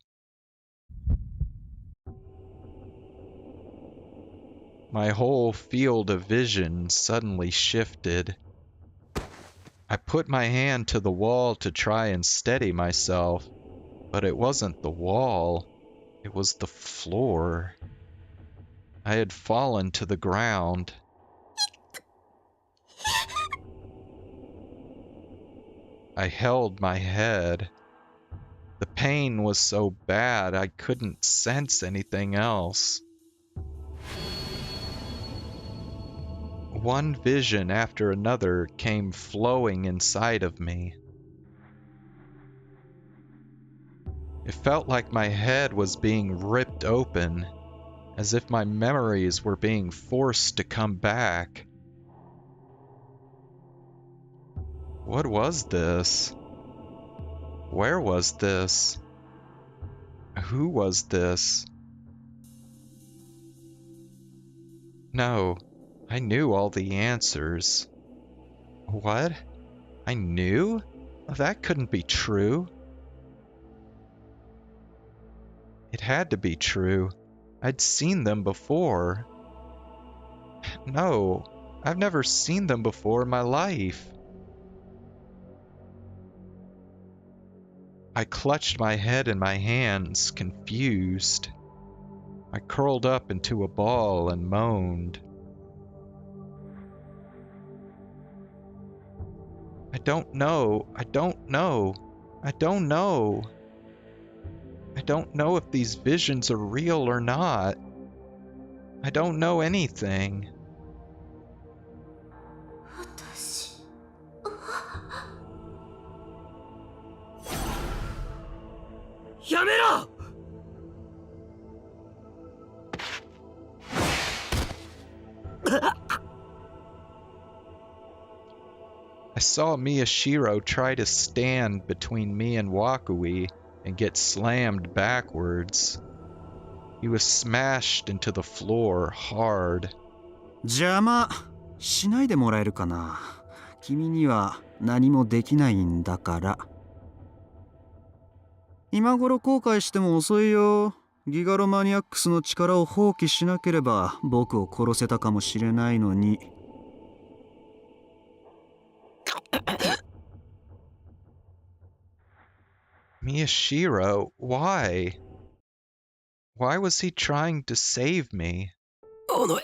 My whole field of vision suddenly shifted. I put my hand to the wall to try and steady myself, but it wasn't the wall, it was the floor. I had fallen to the ground. I held my head. The pain was so bad I couldn't sense anything else. One vision after another came flowing inside of me. It felt like my head was being ripped open, as if my memories were being forced to come back. What was this? Where was this? Who was this? No, I knew all the answers. What? I knew? That couldn't be true. It had to be true. I'd seen them before. No, I've never seen them before in my life. I clutched my head in my hands, confused. I curled up into a ball and moaned. I don't know. I don't know. I don't know. I don't know if these visions are real or not. I don't know anything. 私やめろ I saw Miyashiro try to stand between me and Wakui and get slammed backwards. He was smashed into the floor hard. 邪魔しないでもらえるかな。君には何もできないんだから。今頃後悔しても遅いよ。ギガロマニアックスの力を放棄しなければ僕を殺せたかもしれないのに。Miyashiro, why? Why was he trying to save me? 尾上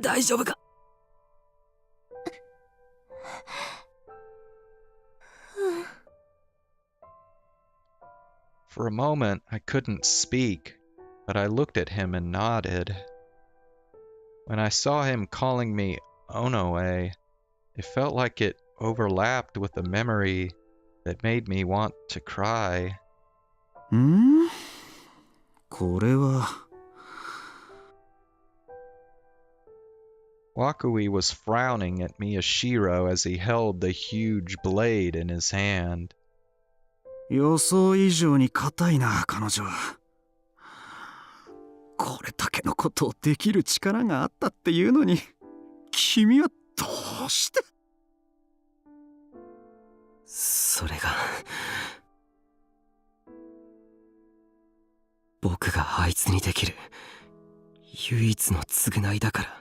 大丈夫か For a moment, I couldn't speak, but I looked at him and nodded. When I saw him calling me Onoe, it felt like it overlapped with a memory that made me want to cry. これは Wakui was frowning at Miyashiro as he held the huge blade in his hand. 予想以上に硬いな彼女は。これだけのことをできる力があったっていうのに君はどうして。それが僕があいつにできる唯一の償いだから。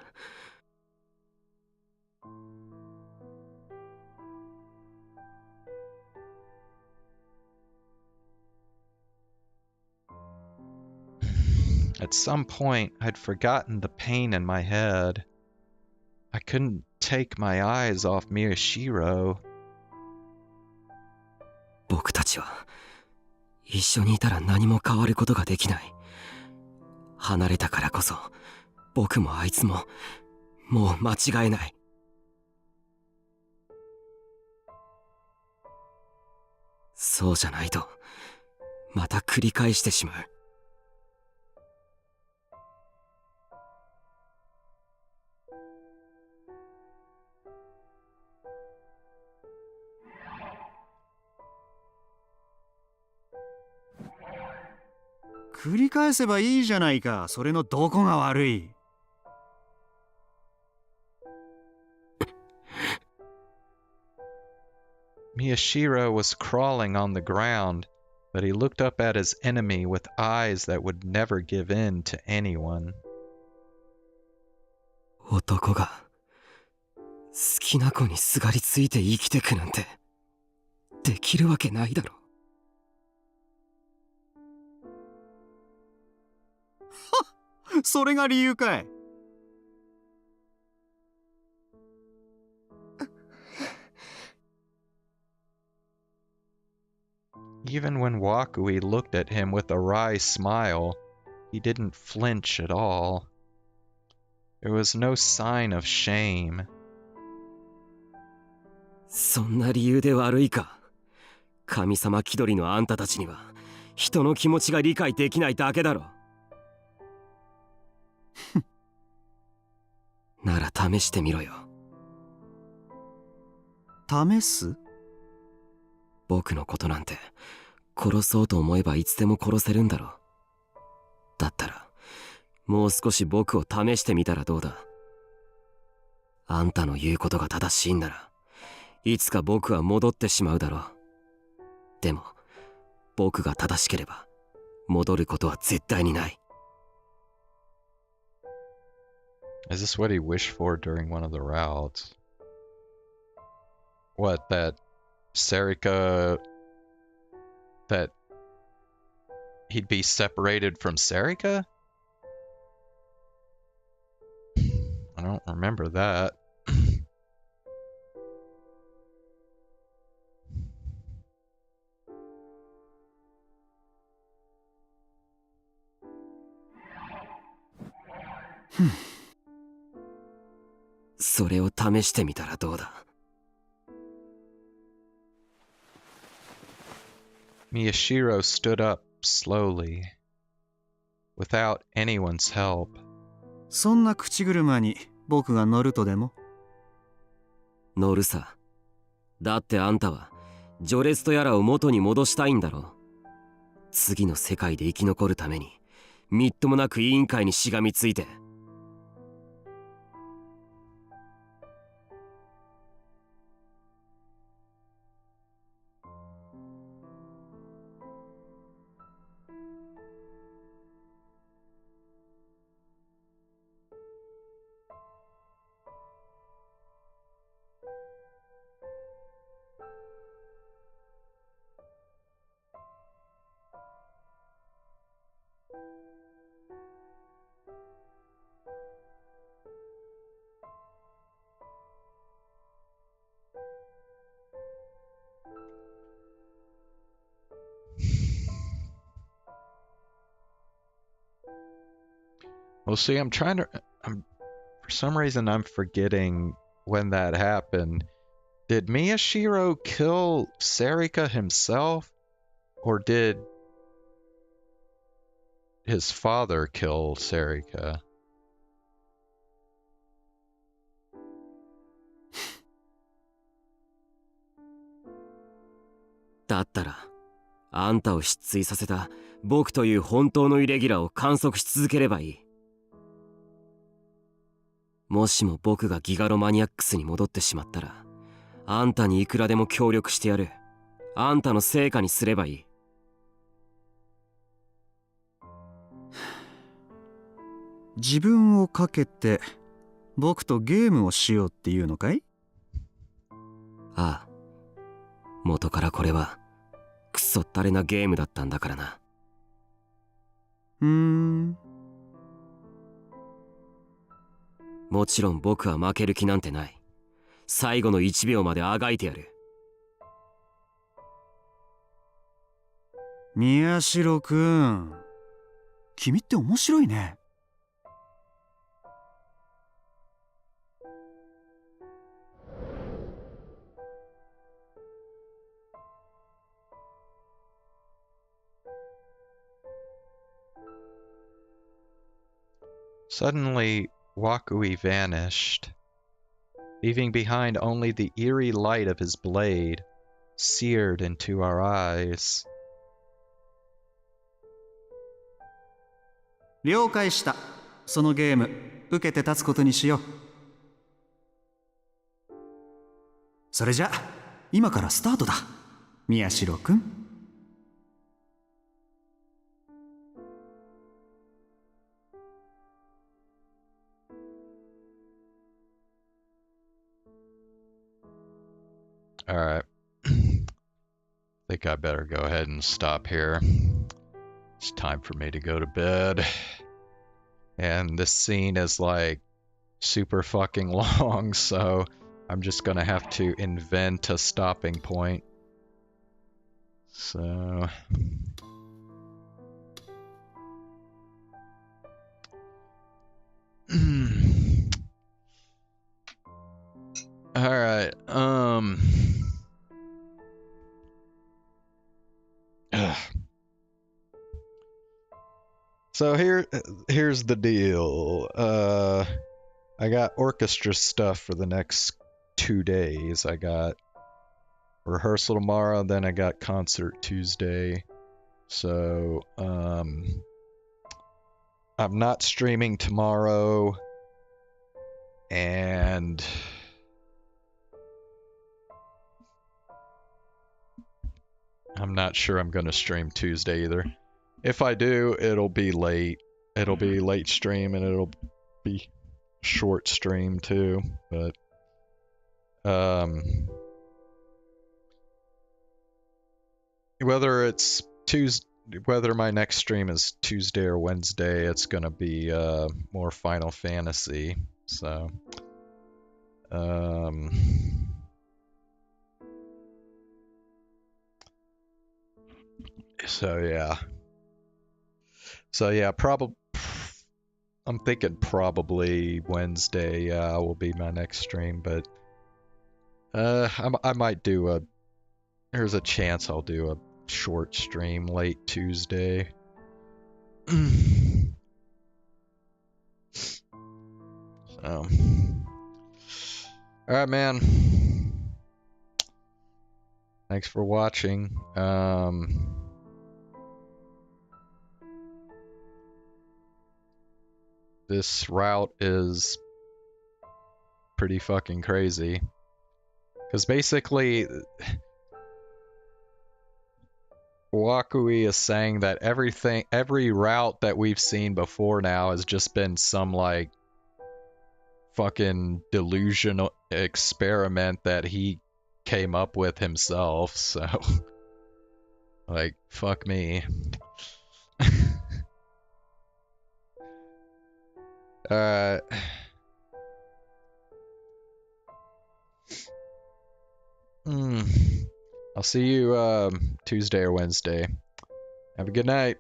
At some point, I'd forgotten the pain in my head. I couldn't take my eyes off Miyashiro. 僕たちは一緒にいたら何も変わることができない。離れたからこそ僕もあいつももう間違えない。そうじゃないとまた繰り返してしまう。繰り返せばいいじゃないか。それのどこが悪い。Miyashiro was crawling on the ground, but he looked up at his enemy with eyes that would never give in to anyone. 男が好きな子にすがりついて生きてくなんてできるわけないだろ。それが理由かい。Even when Wakui looked at him with a wry smile, he didn't flinch at all. There was no sign of shame. そんな理由で悪いか。神様気取りのあんたたちには人の気持ちが理解できないだけだろ。なら試してみろよ。試す？僕のことなんて殺そうと思えばいつでも殺せるんだろ。だったらもう少し僕を試してみたらどうだ。あんたの言うことが正しいんならいつか僕は戻ってしまうだろう。でも僕が正しければ戻ることは絶対にない。Is this what he wished for during one of the routes? What, that Serika... that he'd be separated from Serika? I don't remember that. それを試してみたらどうだ。Miyashiro stood up slowly, without anyone's help. そんな口車に僕が乗るとでも？乗るさ。だってあんたは序列とやらを元に戻したいんだろ。次の世界で生き残るためにみっともなく委員会にしがみついて。Well, see, for some reason I'm forgetting when that happened. Did Miyashiro kill Serika himself? Or did his father kill Serika? だったらあんたを失墜させた僕という本当のイレギュラーを観測し続ければいい。もしも僕がギガロマニアックスに戻ってしまったらあんたにいくらでも協力してやる。あんたの成果にすればいい。自分をかけて僕とゲームをしようっていうのかい？ああ、元からこれはクソったれなゲームだったんだからな。もちろん僕は負ける気なんてない。最後の1秒まであがいてやる。宮代くん、君って面白いね。Suddenly, Wakui vanished, leaving behind only the eerie light of his blade, seared into our eyes. 了解した。そのゲーム受けて立つことにしよう。それじゃ今からスタートだ、宮代くん。Alright. Think I better go ahead and stop here. It's time for me to go to bed. And this scene is like super fucking long, so I'm just gonna have to invent a stopping point. So... Alright, So here's the deal. I got orchestra stuff for the next 2 days. I got rehearsal tomorrow, then I got concert Tuesday. So, I'm not streaming tomorrow, and I'm not sure I'm gonna stream Tuesday either. If I do, it'll be late. It'll be late stream, and it'll be short stream too, but whether it's Tuesday, whether my next stream is Tuesday or Wednesday, it's gonna be more Final Fantasy. So yeah, probably I'm thinking probably Wednesday will be my next stream, but I might do a, there's a chance I'll do a short stream late Tuesday. So, alright, man. Thanks for watching. This route is pretty fucking crazy. Because basically, Wakui is saying that every route that we've seen before now has just been some, like, fucking delusional experiment that he came up with himself, so... like, fuck me. Alright. I'll see you Tuesday or Wednesday. Have a good night.